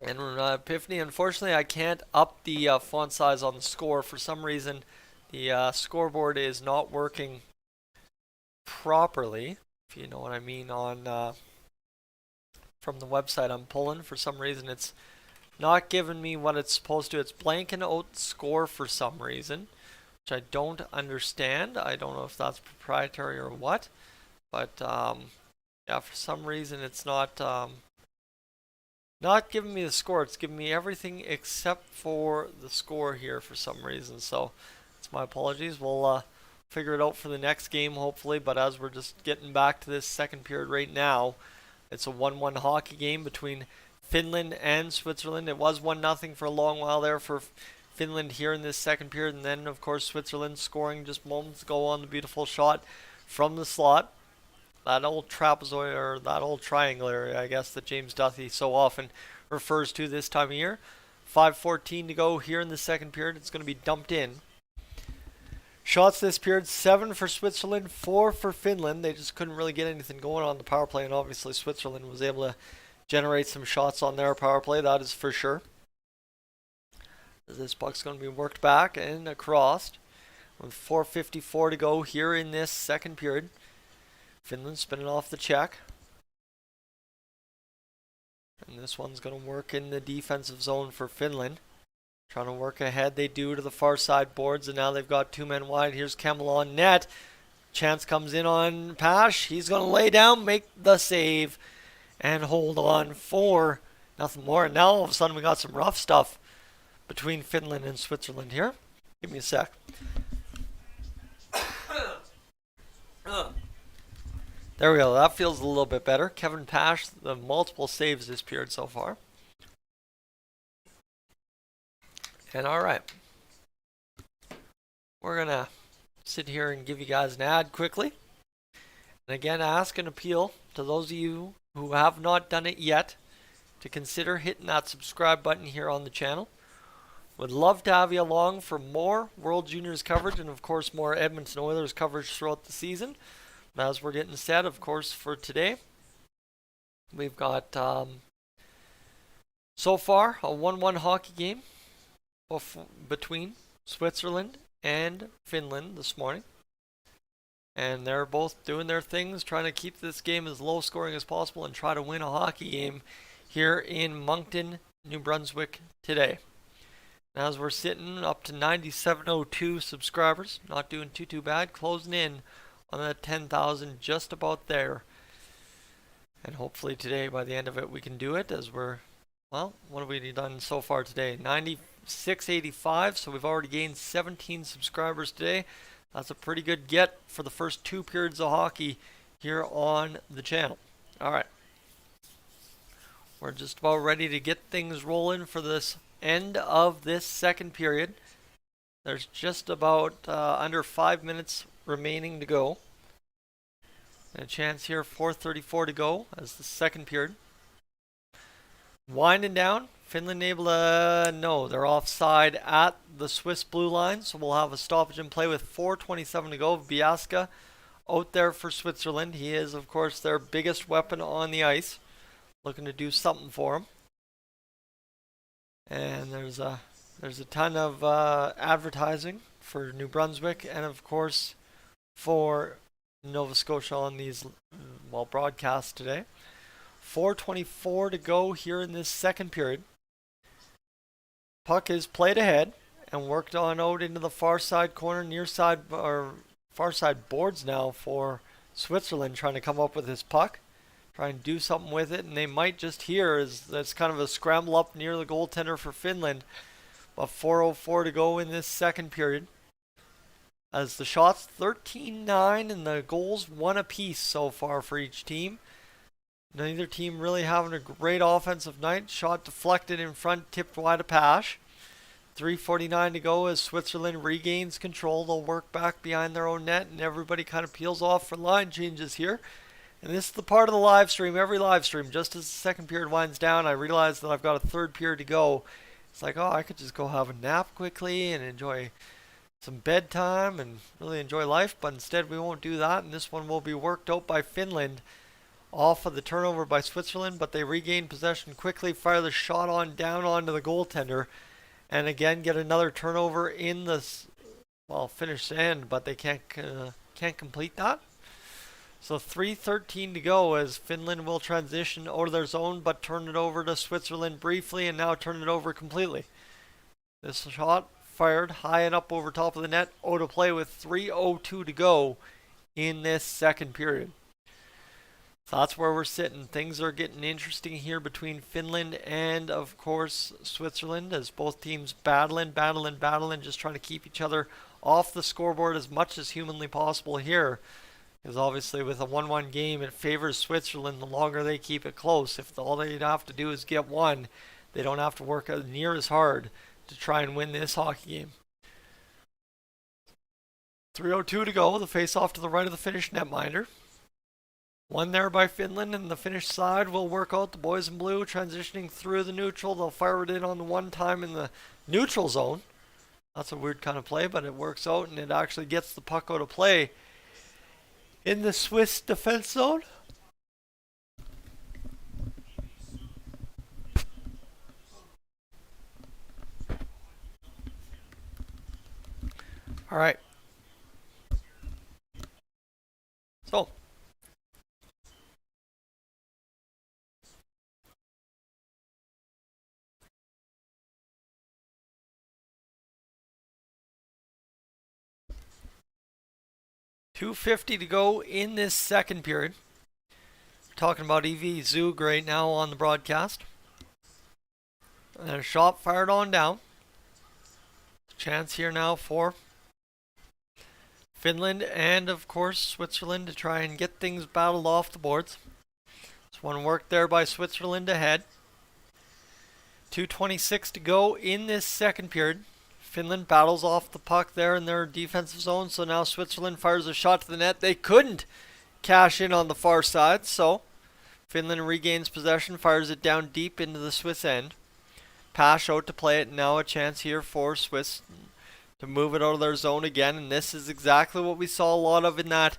And Epiphany, unfortunately, I can't up the font size on the score. For some reason, the scoreboard is not working properly, if you know what I mean, on from the website I'm pulling. For some reason, it's not giving me what it's supposed to. It's blanking out score for some reason, which I don't understand. I don't know if that's proprietary or what, but yeah, for some reason it's not giving me the score. It's giving me everything except for the score here for some reason. So it's my apologies. We'll figure it out for the next game hopefully, but as we're just getting back to this second period right now, it's a 1-1 hockey game between Finland and Switzerland. It was 1-0 for a long while there for Finland here in this second period, and then of course Switzerland scoring just moments ago on the beautiful shot from the slot. That old trapezoid, or that old triangle area, I guess, that James Duthie so often refers to this time of year. 5:14 to go here in the second period. It's going to be dumped in. Shots this period, 7 for Switzerland, 4 for Finland. They just couldn't really get anything going on the power play, and obviously Switzerland was able to generate some shots on their power play, that is for sure. This puck's going to be worked back and across with 4:54 to go here in this second period. Finland spinning off the check. And this one's going to work in the defensive zone for Finland. Trying to work ahead. They do to the far side boards, and now they've got 2 men wide. Here's Kemmel on net. Chance comes in on Pash. He's going to lay down, make the save, and hold on for nothing more. And now all of a sudden we got some rough stuff between Finland and Switzerland here. Give me a sec. There we go. That feels a little bit better. Kevin Pash, the multiple saves this period so far. And all right. We're going to sit here and give you guys an ad quickly. And again, ask and appeal to those of you who have not done it yet to consider hitting that subscribe button here on the channel. Would love to have you along for more World Juniors coverage and, of course, more Edmonton Oilers coverage throughout the season. As we're getting set, of course, for today, we've got so far a 1-1 hockey game between Switzerland and Finland this morning. And they're both doing their things, trying to keep this game as low scoring as possible and try to win a hockey game here in Moncton, New Brunswick today. As we're sitting up to 9702 subscribers, not doing too bad, closing in on that 10,000, just about there. And hopefully today, by the end of it, we can do it, as we're, well, what have we done so far today? 9685, so we've already gained 17 subscribers today. That's a pretty good get for the first 2 periods of hockey here on the channel. All right. We're just about ready to get things rolling for this end of this second period. There's just about under 5 minutes remaining to go. And a chance here, 4:34 to go as the second period. Winding down. Finland able to, no, they're offside at the Swiss blue line, so we'll have a stoppage in play with 4:27 to go. Biaska out there for Switzerland. He is, of course, their biggest weapon on the ice, looking to do something for them. And there's a ton of advertising for New Brunswick and, of course, for Nova Scotia on these broadcasts today. 4:24 to go here in this second period. Puck is played ahead and worked on out into the far side corner, near side or far side boards now for Switzerland, trying to come up with his puck, trying to do something with it, and they might just hear as that's kind of a scramble up near the goaltender for Finland. But 4:04 to go in this second period. As the shots 13-9 and the goals 1 apiece so far for each team. Neither team really having a great offensive night. Shot deflected in front, tipped wide of Pash. 3:49 to go as Switzerland regains control. They'll work back behind their own net, and everybody kind of peels off for line changes here. And this is the part of the live stream, every live stream, just as the second period winds down, I realize that I've got a third period to go. It's like, oh, I could just go have a nap quickly and enjoy some bedtime and really enjoy life, but instead we won't do that, and this one will be worked out by Finland off of the turnover by Switzerland, but they regain possession quickly, fire the shot on down onto the goaltender, and again get another turnover in the finished end, but they can't complete that. So 3:13 to go as Finland will transition out of their zone, but turn it over to Switzerland briefly, and now turn it over completely. This shot fired high and up over top of the net, out of play with 3:02 to go in this second period. So that's where we're sitting. Things are getting interesting here between Finland and, of course, Switzerland, as both teams battling, just trying to keep each other off the scoreboard as much as humanly possible here. Because obviously with a 1-1 game, it favors Switzerland the longer they keep it close. If all they have to do is get one, they don't have to work near as hard to try and win this hockey game. 3:02 to go. The face-off to the right of the Finnish netminder. One there by Finland, and the Finnish side will work out. The boys in blue transitioning through the neutral. They'll fire it in on the one time in the neutral zone. That's a weird kind of play, but it works out, and it actually gets the puck out of play in the Swiss defense zone. All right. So, .250 to go in this second period. We're talking about EV Zug right now on the broadcast. And a shot fired on down. Chance here now for Finland and, of course, Switzerland to try and get things battled off the boards. This one worked there by Switzerland ahead. 2:26 to go in this second period. Finland battles off the puck there in their defensive zone, so now Switzerland fires a shot to the net. They couldn't cash in on the far side, so Finland regains possession, fires it down deep into the Swiss end. Pash out to play it. Now a chance here for Swiss to move it out of their zone again, and this is exactly what we saw a lot of in that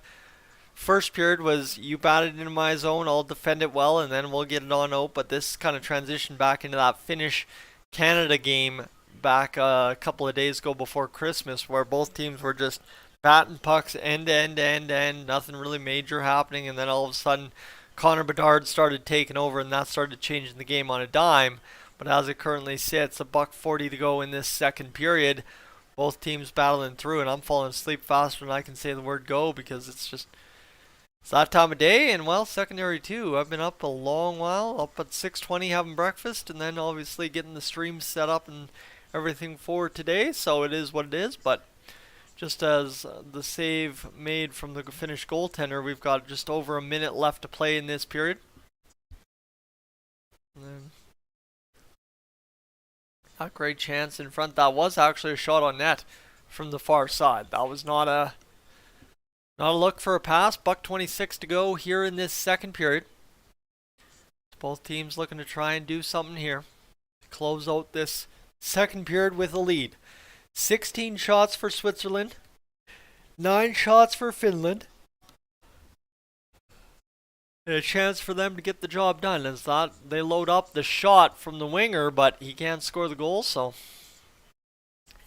First period was you batted into my zone, I'll defend it well, and then we'll get it on out. But this kind of transitioned back into that Finnish Canada game back a couple of days ago before Christmas, where both teams were just batting pucks end to end to end to end, nothing really major happening, and then all of a sudden Connor Bedard started taking over, and that started changing the game on a dime. But as it currently sits, a buck 40 to go in this second period. Both teams battling through, and I'm falling asleep faster than I can say the word go because it's that time of day, and well, secondary too. I've been up a long while, up at 6:20 having breakfast, and then obviously getting the stream set up and everything for today. So it is what it is. But just as the save made from the Finnish goaltender, we've got just over a minute left to play in this period. And then a great chance in front. That was actually a shot on net from the far side. That was not a look for a pass. Buck 26 to go here in this second period. Both teams looking to try and do something here. Close out this second period with a lead. 16 shots for Switzerland. 9 shots for Finland. And a chance for them to get the job done. As that they load up the shot from the winger, but he can't score the goal, so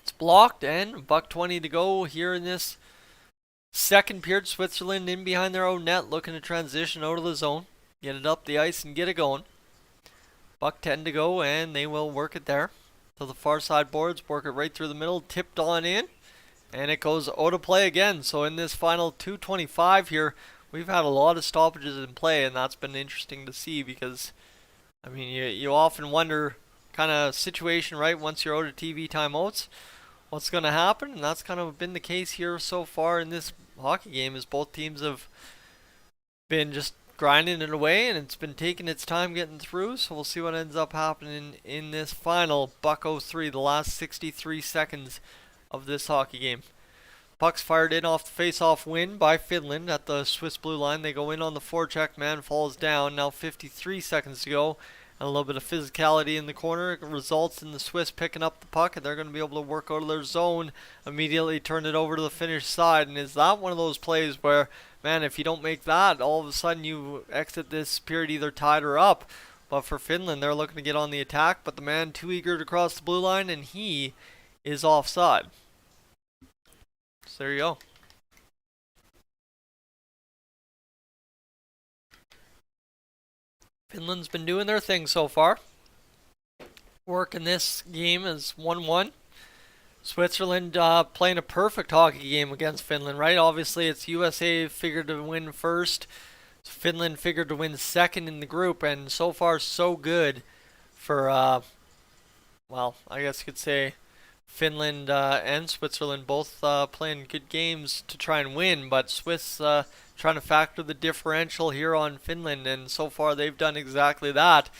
it's blocked, and buck 20 to go here in this second period. Switzerland in behind their own net, looking to transition out of the zone, get it up the ice and get it going. Buck 10 to go, and they will work it there to the far side boards, work it right through the middle, tipped on in, and it goes out of play again. So in this final 2:25 here, we've had a lot of stoppages in play, and that's been interesting to see because, I mean, you often wonder kind of situation, right, once you're out of TV timeouts, what's going to happen, and that's kind of been the case here so far in this hockey game, as both teams have been just grinding it away, and it's been taking its time getting through, so we'll see what ends up happening in this final buck 03, the last 63 seconds of this hockey game. Puck's fired in off the face-off win by Finland at the Swiss blue line. They go in on the forecheck, man falls down. Now 53 seconds to go. And a little bit of physicality in the corner. It results in the Swiss picking up the puck, and they're going to be able to work out of their zone, immediately turn it over to the Finnish side. And is that one of those plays where, man, if you don't make that, all of a sudden you exit this period either tied or up. But for Finland, they're looking to get on the attack, but the man too eager to cross the blue line, and he is offside. So there you go. Finland's been doing their thing so far. Working this game is 1-1. Switzerland playing a perfect hockey game against Finland, right? Obviously, it's USA figured to win first. Finland figured to win second in the group, and so far so good for, well, I guess you could say Finland and Switzerland both playing good games to try and win, but Swiss trying to factor the differential here on Finland, and so far they've done exactly that,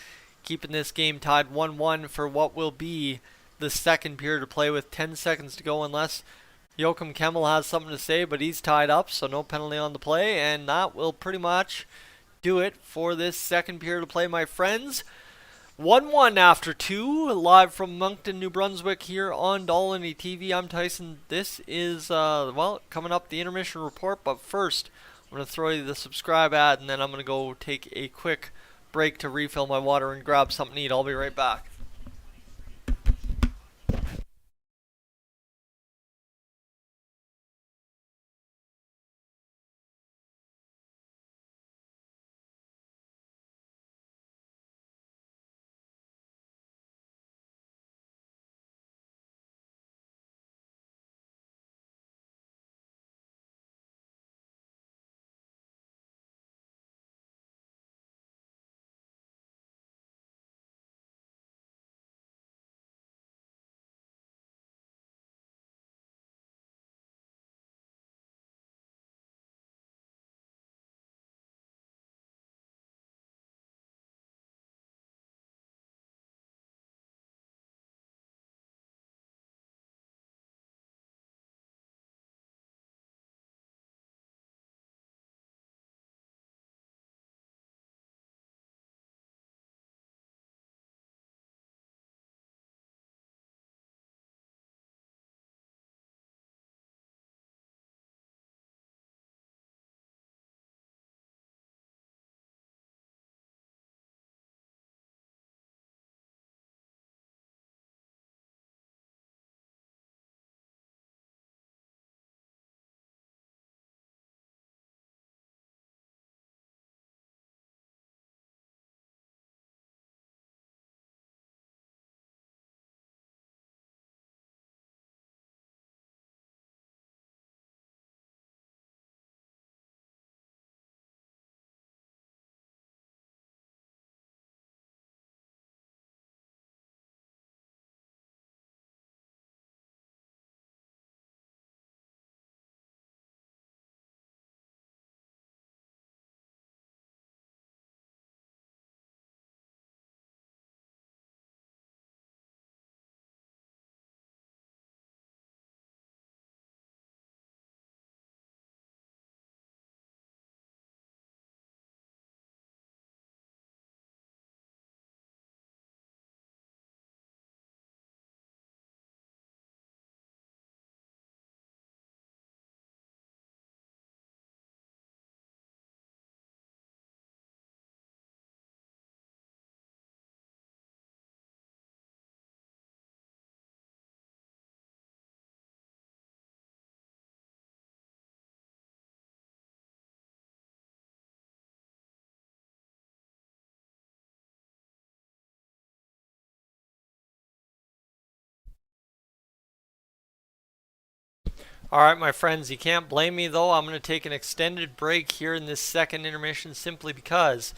keeping this game tied 1-1 for what will be the second period to play with 10 seconds to go, unless Joachim Kemmel has something to say, but he's tied up, so no penalty on the play, and that will pretty much do it for this second period to play, my friends. 1-1 after 2, live from Moncton, New Brunswick here on Dolynny TV. I'm Tyson. This is, well, coming up the intermission report, but first I'm going to throw you the subscribe ad, and then I'm going to go take a quick break to refill my water and grab something to eat. I'll be right back. All right, my friends, you can't blame me though. I'm going to take an extended break here in this second intermission simply because,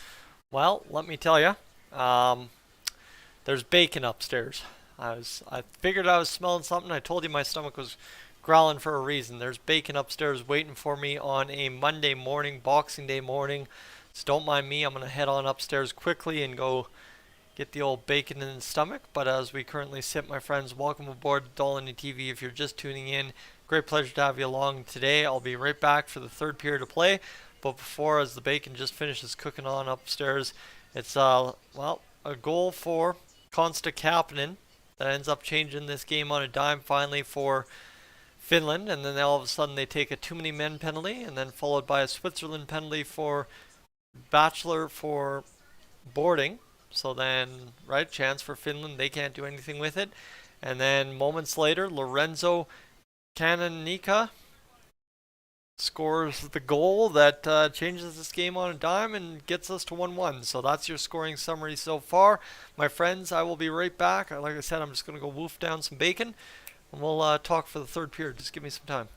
well, let me tell you, um, there's bacon upstairs. I figured I was smelling something. I told you my stomach was growling for a reason. There's bacon upstairs waiting for me on a Monday morning, Boxing Day morning. So don't mind me. I'm going to head on upstairs quickly and go get the old bacon in the stomach. But as we currently sit, my friends, welcome aboard Dolynny TV. If you're just tuning in, great pleasure to have you along today. I'll be right back for the third period of play. But before, as the bacon just finishes cooking on upstairs, it's well, a goal for Konsta Kapanen that ends up changing this game on a dime finally for Finland, and then all of a sudden they take a too many men penalty, and then followed by a Switzerland penalty for Bachelor for boarding. So then, right, chance for Finland, they can't do anything with it. And then moments later, Lorenzo Canonica scores the goal that changes this game on a dime and gets us to 1-1. So that's your scoring summary so far. My friends, I will be right back. Like I said, I'm just going to go woof down some bacon, and we'll talk for the third period. Just give me some time.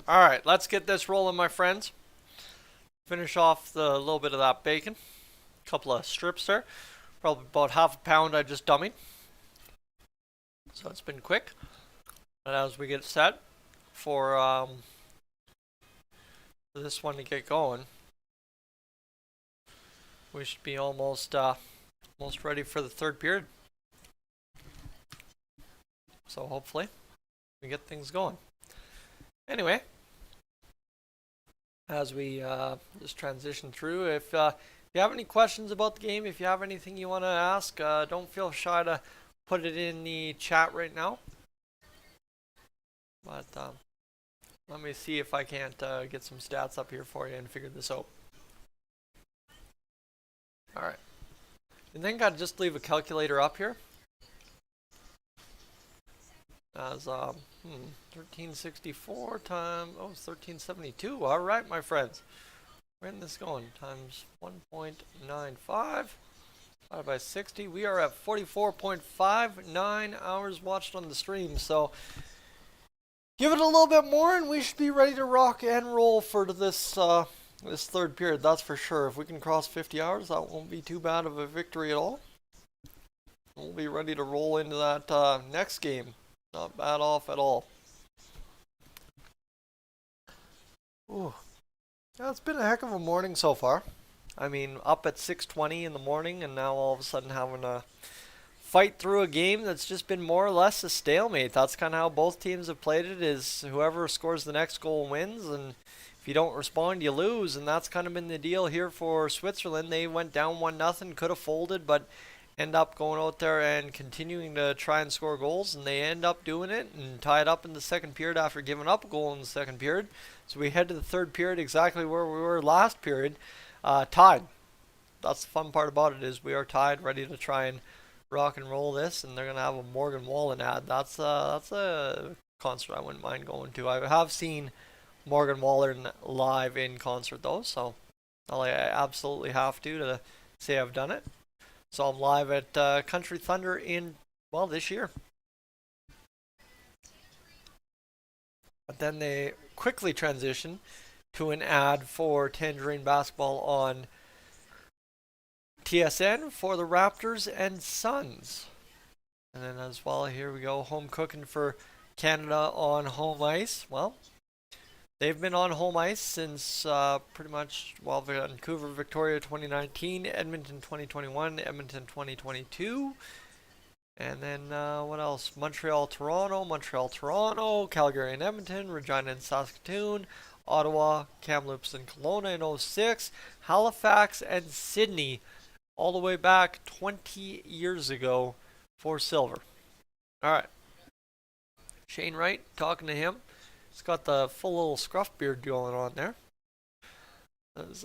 Alright, let's get this rolling, my friends. Finish off the little bit of that bacon. Couple of strips there. Probably about half a pound I just dummied. So it's been quick. And as we get set for this one to get going, we should be almost ready for the third period. So hopefully we get things going. Anyway, as we just transition through, if you have any questions about the game, if you have anything you want to ask, don't feel shy to put it in the chat right now. But let me see if I can't get some stats up here for you and figure this out. Alright. I think I'd just leave a calculator up here. As 1364 times, oh, it's 1372. Alright, my friends. Where's this going? Times 1.95 divided by 60. We are at 44.59 hours watched on the stream. So give it a little bit more and we should be ready to rock and roll for this this third period. That's for sure. If we can cross 50 hours, that won't be too bad of a victory at all. We'll be ready to roll into that next game. Not bad off at all. Ooh. Yeah, it's been a heck of a morning so far. I mean, up at 6:20 in the morning and now all of a sudden having to fight through a game that's just been more or less a stalemate. That's kind of how both teams have played it, is whoever scores the next goal wins, and if you don't respond, you lose, and that's kind of been the deal here for Switzerland. They went down 1-0, could have folded, but end up going out there and continuing to try and score goals, and they end up doing it and tie it up in the second period after giving up a goal in the second period. So we head to the third period exactly where we were last period, tied. That's the fun part about it, is we are tied, ready to try and rock and roll this, and they're going to have a Morgan Wallen ad. That's a concert I wouldn't mind going to. I have seen Morgan Wallen live in concert though, so I absolutely have to say I've done it. So I'm live at Country Thunder in, well, this year. But then they quickly transition to an ad for Tangerine Basketball on TSN for the Raptors and Suns. And then as well, here we go, home cooking for Canada on home ice. Well, they've been on home ice since pretty much, well, Vancouver, Victoria 2019, Edmonton 2021, Edmonton 2022. And then what else? Montreal, Toronto, Calgary and Edmonton, Regina and Saskatoon, Ottawa, Kamloops and Kelowna in 06, Halifax and Sydney all the way back 20 years ago for silver. Alright. Shane Wright, talking to him. He's got the full little scruff beard going on there. As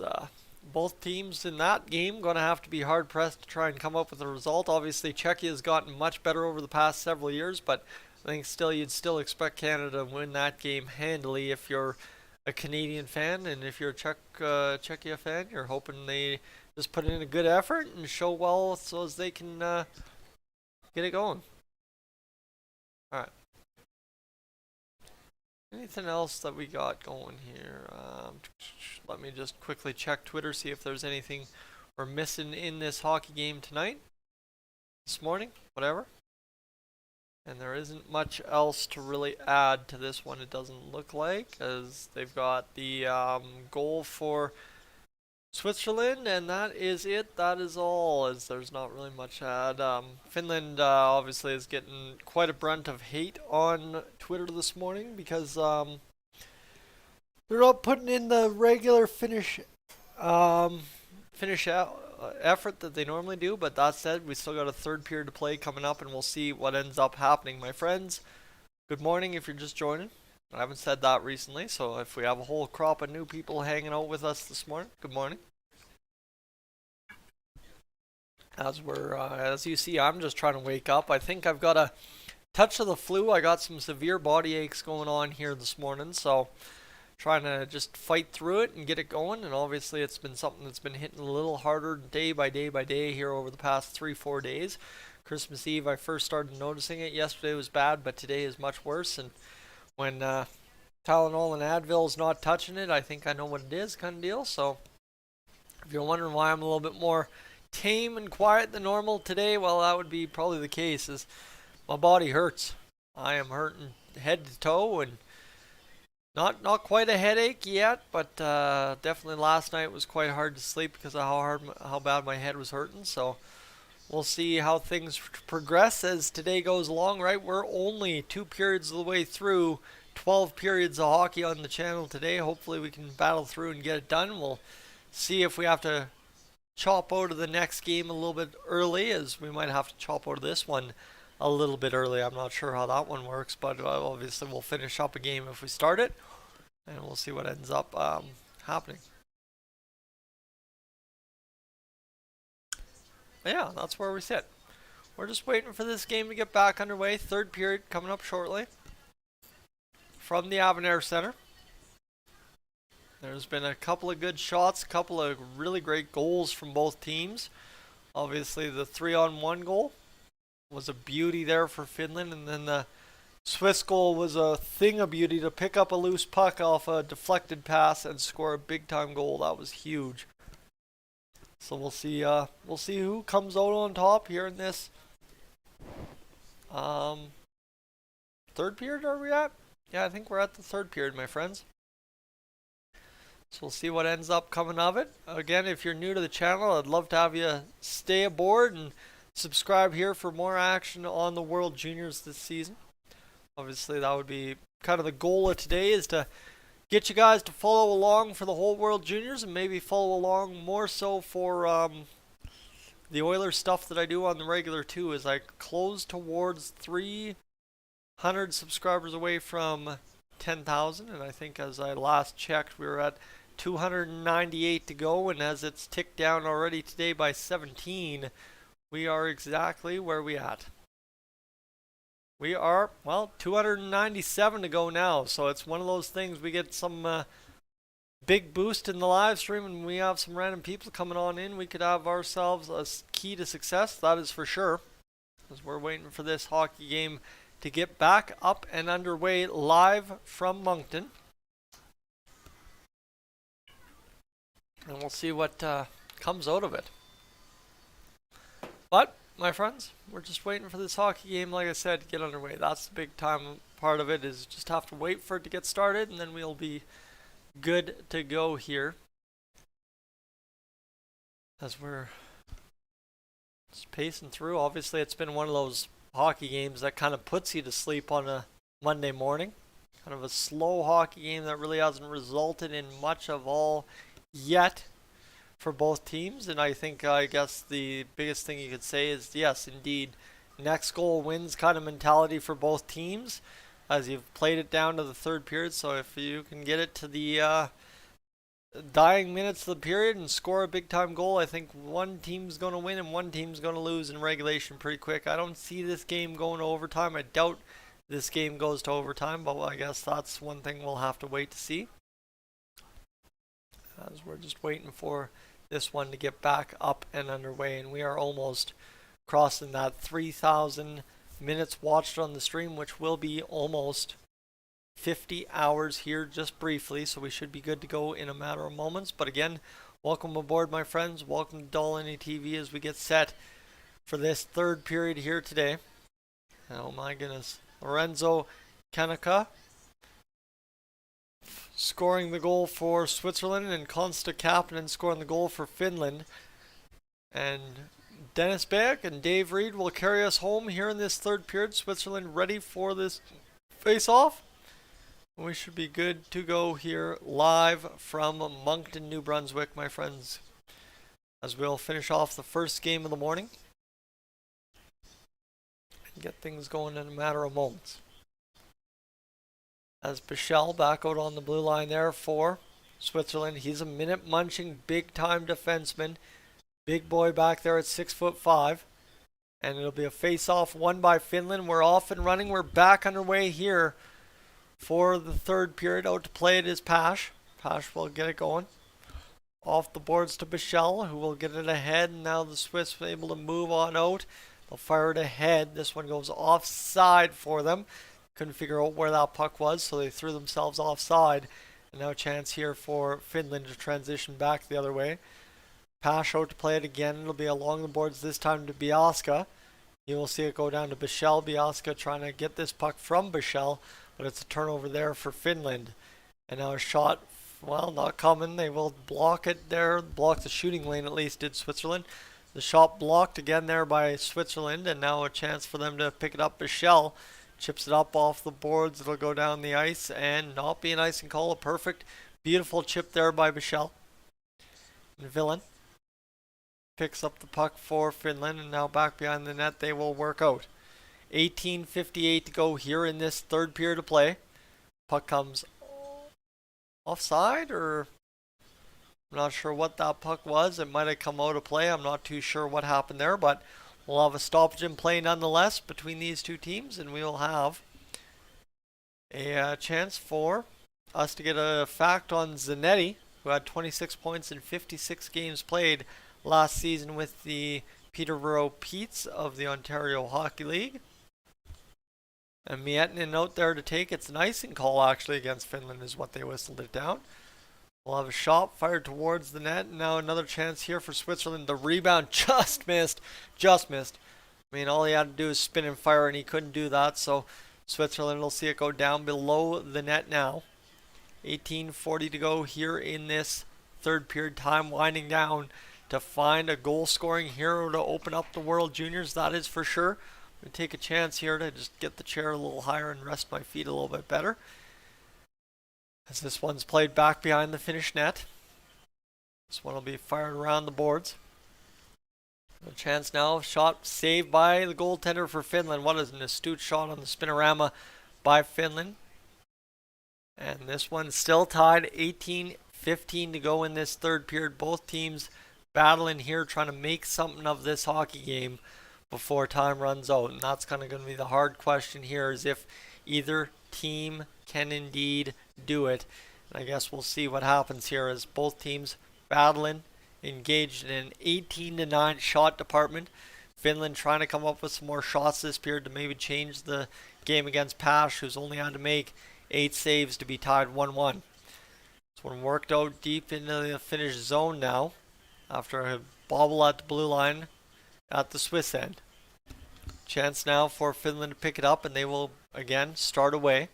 both teams in that game going to have to be hard pressed to try and come up with a result. Obviously, Czechia has gotten much better over the past several years, but I think still you'd still expect Canada to win that game handily if you're a Canadian fan, and if you're a Czechia fan, you're hoping they just put in a good effort and show well so as they can get it going. All right. Anything else that we got going here? Let me just quickly check Twitter, see if there's anything we're missing in this hockey game tonight, this morning, whatever. And there isn't much else to really add to this one, it doesn't look like, as they've got the goal for Switzerland, and that is it. That is all, as there's not really much to add. Finland obviously is getting quite a brunt of hate on Twitter this morning because they're not putting in the regular finish effort that they normally do. But that said, we still got a third period to play coming up, and we'll see what ends up happening. My friends, good morning if you're just joining. I haven't said that recently, so if we have a whole crop of new people hanging out with us this morning, good morning. As you see, I'm just trying to wake up. I think I've got a touch of the flu. I got some severe body aches going on here this morning, so trying to just fight through it and get it going. And obviously, it's been something that's been hitting a little harder day by day here over the past 3-4 days. Christmas Eve, I first started noticing it. Yesterday was bad, but today is much worse. And when Tylenol and Advil's not touching it. I think I know what it is, kind of deal. So if you're wondering why I'm a little bit more tame and quiet than normal today, well, that would be probably the case. Is my body hurts. I am hurting head to toe, and not quite a headache yet, but definitely last night was quite hard to sleep because of how bad my head was hurting. So we'll see how things progress as today goes along. Right, we're only 2 periods of the way through 12 periods of hockey on the channel today. Hopefully we can battle through and get it done. We'll see if we have to chop out of the next game a little bit early, as we might have to chop out of this one a little bit early. I'm not sure how that one works, but obviously we'll finish up a game if we start it, and we'll see what ends up happening. But yeah, that's where we sit. We're just waiting for this game to get back underway. Third period coming up shortly from the Avonare Center. There's been a couple of good shots, a couple of really great goals from both teams. Obviously the 3-on-1 goal was a beauty there for Finland, and then the Swiss goal was a thing of beauty to pick up a loose puck off a deflected pass and score a big time goal. That was huge. So we'll see who comes out on top here in this third period. Are we at? Yeah, I think we're at the third period, my friends. So we'll see what ends up coming of it. Again, if you're new to the channel, I'd love to have you stay aboard and subscribe here for more action on the World Juniors this season. Obviously, that would be kind of the goal of today, is to get you guys to follow along for the whole World Juniors, and maybe follow along more so for the Oilers stuff that I do on the regular too, as I close towards 300 subscribers away from 10,000, and I think as I last checked we were at 298 to go, and as it's ticked down already today by 17, we are exactly where we at. We are, well, 297 to go now, so it's one of those things, we get some big boost in the live stream and we have some random people coming on in, we could have ourselves a key to success, that is for sure, as we're waiting for this hockey game to get back up and underway live from Moncton. And we'll see what comes out of it. But, my friends, we're just waiting for this hockey game, like I said, to get underway. That's the big time part of it, is just have to wait for it to get started, and then we'll be good to go here. As we're just pacing through. Obviously, it's been one of those hockey games that kind of puts you to sleep on a Monday morning. Kind of a slow hockey game that really hasn't resulted in much of all yet for both teams, and I guess the biggest thing you could say is, yes, indeed, next goal wins kind of mentality for both teams, as you've played it down to the third period. So if you can get it to the dying minutes of the period and score a big time goal, I think one team's going to win and one team's going to lose in regulation pretty quick. I don't see this game going to overtime. I doubt this game goes to overtime, but I guess that's one thing we'll have to wait to see, as we're just waiting for this one to get back up and underway, and we are almost crossing that 3,000 minutes watched on the stream, which will be almost 50 hours here just briefly, so we should be good to go in a matter of moments. But again, welcome aboard, my friends. Welcome to Dolynny TV as we get set for this third period here today. Oh my goodness. Lorenzo Kanaka scoring the goal for Switzerland, and Konsta Kapanen scoring the goal for Finland. And Dennis Beck and Dave Reed will carry us home here in this third period. Switzerland ready for this face-off. We should be good to go here live from Moncton, New Brunswick, my friends, as we'll finish off the first game of the morning and get things going in a matter of moments. As Bichelle back out on the blue line there for Switzerland. He's a minute munching big time defenseman. Big boy back there at 6'5". And it'll be a face-off won by Finland. We're off and running. We're back underway here for the third period. Out to play it is Pash. Pash will get it going. Off the boards to Bichelle, who will get it ahead. And now the Swiss are able to move on out. They'll fire it ahead. This one goes offside for them. couldn't figure out where that puck was, so they threw themselves offside. And now a chance here for Finland to transition back the other way. Pass out to play it again. It'll be along the boards this time to Biaska. You will see it go down to Bichelle. Biaska trying to get this puck from Bichelle, but it's a turnover there for Finland. And now a shot, well, not coming. They will block it there, block the shooting lane at least, did Switzerland. The shot blocked again there by Switzerland, and now a chance for them to pick it up. Bichelle chips it up off the boards. It'll go down the ice and not be an icing call. A perfect, beautiful chip there by Bichelle. And Villain picks up the puck for Finland, and now back behind the net they will work out. 18:58 to go here in this third period of play. Puck comes offside, or I'm not sure what that puck was. It might have come out of play. I'm not too sure what happened there, but we'll have a stoppage in play nonetheless between these two teams, and we will have a chance for us to get a fact on Zanetti, who had 26 points in 56 games played last season with the Peterborough Petes of the Ontario Hockey League. And Miettinen out there to take. It's an icing call actually against Finland is what they whistled it down. We'll have a shot fired towards the net. And now another chance here for Switzerland. The rebound just missed. Just missed. I mean, all he had to do is spin and fire, and he couldn't do that. So Switzerland will see it go down below the net now. 18:40 to go here in this third period. Time winding down to find a goal-scoring hero to open up the World Juniors. That is for sure. I'm going to take a chance here to just get the chair a little higher and rest my feet a little bit better, as this one's played back behind the Finnish net. This one will be fired around the boards. A chance now. Shot saved by the goaltender for Finland. What is an astute shot on the spinorama by Finland. And this one's still tied. 18:15 to go in this third period. Both teams battling here, trying to make something of this hockey game before time runs out. And that's kind of going to be the hard question here, is if either team can indeed do it. And I guess we'll see what happens here as both teams battling, engaged in an 18-9 shot department. Finland trying to come up with some more shots this period to maybe change the game against Pash, who's only had to make 8 saves to be tied 1-1. This one worked out deep into the Finnish zone now, after a bobble at the blue line at the Swiss end. Chance now for Finland to pick it up, and they will again start away.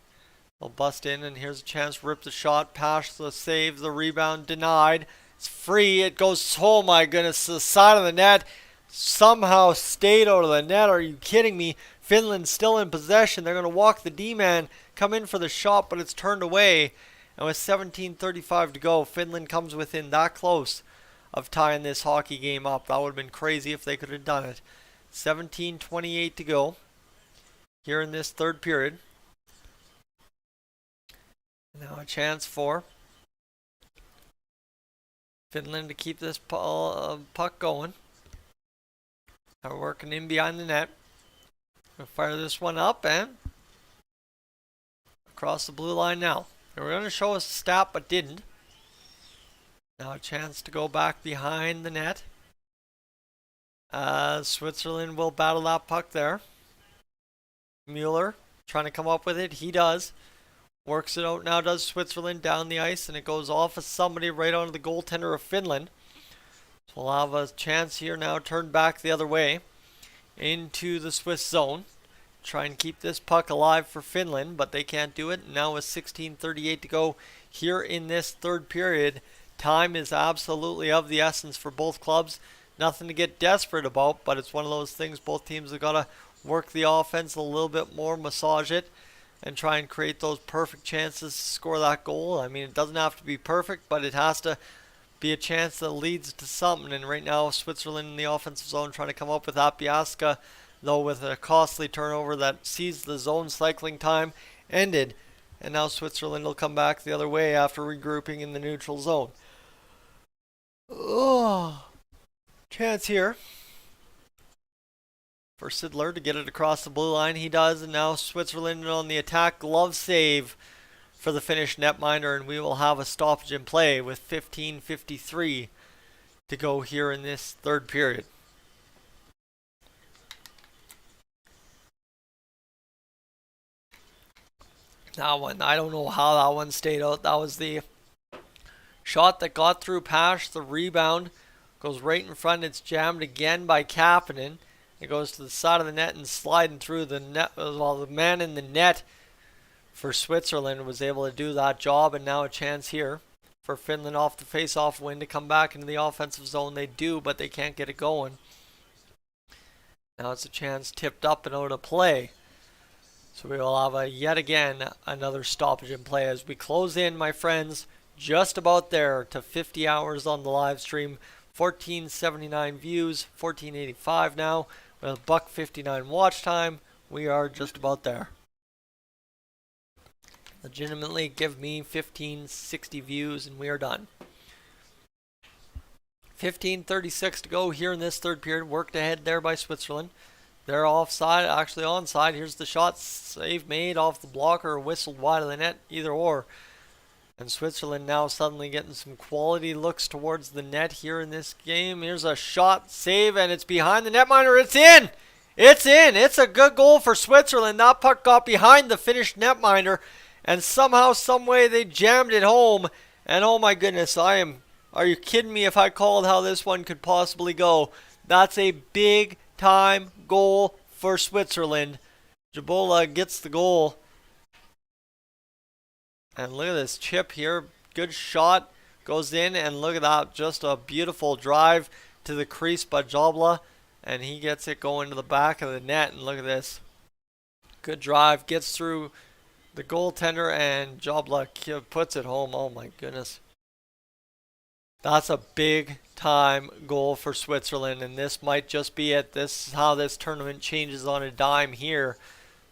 They'll bust in, and here's a chance to rip the shot. Pash the save, the rebound denied. It's free. It goes, oh my goodness, to the side of the net. Somehow stayed out of the net. Are you kidding me? Finland's still in possession. They're going to walk the D-man, come in for the shot, but it's turned away. And with 17:35 to go, Finland comes within that close of tying this hockey game up. That would have been crazy if they could have done it. 17:28 to go here in this third period. Now a chance for Finland to keep this puck going. They're working in behind the net. Gonna fire this one up and across the blue line now. They were going to show us a stat, but didn't. Now a chance to go back behind the net. Switzerland will battle that puck there. Mueller trying to come up with it. He does. Works it out now, does Switzerland, down the ice, and it goes off of somebody right onto the goaltender of Finland. So we'll have a chance here now, turn back the other way into the Swiss zone. Try and keep this puck alive for Finland, but they can't do it. Now with 16:38 to go here in this third period, time is absolutely of the essence for both clubs. Nothing to get desperate about, but it's one of those things both teams have got to work the offense a little bit more, massage it, and try and create those perfect chances to score that goal. I mean, it doesn't have to be perfect, but it has to be a chance that leads to something. And right now, Switzerland in the offensive zone trying to come up with that. Biaska, though, with a costly turnover that sees the zone cycling time ended. And now Switzerland will come back the other way after regrouping in the neutral zone. Oh, chance here for Sidler to get it across the blue line. He does, and now Switzerland on the attack. Glove save for the Finnish netminder, and we will have a stoppage in play with 15:53 to go here in this third period. That one, I don't know how that one stayed out. That was the shot that got through Pash. The rebound goes right in front. It's jammed again by Kapanen. It goes to the side of the net and sliding through the net. Well, the man in the net for Switzerland was able to do that job, and now a chance here for Finland off the face-off win to come back into the offensive zone. They do, but they can't get it going. Now it's a chance tipped up and out of play. So we will have yet again another stoppage in play as we close in, my friends, just about there to 50 hours on the live stream. 1479 views, 1485 now, with $1.59 watch time. We are just about there. Legitimately give me 1560 views and we are done. 15:36 to go here in this third period. Worked ahead there by Switzerland. They're offside, actually onside. Here's the shot, save made off the blocker, whistled wide of the net, either or. And Switzerland now suddenly getting some quality looks towards the net here in this game. Here's a shot, save, and it's behind the netminder. It's in! It's in! It's a good goal for Switzerland. That puck got behind the Finnish netminder, and somehow, someway, they jammed it home. And oh my goodness, are you kidding me if I called how this one could possibly go? That's a big time goal for Switzerland. Jabola gets the goal. And look at this chip here. Good shot. Goes in, and look at that. Just a beautiful drive to the crease by Jabla. And he gets it going to the back of the net. And look at this. Good drive. Gets through the goaltender, and Jabla puts it home. Oh my goodness. That's a big time goal for Switzerland, and this might just be it. This is how this tournament changes on a dime here.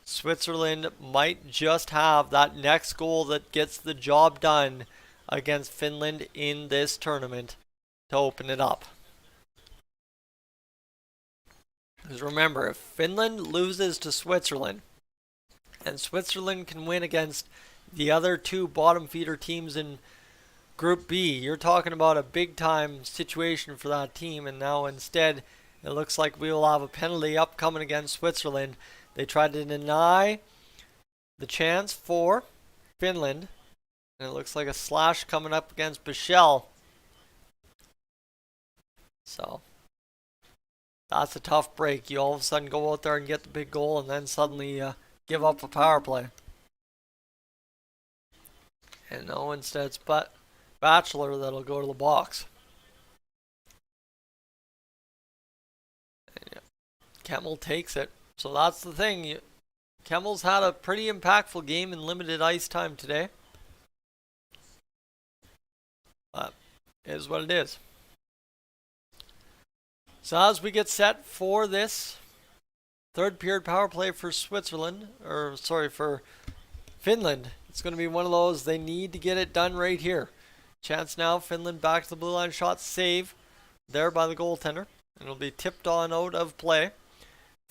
Switzerland might just have that next goal that gets the job done against Finland in this tournament to open it up. Because remember, if Finland loses to Switzerland, and Switzerland can win against the other two bottom feeder teams in Group B, you're talking about a big time situation for that team, and now instead it looks like we will have a penalty upcoming against Switzerland. They tried to deny the chance for Finland, and it looks like a slash coming up against Bichelle. So that's a tough break. You all of a sudden go out there and get the big goal, and then suddenly give up a power play. And no, instead it's Bachelor that'll go to the box. And, yeah, Kemmel takes it. So that's the thing. Kemmel's had a pretty impactful game in limited ice time today. But it is what it is. So as we get set for this third period power play for Switzerland, or sorry, for Finland, it's going to be one of those they need to get it done right here. Chance now, Finland back to the blue line shot, save there by the goaltender. And it'll be tipped on out of play.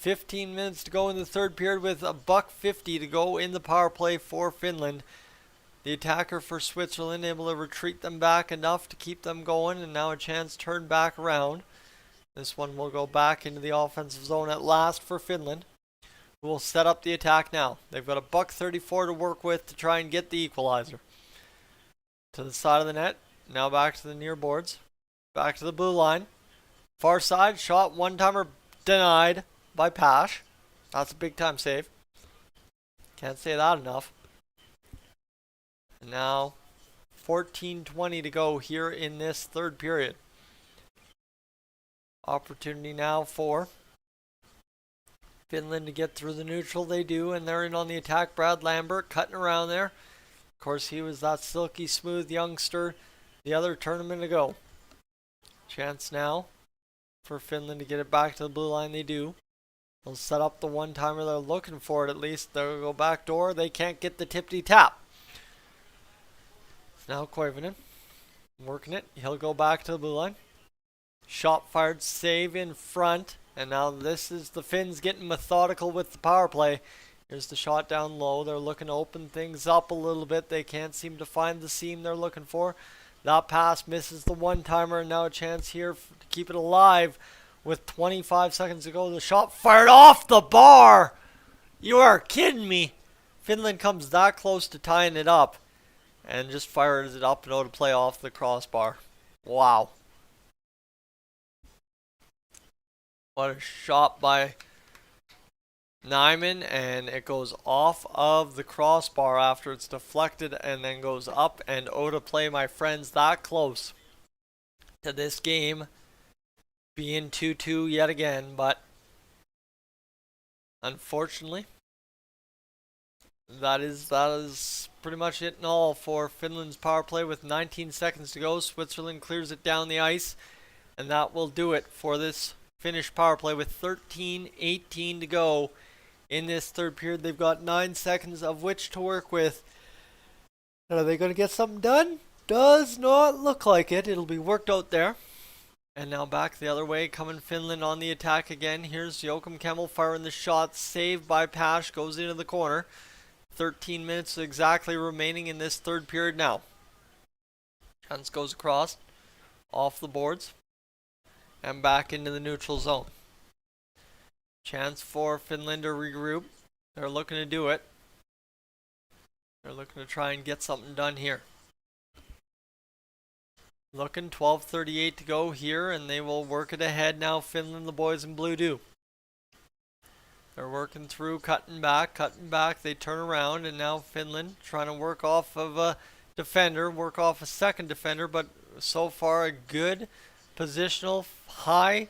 15 minutes to go in the third period with $1.50 to go in the power play for Finland. The attacker for Switzerland able to retreat them back enough to keep them going, and now a chance turned back around. This one will go back into the offensive zone at last for Finland, who will set up the attack now. They've got $1.34 to work with to try and get the equalizer. To the side of the net, now back to the near boards, back to the blue line. Far side, shot, one-timer denied by Pash. That's a big time save. Can't say that enough. And now 14:20 to go here in this third period. Opportunity now for Finland to get through the neutral. They do, and they're in on the attack. Brad Lambert cutting around there. Of course, he was that silky smooth youngster the other tournament ago. Chance now for Finland to get it back to the blue line. They do. They'll set up the one-timer. They're looking for it at least. They'll go back door. They can't get the tippity-tap. Now Koivunen working it. He'll go back to the blue line. Shot fired, save in front. And now this is the Finns getting methodical with the power play. Here's the shot down low. They're looking to open things up a little bit. They can't seem to find the seam they're looking for. That pass misses the one-timer, and now a chance here to keep it alive with 25 seconds to go. The shot fired off the bar. You are kidding me. Finland comes that close to tying it up and just fires it up and out of play off the crossbar. Wow. What a shot by Nyman, and it goes off of the crossbar after it's deflected and then goes up and out of play, my friends. That close to this game being 2-2 yet again, but unfortunately, that is pretty much it and all for Finland's power play. With 19 seconds to go, Switzerland clears it down the ice, and that will do it for this Finnish power play. With 13:18 to go in this third period, they've got 9 seconds of which to work with. And are they going to get something done? Does not look like it. It'll be worked out there. And now back the other way, coming Finland on the attack again. Here's Joakim Kemmel firing the shot, saved by Pash, goes into the corner. 13 minutes exactly remaining in this third period now. Chance goes across, off the boards, and back into the neutral zone. Chance for Finland to regroup. They're looking to do it. They're looking to try and get something done here. Looking, 12:38 to go here, and they will work it ahead now. Finland, the boys in blue do. They're working through, cutting back. They turn around, and now Finland trying to work off of a defender, work off a second defender, but so far a good positional high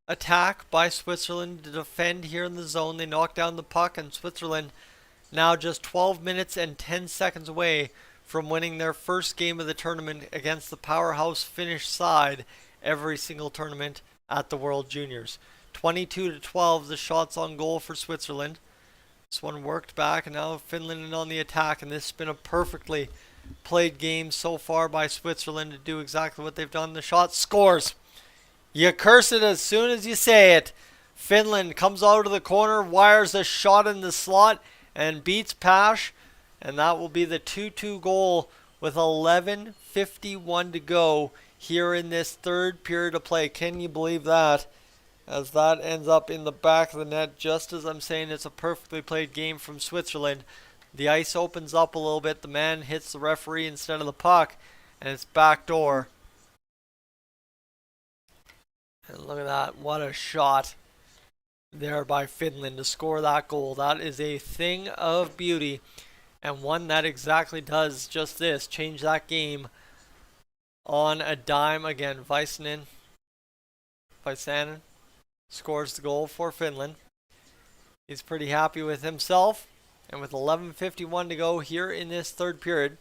attack by Switzerland to defend here in the zone. They knock down the puck, and Switzerland now just 12 minutes and 10 seconds away from winning their first game of the tournament against the powerhouse Finnish side every single tournament at the World Juniors. 22-12 the shots on goal for Switzerland. This one worked back, and now Finland on the attack, and this has been a perfectly played game so far by Switzerland to do exactly what they've done. The shot scores. You curse it as soon as you say it. Finland comes out of the corner, wires a shot in the slot, and beats Pash. And that will be the 2-2 goal with 11:51 to go here in this third period of play. Can you believe that? As that ends up in the back of the net, just as I'm saying it's a perfectly played game from Switzerland. The ice opens up a little bit. The man hits the referee instead of the puck, and it's backdoor. And look at that. What a shot there by Finland to score that goal. That is a thing of beauty. And one that exactly does just this, change that game on a dime. Again, Väisänen scores the goal for Finland. He's pretty happy with himself. And with 11:51 to go here in this third period,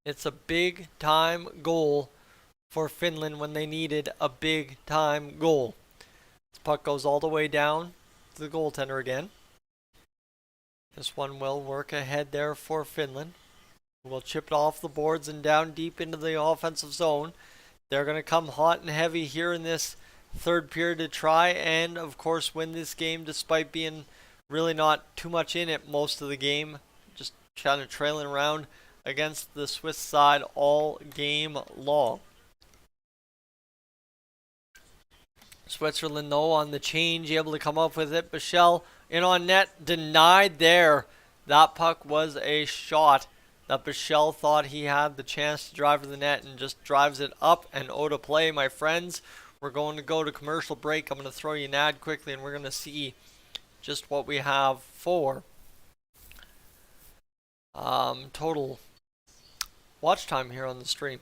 it's a big time goal for Finland when they needed a big time goal. This puck goes all the way down to the goaltender again. This one will work ahead there for Finland. We'll chip it off the boards and down deep into the offensive zone. They're going to come hot and heavy here in this third period to try and, of course, win this game despite being really not too much in it most of the game. Just kind of trailing around against the Swiss side all game long. Switzerland, though, on the change, able to come up with it. Bichelle in on net, denied there. That puck was a shot that Bichelle thought he had the chance to drive to the net and just drives it up and out of play, my friends. We're going to go to commercial break. I'm going to throw you an ad quickly, and we're going to see just what we have for total watch time here on the stream.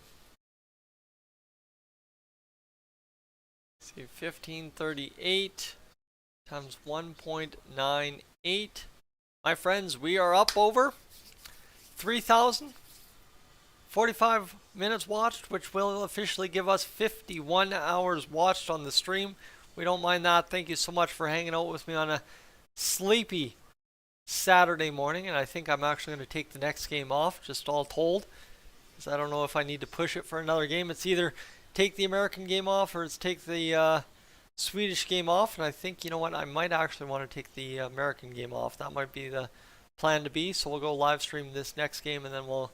See, 1538 times 1.98. My friends, we are up over 3,045 minutes watched, which will officially give us 51 hours watched on the stream. We don't mind that. Thank you so much for hanging out with me on a sleepy Saturday morning. And I think I'm actually going to take the next game off, just all told, because I don't know if I need to push it for another game. It's either take the American game off or it's take the Swedish game off. And I think, you know what, I might actually want to take the American game off. That might be the plan to be. So we'll go live stream this next game, and then we'll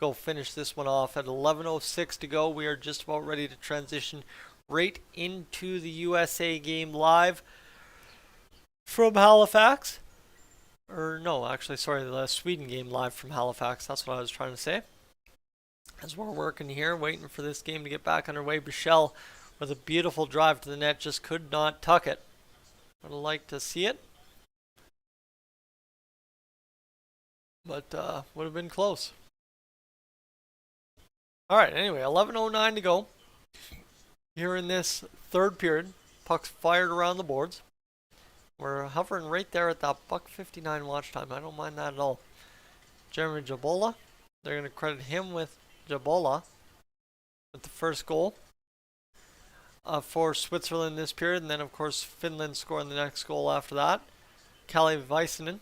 go finish this one off at 11:06 to go. We are just about ready to transition right into the USA game live from Halifax. Or no, actually, sorry, the Sweden game live from Halifax. That's what I was trying to say. As we're working here, waiting for this game to get back underway, Bichelle with a beautiful drive to the net, just could not tuck it. Would have liked to see it, but would have been close. Alright, anyway, 11:09 to go. Here in this third period, puck's fired around the boards. We're hovering right there at that $1:59 watch time. I don't mind that at all. Jeremy Jabola, they're going to credit him with Jabola with the first goal for Switzerland this period. And then, of course, Finland scoring the next goal after that. Kalle Väisänen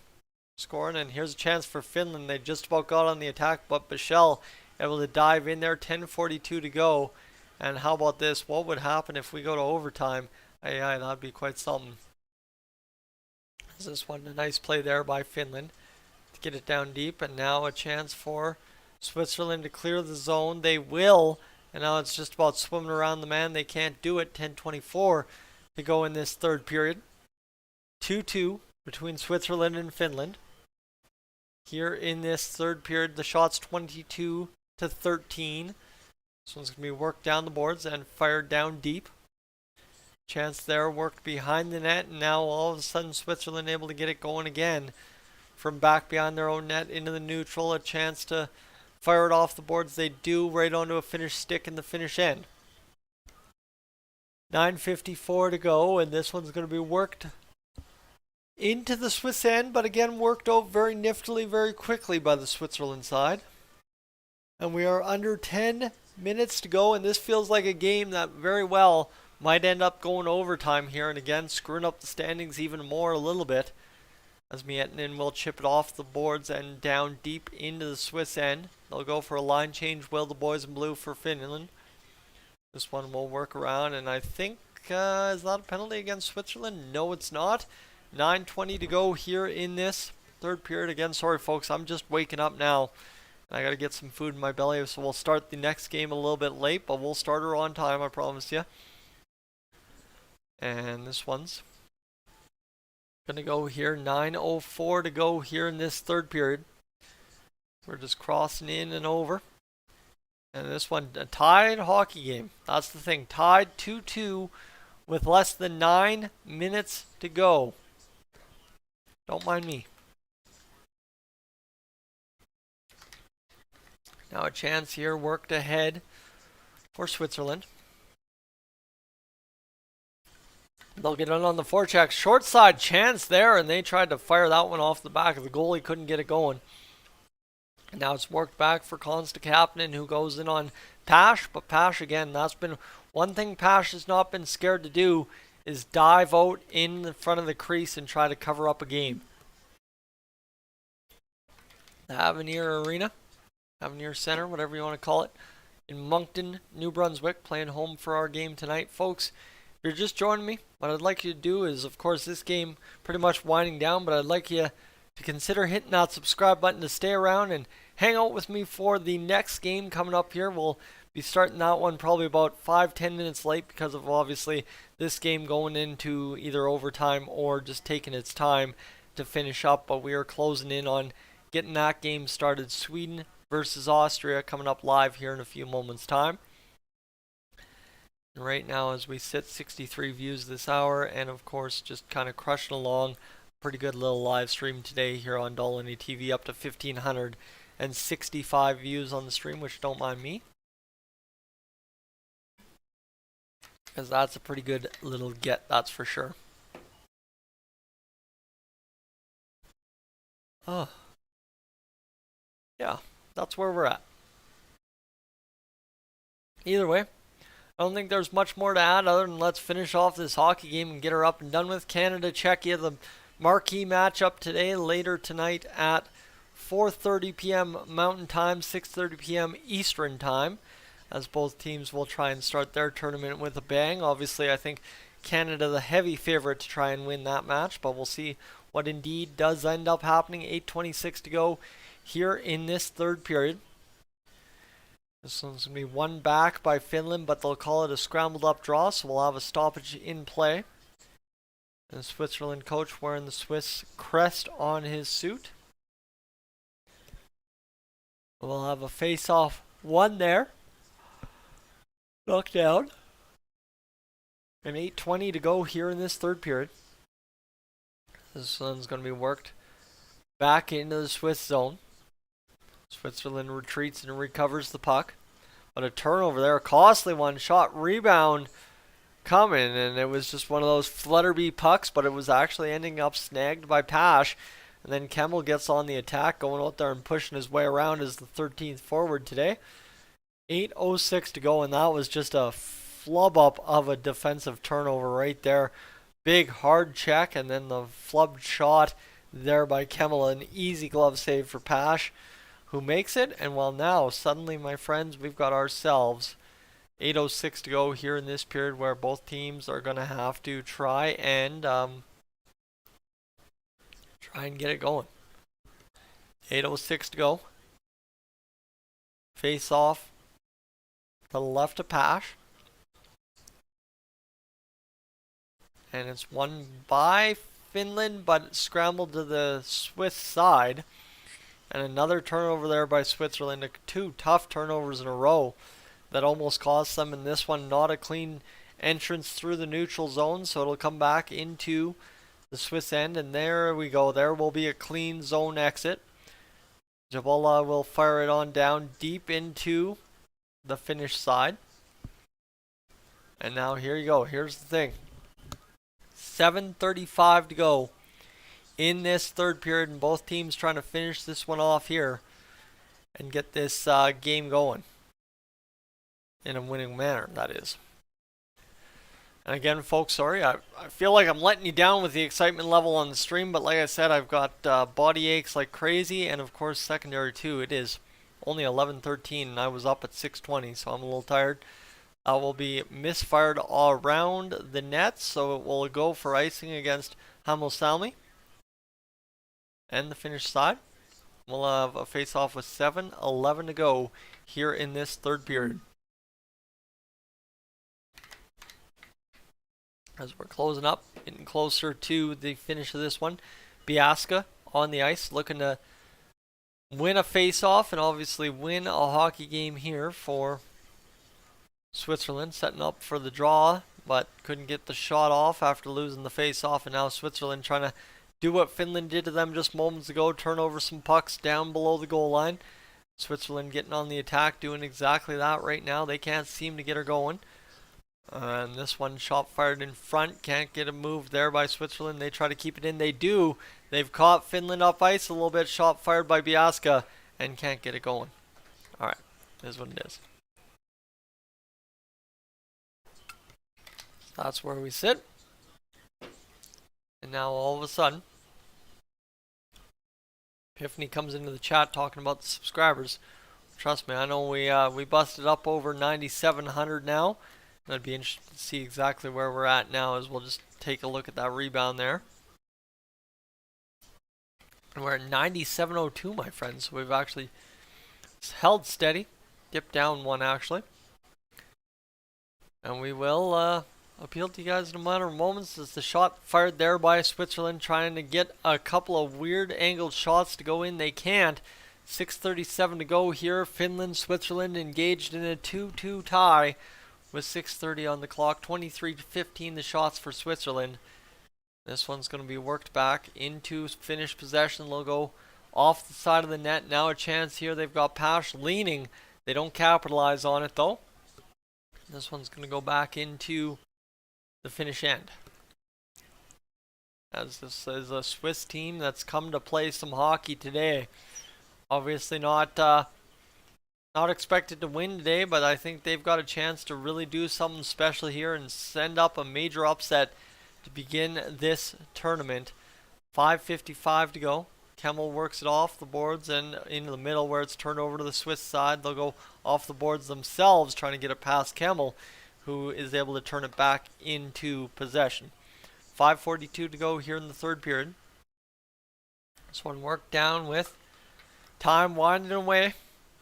scoring. And here's a chance for Finland. They just about got on the attack, but Bichelle able to dive in there. 10:42 to go. And how about this? What would happen if we go to overtime? Aye, that'd be quite something. This one, a nice play there by Finland to get it down deep. And now a chance for Switzerland to clear the zone. They will. And now it's just about swimming around the man. They can't do it. 10:24 to go in this third period. 2-2 between Switzerland and Finland. Here in this third period, the shot's 22-13. This one's going to be worked down the boards and fired down deep. Chance there, worked behind the net, and now all of a sudden Switzerland able to get it going again from back behind their own net into the neutral. A chance to fire it off the boards. They do, right onto a finished stick in the finish end. 9:54 to go, and this one's going to be worked into the Swiss end, but again worked out very niftily, very quickly by the Switzerland side. And we are under 10 minutes to go, and this feels like a game that very well might end up going overtime here, and again screwing up the standings even more a little bit, as Miettinen will chip it off the boards and down deep into the Swiss end. They'll go for a line change, will the boys in blue for Finland. This one will work around, and I think, is that a penalty against Switzerland? No, it's not. 9:20 to go here in this third period. Again, sorry folks, I'm just waking up now. I gotta get some food in my belly, so we'll start the next game a little bit late, but we'll start her on time, I promise you. And this one's gonna go here. 9:04 to go here in this third period. We're just crossing in and over. And this one, a tied hockey game. That's the thing. Tied 2-2 with less than 9 minutes to go. Don't mind me. Now a chance here, worked ahead for Switzerland. They'll get it on the forecheck. Short side chance there, and they tried to fire that one off the back of the goalie. Couldn't get it going. And now it's worked back for Konsta-Kapanen, who goes in on Pash. But Pash, again, that's been one thing Pash has not been scared to do, is dive out in the front of the crease and try to cover up a game. The Avenir Arena, Avenir Center, whatever you want to call it, in Moncton, New Brunswick, playing home for our game tonight. Folks, if you're just joining me, what I'd like you to do is, of course, this game pretty much winding down, but I'd like you to consider hitting that subscribe button to stay around and hang out with me for the next game coming up here. We'll be starting that one probably about 5-10 minutes late because of obviously this game going into either overtime or just taking its time to finish up, but we are closing in on getting that game started. Sweden versus Austria coming up live here in a few moments time. And right now as we sit, 63 views this hour, and of course just kind of crushing along. Pretty good little live stream today here on Dolynny TV, up to 1,565 views on the stream, which don't mind me, because that's a pretty good little get, that's for sure. Oh, yeah, that's where we're at. Either way, I don't think there's much more to add other than let's finish off this hockey game and get her up and done with. Canada, Czechia, the marquee matchup today, later tonight at 4:30 p.m. Mountain Time, 6:30 p.m. Eastern Time, as both teams will try and start their tournament with a bang. Obviously, I think Canada the heavy favorite to try and win that match, but we'll see what indeed does end up happening. 8:26 to go here in this third period. This one's going to be won back by Finland, but they'll call it a scrambled up draw, so we'll have a stoppage in play. And the Switzerland coach wearing the Swiss crest on his suit. We'll have a face-off one there. Knocked down. And 8:20 to go here in this third period. This one's going to be worked back into the Swiss zone. Switzerland retreats and recovers the puck. But a turnover there, a costly one. Shot rebound coming, and it was just one of those Flutterby pucks, but it was actually ending up snagged by Pash. And then Kemmel gets on the attack, going out there and pushing his way around as the 13th forward today. 8:06 to go, and that was just a flub up of a defensive turnover right there. Big hard check, and then the flubbed shot there by Kemmel. An easy glove save for Pash, who makes it. And well, now suddenly, my friends, we've got ourselves 8:06 to go here in this period, where both teams are going to have to try and get it going. 8:06 to go. Face off to the left of Pash. And it's won by Finland, but scrambled to the Swiss side. And another turnover there by Switzerland. 2 tough turnovers in a row that almost cost them. And this one, not a clean entrance through the neutral zone, so it'll come back into the Swiss end. And there we go. There will be a clean zone exit. Jabola will fire it on down deep into the Finnish side. And now here you go. Here's the thing. 7:35 to go in this third period, and both teams trying to finish this one off here and get this game going in a winning manner, that is. And again, folks, sorry, I feel like I'm letting you down with the excitement level on the stream, but like I said, I've got body aches like crazy, and of course secondary too. It is only 11:13, and I was up at 6:20, so I'm a little tired. Will be misfired all around the net, so it will go for icing against Hamilsalmi. And the Finnish side. We'll have a face-off with 7:11 to go here in this third period. As we're closing up, getting closer to the finish of this one. Biaska on the ice, looking to win a face-off and obviously win a hockey game here for Switzerland, setting up for the draw, but couldn't get the shot off after losing the face-off. And now Switzerland trying to do what Finland did to them just moments ago, turn over some pucks down below the goal line. Switzerland getting on the attack, doing exactly that right now. They can't seem to get her going. And this one, shot fired in front, can't get a move there by Switzerland. They try to keep it in, they do. They've caught Finland up ice a little bit, shot fired by Biaska, and can't get it going. Alright, here's what it is. That's where we sit. And now all of a sudden, Epiphany comes into the chat talking about the subscribers. Trust me, I know we busted up over 9,700 now. I'd be interested to see exactly where we're at now, as we'll just take a look at that rebound there. And we're at 9,702, my friends. So we've actually held steady. Dipped down one, actually. And we will appeal to you guys in a matter of moments as the shot fired there by Switzerland, trying to get a couple of weird angled shots to go in. They can't. 6:37 to go here. Finland, Switzerland engaged in a 2-2 tie with 6:30 on the clock. 23-15 the shots for Switzerland. This one's going to be worked back into Finnish possession. They'll go off the side of the net. Now a chance here. They've got Pash leaning. They don't capitalize on it though. This one's going to go back into the Finnish end, as this is a Swiss team that's come to play some hockey today. Obviously not expected to win today, but I think they've got a chance to really do something special here and send up a major upset to begin this tournament. 5:55 to go. Kemmel works it off the boards and into the middle where it's turned over to the Swiss side. They'll go off the boards themselves, trying to get it past Kemmel, who is able to turn it back into possession. 5:42 to go here in the third period. This one worked down with time winding away.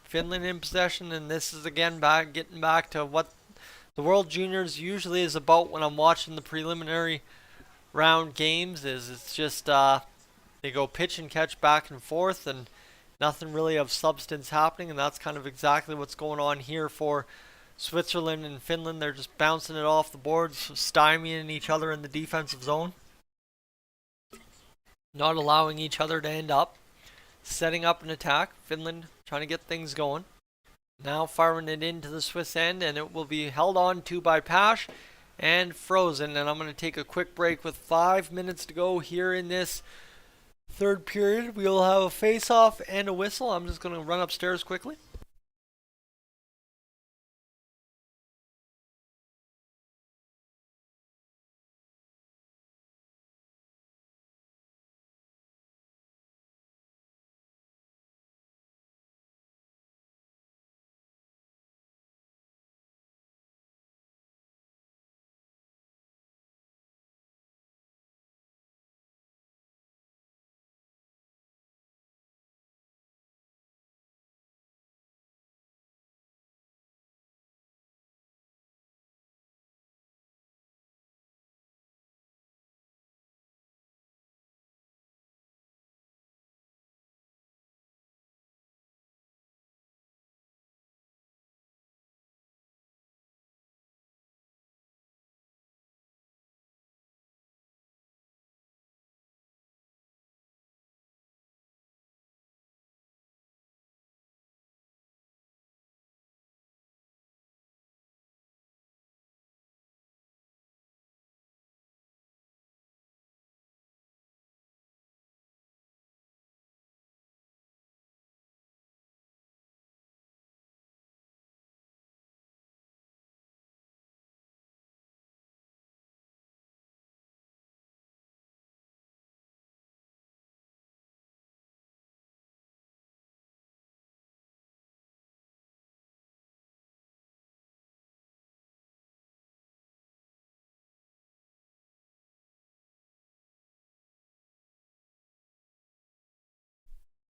Finland in possession, and this is again getting back to what the World Juniors usually is about when I'm watching the preliminary round games is it's just they go pitch and catch back and forth and nothing really of substance happening, and that's kind of exactly what's going on here for Switzerland and Finland. They're just bouncing it off the boards, stymieing each other in the defensive zone, not allowing each other to end up, setting up an attack. Finland trying to get things going. Now firing it into the Swiss end, and it will be held on to by Pash and frozen. And I'm going to take a quick break with 5 minutes to go here in this third period. We'll have a face-off and a whistle. I'm just going to run upstairs quickly.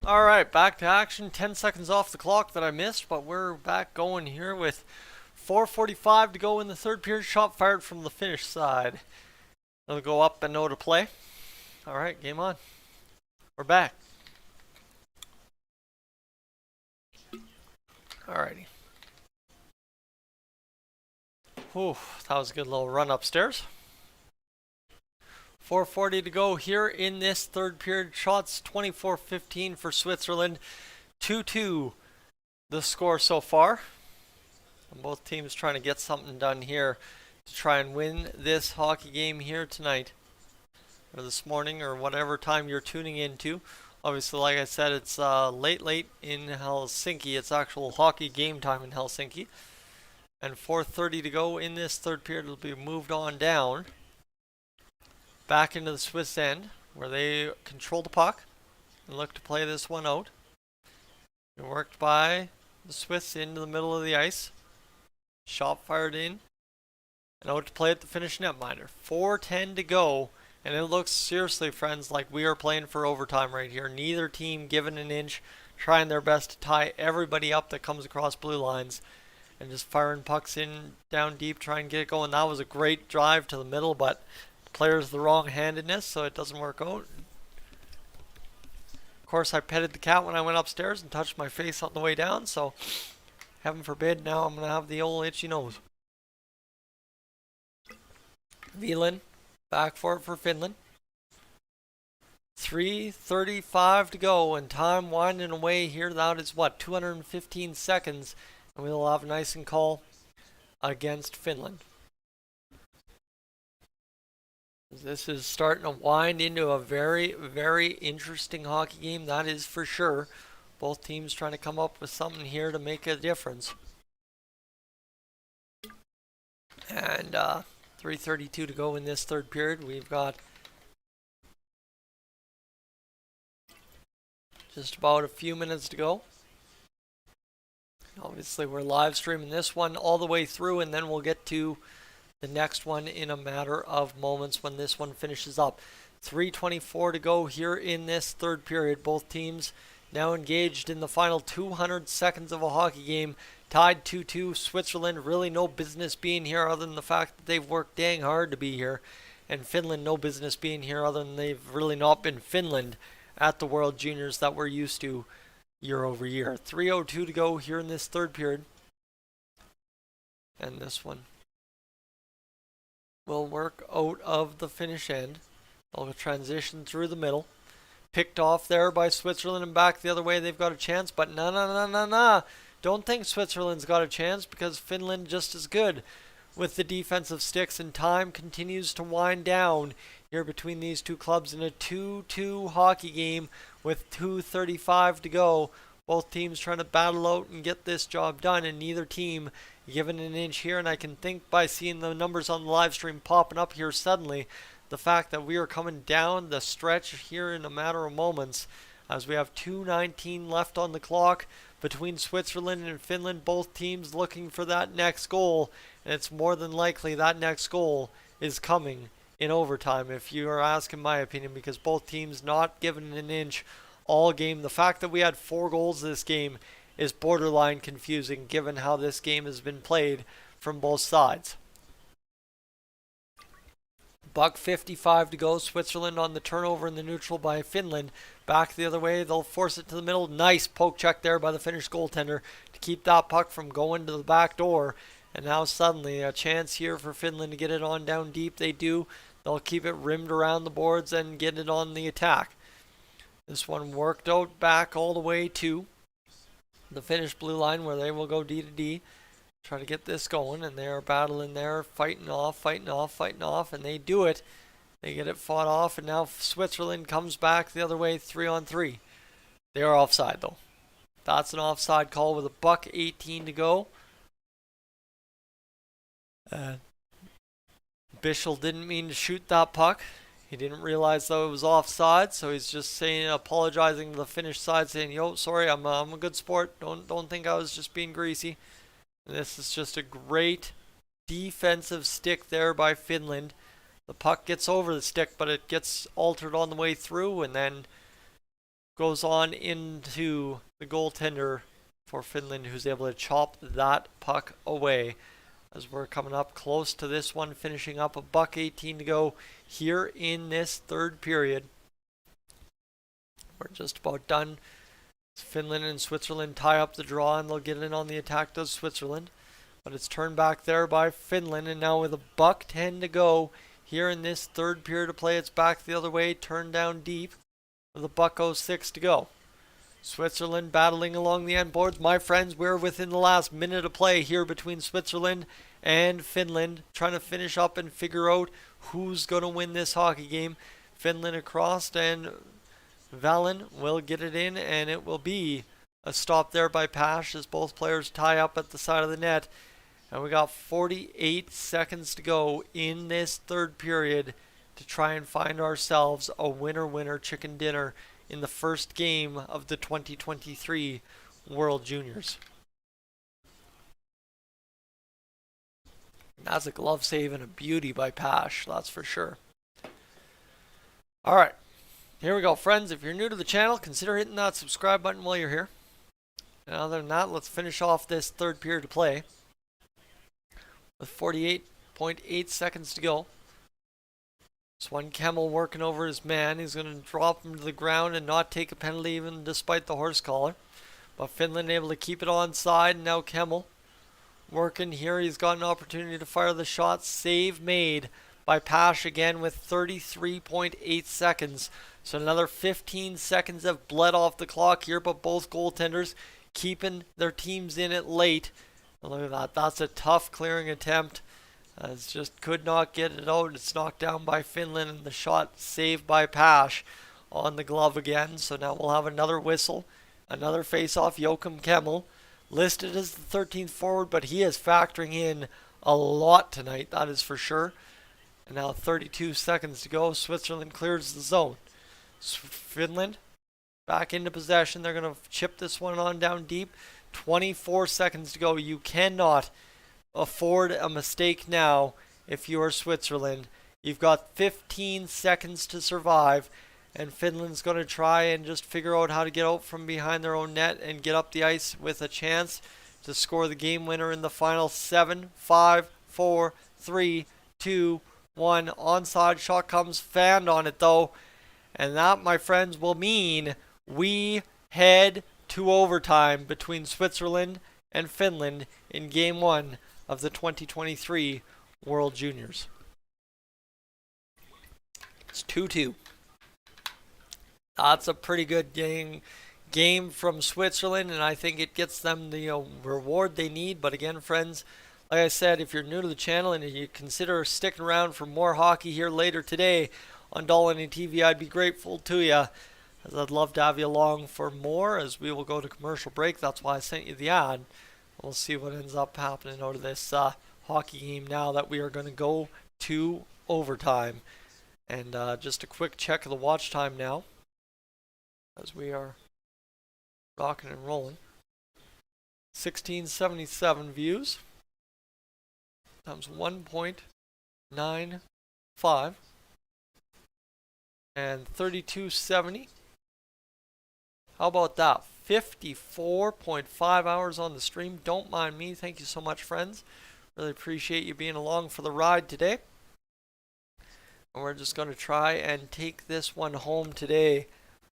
Alright, back to action. 10 seconds off the clock that I missed, but we're back going here with 4:45 to go in the third period. Shot fired from the Finnish side. It'll go up and no to play. Alright, game on. We're back. Alrighty. Whew, that was a good little run upstairs. 4:40 to go here in this third period. Shots 24-15 for Switzerland. 2-2 the score so far. And both teams trying to get something done here to try and win this hockey game here tonight. Or this morning, or whatever time you're tuning into. Obviously, like I said, it's late in Helsinki. It's actual hockey game time in Helsinki. And 4:30 to go in this third period. It'll be moved on down. Back into the Swiss end, where they control the puck and look to play this one out. It worked by the Swiss into the middle of the ice. Shot fired in. And out to play at the Finnish netminder. 4:10 to go. And it looks, seriously, friends, like we are playing for overtime right here. Neither team giving an inch, trying their best to tie everybody up that comes across blue lines. And just firing pucks in down deep, trying to get it going. That was a great drive to the middle, but player's the wrong-handedness, so it doesn't work out. Of course, I petted the cat when I went upstairs and touched my face on the way down, so heaven forbid, now I'm going to have the old itchy nose. Wieland, back for it for Finland. 3:35 to go, and time winding away here. That is, what, 215 seconds, and we'll have an icing call against Finland. This is starting to wind into a very, very interesting hockey game, that is for sure. Both teams trying to come up with something here to make a difference. And 3:32 to go in this third period. We've got just about a few minutes to go. Obviously, we're live streaming this one all the way through, and then we'll get to the next one in a matter of moments when this one finishes up. 3:24 to go here in this third period. Both teams now engaged in the final 200 seconds of a hockey game. Tied 2-2. Switzerland really no business being here other than the fact that they've worked dang hard to be here. and Finland no business being here other than they've really not been Finland at the World Juniors that we're used to year over year. 3:02 to go here in this third period. And this one will work out of the Finnish end. They'll transition through the middle. Picked off there by Switzerland and back the other way. They've got a chance, but nah. Don't think Switzerland's got a chance because Finland just as good with the defensive sticks, and time continues to wind down here between these two clubs in a 2-2 hockey game with 2:35 to go. Both teams trying to battle out and get this job done, and neither team given an inch here. And I can think by seeing the numbers on the live stream popping up here suddenly, the fact that we are coming down the stretch here in a matter of moments as we have 2:19 left on the clock between Switzerland and Finland, both teams looking for that next goal, and it's more than likely that next goal is coming in overtime, if you are asking my opinion, because both teams not given an inch all game. The fact that we had 4 goals this game is borderline confusing given how this game has been played from both sides. $1:55 to go. Switzerland on the turnover in the neutral by Finland. Back the other way. They'll force it to the middle. Nice poke check there by the Finnish goaltender to keep that puck from going to the back door. And now suddenly a chance here for Finland to get it on down deep. They do. They'll keep it rimmed around the boards and get it on the attack. This one worked out back all the way to the Finnish blue line where they will go D to D. Try to get this going, and they are battling there, fighting off, and they do it. They get it fought off, and now Switzerland comes back the other way, 3-on-3. They are offside, though. That's an offside call with $1:18 to go. Bischel didn't mean to shoot that puck. He didn't realize though it was offside, so he's just saying, apologizing to the Finnish side, saying, "Yo, sorry, I'm a good sport. Don't think I was just being greasy." And this is just a great defensive stick there by Finland. The puck gets over the stick, but it gets altered on the way through and then goes on into the goaltender for Finland, who's able to chop that puck away. As we're coming up close to this one, finishing up, $1:18 to go here in this third period. We're just about done. Finland and Switzerland tie up the draw, and they'll get in on the attack, does Switzerland. But it's turned back there by Finland, and now with $1:10 to go here in this third period of play, it's back the other way, turned down deep with $1:06 to go. Switzerland battling along the end boards. My friends, we're within the last minute of play here between Switzerland and Finland, trying to finish up and figure out who's going to win this hockey game. Finland across, and Valen will get it in, and it will be a stop there by Pash as both players tie up at the side of the net. And we got 48 seconds to go in this third period to try and find ourselves a winner chicken dinner in the first game of the 2023 World Juniors. That's a glove save and a beauty by Pash, that's for sure. All right. Here we go, friends. If you're new to the channel, consider hitting that subscribe button while you're here. And other than that, let's finish off this third period of play with 48.8 seconds to go. This one, Kemmel working over his man. He's going to drop him to the ground and not take a penalty even despite the horse collar. But Finland able to keep it onside, and now Kemmel working here. He's got an opportunity to fire the shot. Save made by Pash again with 33.8 seconds. So another 15 seconds have bled off the clock here, but both goaltenders keeping their teams in it late. And look at that. That's a tough clearing attempt. It's just could not get it out. It's knocked down by Finland, and the shot saved by Pash on the glove again. So now we'll have another whistle. Another face-off. Joachim Kemmel listed as the 13th forward, but he is factoring in a lot tonight, that is for sure. And now 32 seconds to go. Switzerland clears the zone. Finland back into possession. They're going to chip this one on down deep. 24 seconds to go. You cannot afford a mistake now if you are Switzerland. You've got 15 seconds to survive, and Finland's going to try and just figure out how to get out from behind their own net and get up the ice with a chance to score the game winner in the final 7, 5, 4, 3, 2, one. Onside shot comes, fanned on it though. And that, my friends, will mean we head to overtime between Switzerland and Finland in Game 1 of the 2023 World Juniors. It's 2-2. That's a pretty good game from Switzerland, and I think it gets them the reward they need. But again, friends, like I said, if you're new to the channel and you consider sticking around for more hockey here later today on Dolynny TV, I'd be grateful to you, as I'd love to have you along for more as we will go to commercial break. That's why I sent you the ad. We'll see what ends up happening out of this hockey game now that we are going to go to overtime. And just a quick check of the watch time now, as we are rocking and rolling. 1677 views times 1.95 and 3270. How about that? 54.5 hours on the stream. Don't mind me. Thank you so much, friends. Really appreciate you being along for the ride today. And we're just going to try and take this one home today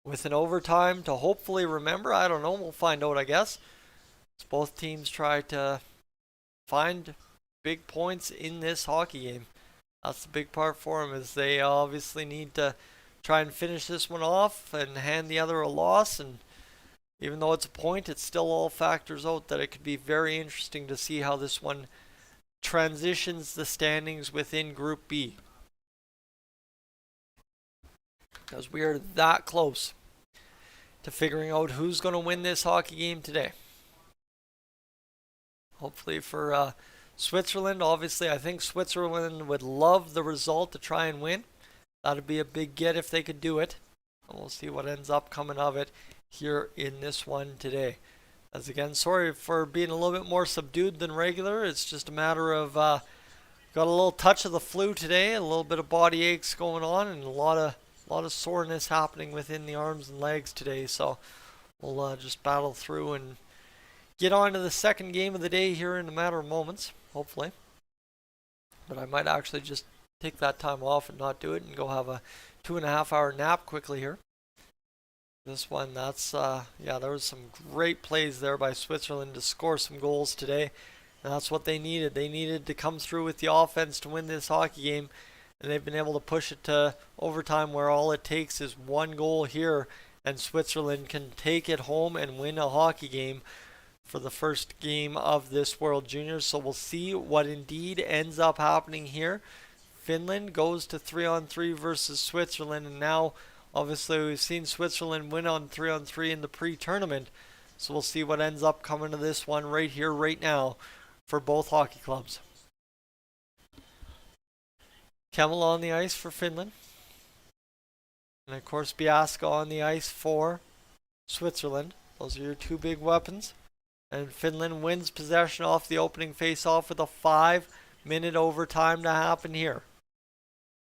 with an overtime to hopefully remember. I don't know. We'll find out, I guess. As both teams try to find big points in this hockey game. That's the big part for them, is they obviously need to try and finish this one off and hand the other a loss. And even though it's a point, it still all factors out that it could be very interesting to see how this one transitions the standings within Group B. Because we are that close to figuring out who's going to win this hockey game today. Hopefully for Switzerland. Obviously, I think Switzerland would love the result to try and win. That would be a big get if they could do it. And we'll see what ends up coming of it here in this one today. As again, sorry for being a little bit more subdued than regular. It's just a matter of got a little touch of the flu today, a little bit of body aches going on, and a lot of soreness happening within the arms and legs today. So we'll just battle through and get on to the second game of the day here in a matter of moments, hopefully. But I might actually just take that time off and not do it and go have a 2.5 hour nap quickly here. This one, that's, yeah, there was some great plays there by Switzerland to score some goals today. And that's what they needed. They needed to come through with the offense to win this hockey game. And they've been able to push it to overtime, where all it takes is one goal here, and Switzerland can take it home and win a hockey game for the first game of this World Juniors. So we'll see what indeed ends up happening here. Finland goes to 3-on-3 versus Switzerland, and now obviously we've seen Switzerland win on 3-on-3 in the pre-tournament. So we'll see what ends up coming to this one right here, right now, for both hockey clubs. Kemel on the ice for Finland. And of course Biaska on the ice for Switzerland. Those are your two big weapons. And Finland wins possession off the opening face-off with a 5-minute overtime to happen here.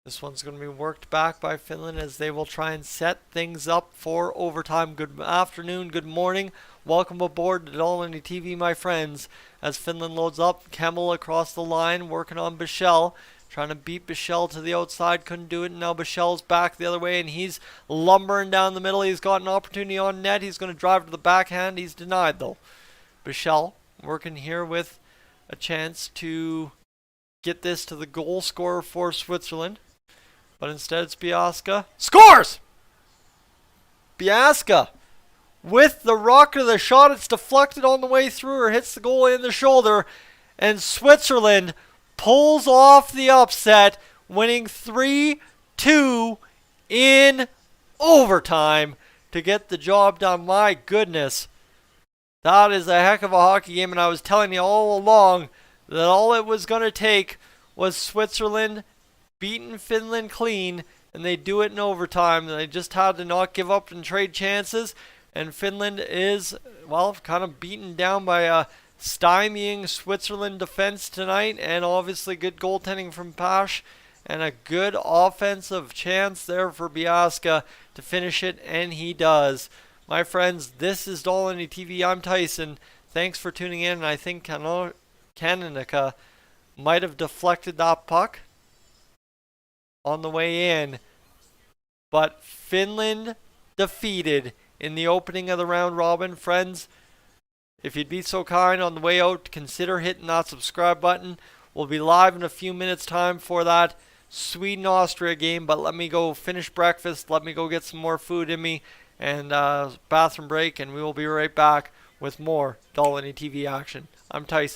This one's going to be worked back by Finland as they will try and set things up for overtime. Good afternoon, good morning. Welcome aboard to Dolynny TV, my friends. As Finland loads up, Kemel across the line working on Bichelle. Trying to beat Bichelle to the outside, couldn't do it. Now Bichelle's back the other way, and he's lumbering down the middle. He's got an opportunity on net. He's going to drive to the backhand. He's denied, though. Bichelle working here with a chance to get this to the goal scorer for Switzerland. But instead it's Biaska. Scores! Biaska with the rocket of the shot. It's deflected on the way through, or hits the goalie in the shoulder. And Switzerland pulls off the upset, winning 3-2 in overtime to get the job done. My goodness. That is a heck of a hockey game, and I was telling you all along that all it was going to take was Switzerland beating Finland clean, and they do it in overtime. They just had to not give up and trade chances, and Finland is, well, kind of beaten down by a stymieing Switzerland defense tonight, and obviously good goaltending from Pash, and a good offensive chance there for Biaska to finish it, and he does. My friends, this is Dolynny TV. I'm Tyson. Thanks for tuning in. I think Canonica might have deflected that puck. on the way in. But Finland defeated in the opening of the round robin. Friends, if you'd be so kind on the way out, consider hitting that subscribe button. We'll be live in a few minutes time for that Sweden-Austria game, but let me go finish breakfast. Let me go get some more food in me and bathroom break, and we will be right back with more Dolynny TV action. I'm Tyson.